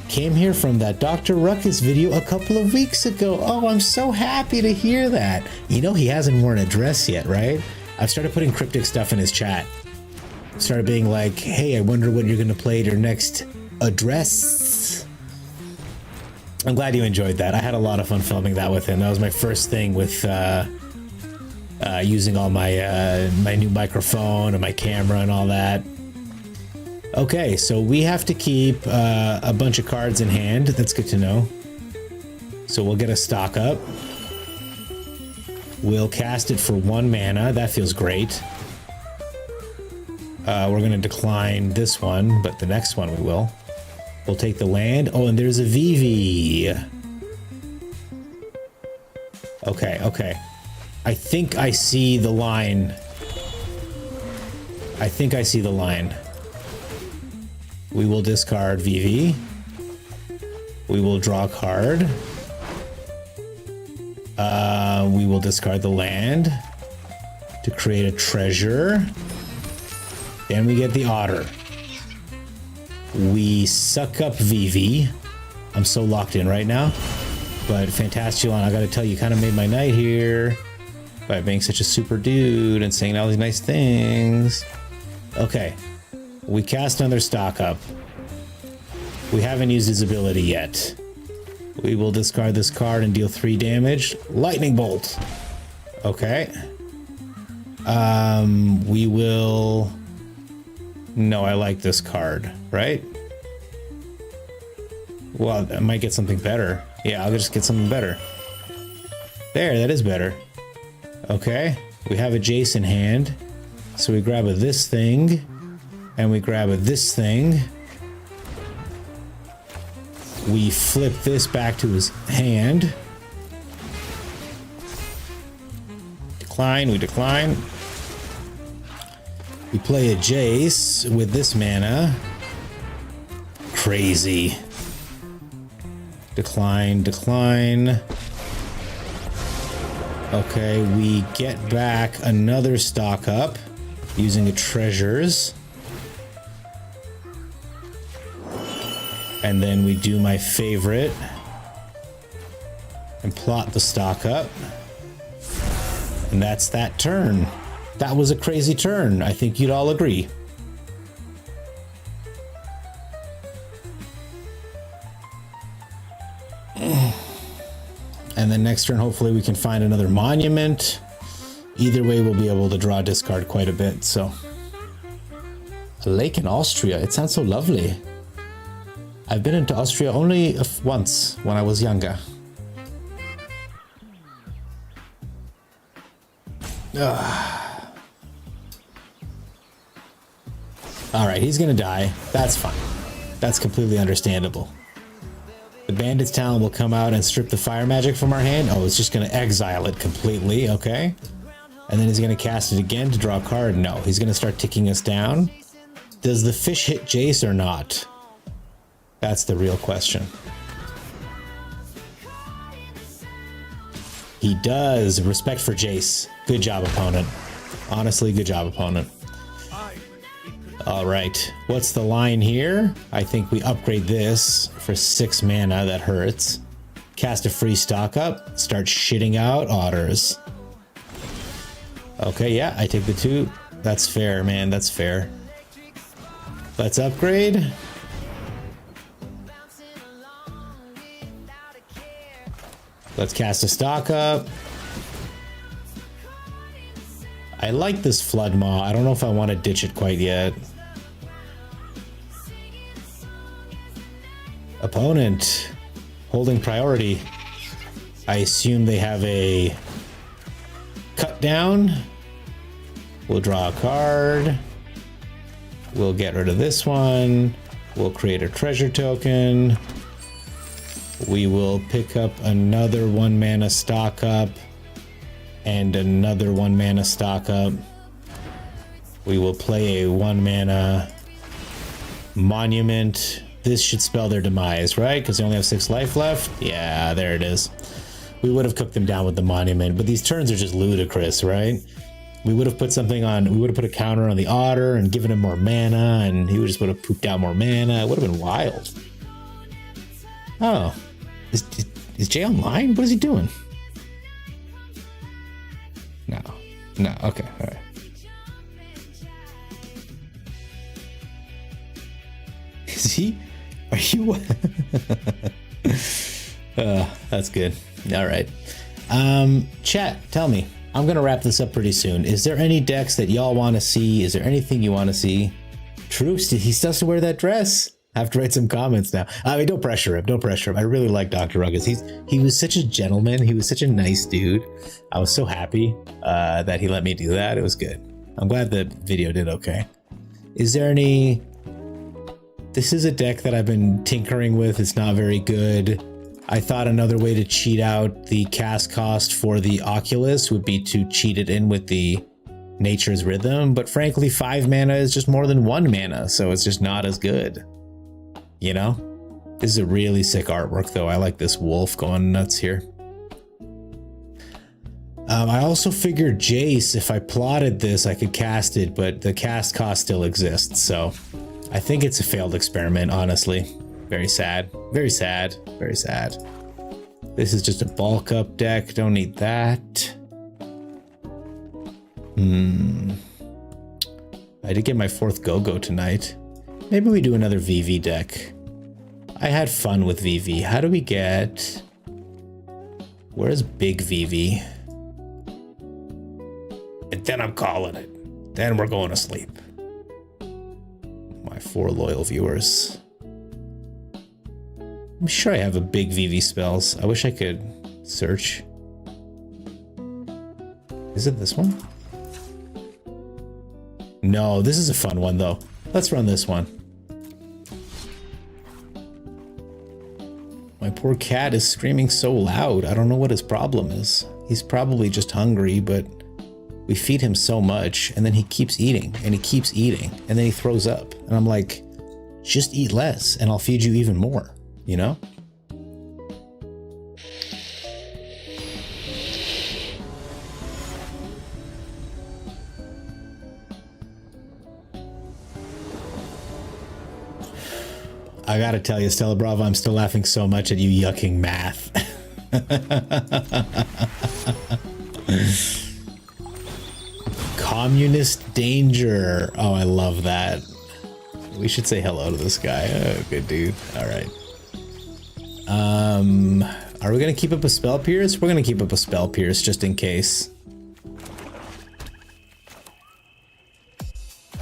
Came here from that Dr. Ruckus video a couple of weeks ago. Oh, I'm so happy to hear that. You know, he hasn't worn a dress yet, right? I've started putting cryptic stuff in his chat. Started being like, hey, I wonder what you're going to play at your next address. I'm glad you enjoyed that. I had a lot of fun filming that with him. That was my first thing with using all my my new microphone and my camera and all that. Okay, so we have to keep a bunch of cards in hand. That's good to know. So we'll get a stock up. We'll cast it for 1 mana. That feels great. We're going to decline this one, but the next one we will. We'll take the land. Oh, and there's a Vivi. Okay, okay. I think I see the line. I think I see the line. We will discard Vivi. We will draw a card. We will discard the land to create a treasure. Then we get the otter. We suck up Vivi. I'm so locked in right now. But Fantastilon, I gotta tell you, kind of made my night here by being such a super dude and saying all these nice things. Okay. We cast another stock up. We haven't used his ability yet. We will discard this card and deal 3 damage. Lightning bolt. Okay. We will... No, I like this card, right? Well, I might get something better. Yeah, I'll just get something better. There, that is better. Okay. We have a Jace in hand. So we grab a this thing. And we grab a this thing. We flip this back to his hand. Decline, we decline. We play a Jace with this mana. Crazy. Decline, decline. Okay, we get back another stock up using a treasures. And then we do my favorite and plot the stock up. And that's that turn. That was a crazy turn. I think you'd all agree. And then next turn, hopefully we can find another monument. Either way, we'll be able to draw discard quite a bit, so. A lake in Austria. It sounds so lovely. I've been into Austria only once when I was younger. Alright, he's gonna die. That's fine. That's completely understandable. The Bandit's Talon will come out and strip the fire magic from our hand. Oh, it's just gonna exile it completely, okay. And then he's gonna cast it again to draw a card. No, he's gonna start ticking us down. Does the fish hit Jace or not? That's the real question. He does. Respect for Jace. Good job, opponent. Honestly, good job, opponent. All right. What's the line here? I think we upgrade this for 6 mana. That hurts. Cast a free stock up. Start shitting out otters. Okay, yeah, I take the 2. That's fair, man. That's fair. Let's upgrade. Let's cast a stock up. I like this Flood Maw. I don't know if I want to ditch it quite yet. Opponent holding priority. I assume they have a cut down. We'll draw a card. We'll get rid of this one. We'll create a treasure token. We will pick up another 1 mana stock up and another 1 mana stock up. We will play a 1 mana monument. This should spell their demise, right? Because they only have 6 life left. Yeah, there it is. We would have cooked them down with the monument, but these turns are just ludicrous, right? We would have put something on, we would have put a counter on the otter and given him more mana, and he would just would have pooped out more mana. It would have been wild. Oh, is Jay online? What is he doing? No, okay, all right. Is he? Are you? That's good. All right. Chat, tell me. I'm going to wrap this up pretty soon. Is there any decks that y'all want to see? Is there anything you want to see? Troops, he still has to wear that dress. I have to write some comments now. I mean, don't pressure him. Don't pressure him. I really like Dr. Ruggles. He was such a gentleman. He was such a nice dude. I was so happy that he let me do that. It was good. I'm glad the video did okay. Is there any... This is a deck that I've been tinkering with. It's not very good. I thought another way to cheat out the cast cost for the Oculus would be to cheat it in with the Nature's Rhythm, but frankly 5 mana is just more than 1 mana, so it's just not as good. You know? This is a really sick artwork though. I like this wolf going nuts here. I also figured Jace, if I plotted this, I could cast it, but the cast cost still exists, so I think it's a failed experiment, honestly. Very sad. Very sad. Very sad. This is just a bulk up deck. Don't need that. I did get my 4th go-go tonight. Maybe we do another VV deck. I had fun with VV. How do we get... Where's big VV? And then I'm calling it. Then we're going to sleep. My 4 loyal viewers. I'm sure I have a big VV spells. I wish I could search. Is it this one? No, this is a fun one though. Let's run this one. My poor cat is screaming so loud. I don't know what his problem is. He's probably just hungry, but we feed him so much and then he keeps eating and he keeps eating and then he throws up. And I'm like, just eat less and I'll feed you even more. You know? I gotta tell you, Stella Brava, I'm still laughing so much at you yucking math. Communist danger. Oh, I love that. We should say hello to this guy. Oh, good dude. All right. Are we gonna keep up a spell pierce? We're gonna keep up a spell pierce just in case.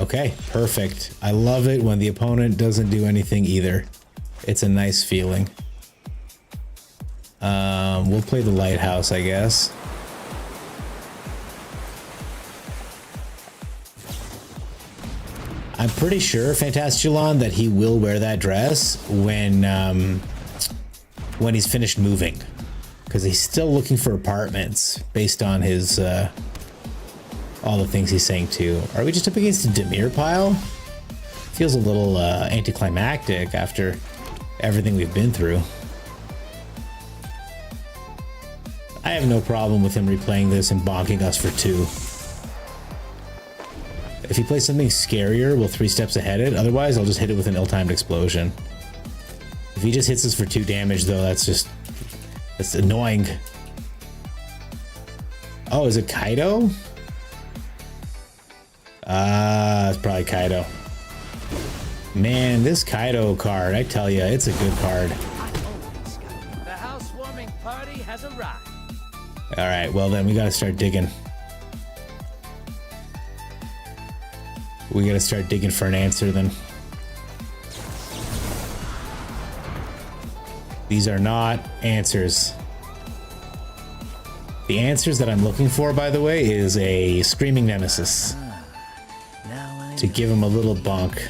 Okay, perfect. I love it when the opponent doesn't do anything either. It's a nice feeling. We'll play the lighthouse, I guess. I'm pretty sure, Fantastulon, that he will wear that dress when he's finished moving, because he's still looking for apartments based on his all the things he's saying too. Are we just up against a Dimir pile? Feels a little anticlimactic after everything we've been through. I have no problem with him replaying this and bonking us for 2. If he plays something scarier, we'll 3 steps ahead it. Otherwise, I'll just hit it with an ill-timed explosion. If he just hits us for 2 damage, though, that's annoying. Oh, is it Kaido? It's probably Kaido. Man, this Kaido card, I tell you, it's a good card. The housewarming party has arrived. All right, well then we gotta start digging. We gotta start digging for an answer then. These are not answers. The answers that I'm looking for, by the way, is a Screaming Nemesis. To give him a little bonk.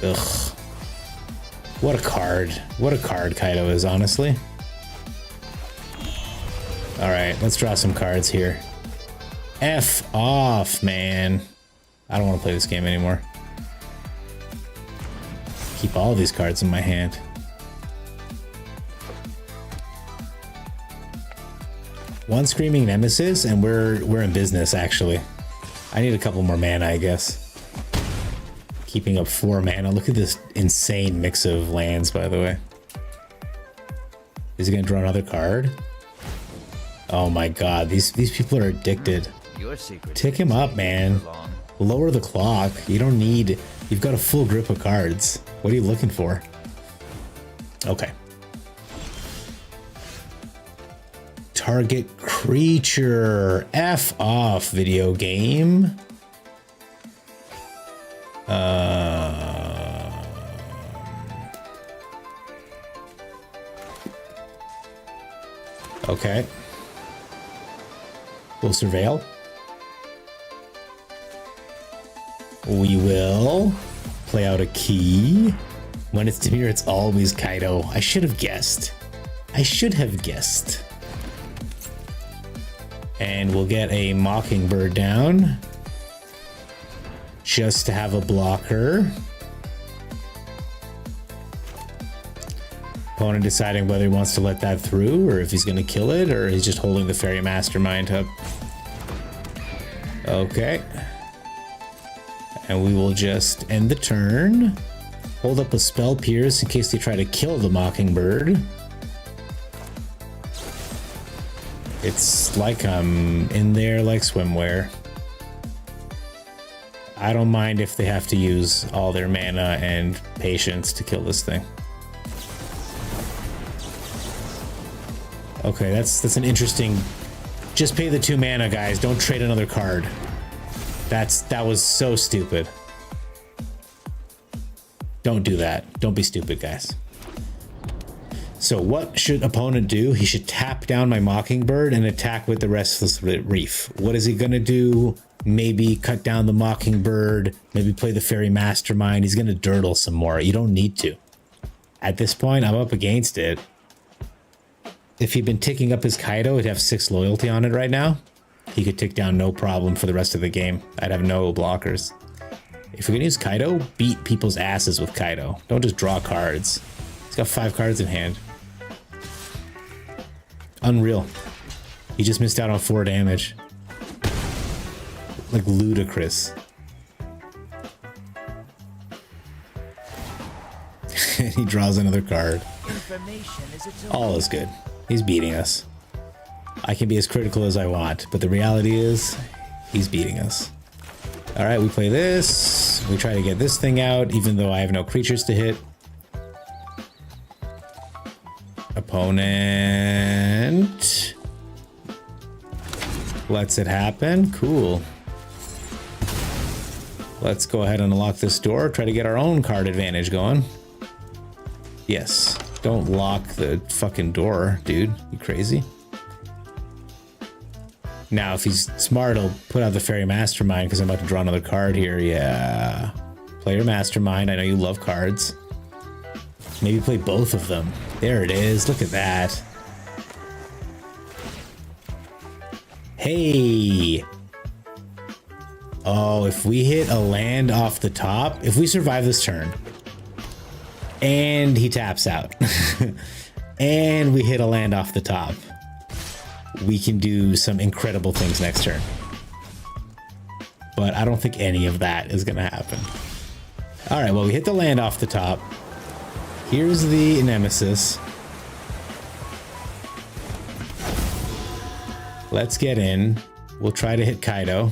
Ugh. What a card. What a card Kaido is, honestly. Alright, let's draw some cards here. F off, man. I don't want to play this game anymore. Keep all these cards in my hand. One Screaming Nemesis, and we're in business, actually. I need a couple more mana, I guess. Keeping up 4 mana. Look at this insane mix of lands, by the way. Is he gonna draw another card? Oh my god, these people are addicted. Tick him up, man. Lower the clock. You don't need... You've got a full grip of cards. What are you looking for? Okay. Target creature. F off, video game. Okay. We'll surveil. We will play out a key. When it's Demir, it's always Kaido. I should have guessed. I should have guessed. And we'll get a Mockingbird down. Just to have a blocker. Opponent deciding whether he wants to let that through, or if he's going to kill it, or he's just holding the Fairy Mastermind up. Okay. And we will just end the turn. Hold up a Spell Pierce in case they try to kill the Mockingbird. It's like I'm in there like swimwear. I don't mind if they have to use all their mana and patience to kill this thing. Okay, that's an interesting... Just pay the 2 mana, guys. Don't trade another card. That was so stupid. Don't do that. Don't be stupid, guys. So what should opponent do? He should tap down my Mockingbird and attack with the Restless Reef. What is he gonna do? Maybe cut down the Mockingbird. Maybe play the Fairy Mastermind. He's gonna dirtle some more. You don't need to. At this point, I'm up against it. If he'd been ticking up his Kaido, he'd have 6 loyalty on it right now. He could tick down no problem for the rest of the game. I'd have no blockers. If you're gonna use Kaido, beat people's asses with Kaido. Don't just draw cards. He's got 5 cards in hand. Unreal. He just missed out on 4 damage. Like ludicrous. And he draws another card. All is good. He's beating us. I can be as critical as I want, but the reality is, he's beating us. Alright, we play this. We try to get this thing out, even though I have no creatures to hit. Opponent lets it happen. Cool. Let's go ahead and unlock this door. Try to get our own card advantage going. Yes. Don't lock the fucking door, dude. You crazy? Now, if he's smart, he'll put out the Fairy Mastermind because I'm about to draw another card here. Yeah. Player Mastermind. I know you love cards. Maybe play both of them. There it is. Look at that. Hey. Oh, if we hit a land off the top, if we survive this turn, and he taps out, and we hit a land off the top, we can do some incredible things next turn. But I don't think any of that is gonna happen. All right, well, we hit the land off the top. Here's the Nemesis. Let's get in. We'll try to hit Kaido.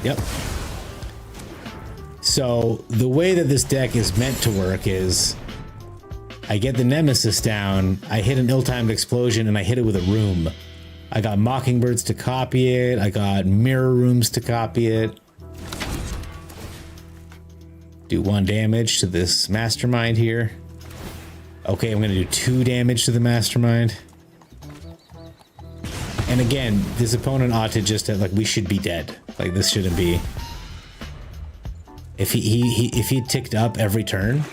Yep. So the way that this deck is meant to work is I get the Nemesis down, I hit an ill-timed explosion, and I hit it with a room. I got Mockingbirds to copy it, I got Mirror Rooms to copy it. Do 1 damage to this mastermind here. Okay, I'm gonna do 2 damage to the mastermind. And again, this opponent ought to just have, like, we should be dead. Like, this shouldn't be. If he ticked up every turn,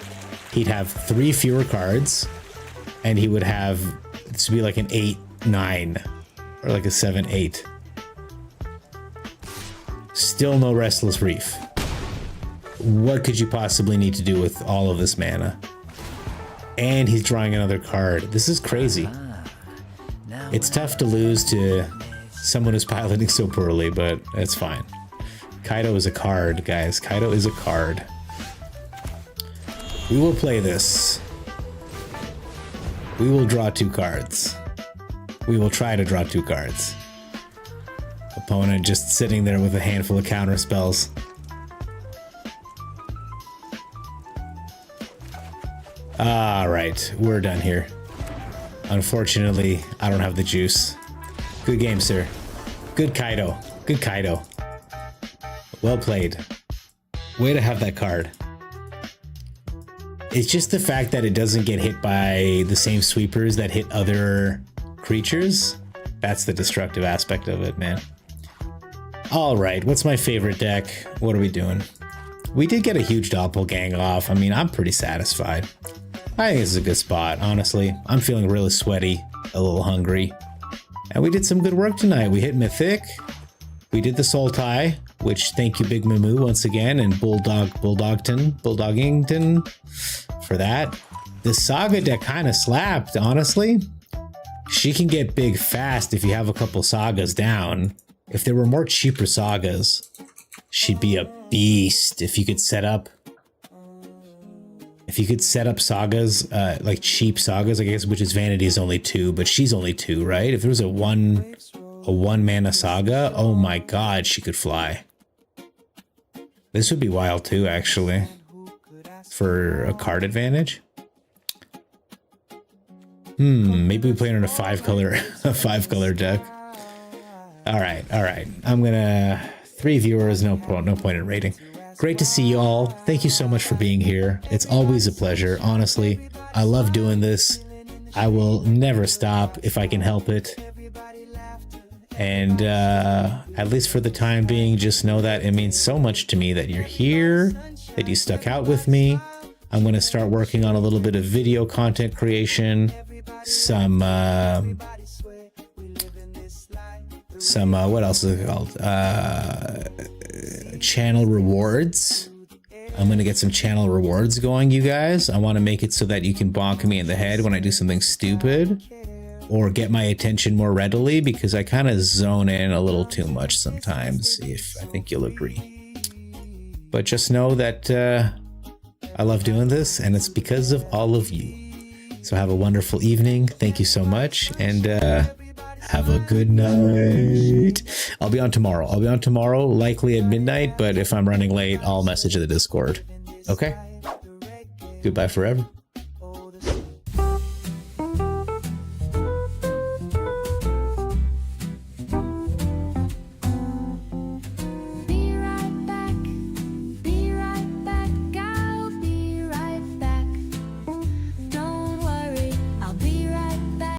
he'd have 3 fewer cards, and he would have, this would be like an 8-9 or like a 7-8. Still no Restless Reef. What could you possibly need to do with all of this mana? And he's drawing another card. This is crazy. It's tough to lose to someone who's piloting so poorly, but it's fine. Kaido is a card, guys. Kaido is a card. We will play this. We will draw 2 cards. We will try to draw 2 cards. Opponent just sitting there with a handful of counter spells. Alright, we're done here. Unfortunately, I don't have the juice. Good game, sir. Good Kaido. Good Kaido. Well played. Way to have that card. It's just the fact that it doesn't get hit by the same sweepers that hit other creatures. That's the destructive aspect of it, man. Alright, what's my favorite deck? What are we doing? We did get a huge doppelgang off. I mean, I'm pretty satisfied. I think this is a good spot, honestly. I'm feeling really sweaty, a little hungry. And we did some good work tonight. We hit Mythic. We did the sultai, which thank you, Big Mammoo, once again, and Bullingdon for that. The Saga deck kind of slapped, honestly. She can get big fast if you have a couple Sagas down. If there were more cheaper Sagas, she'd be a beast. If you could set up Sagas, like cheap Sagas, I guess, which is Vanity is only 2, but she's only 2, right? If there was a one mana Saga, oh my god, she could fly. This would be wild too, actually, for a card advantage. Maybe we play her in a 5-color deck. All right. I'm gonna 3 viewers, no point in rating. Great to see you all. Thank you so much for being here. It's always a pleasure. Honestly, I love doing this. I will never stop if I can help it. And at least for the time being, just know that it means so much to me that you're here, that you stuck out with me. I'm going to start working on a little bit of video content creation, some what else is it called? Channel rewards. I'm going to get some channel rewards going, you guys. I want to make it so that you can bonk me in the head when I do something stupid, or get my attention more readily, because I kind of zone in a little too much sometimes, if I think you'll agree. But just know that I love doing this, and it's because of all of you. So have a wonderful evening. Thank you so much, and have a good night. I'll be on tomorrow, likely at midnight, but if I'm running late, I'll message the Discord. Okay? Goodbye forever.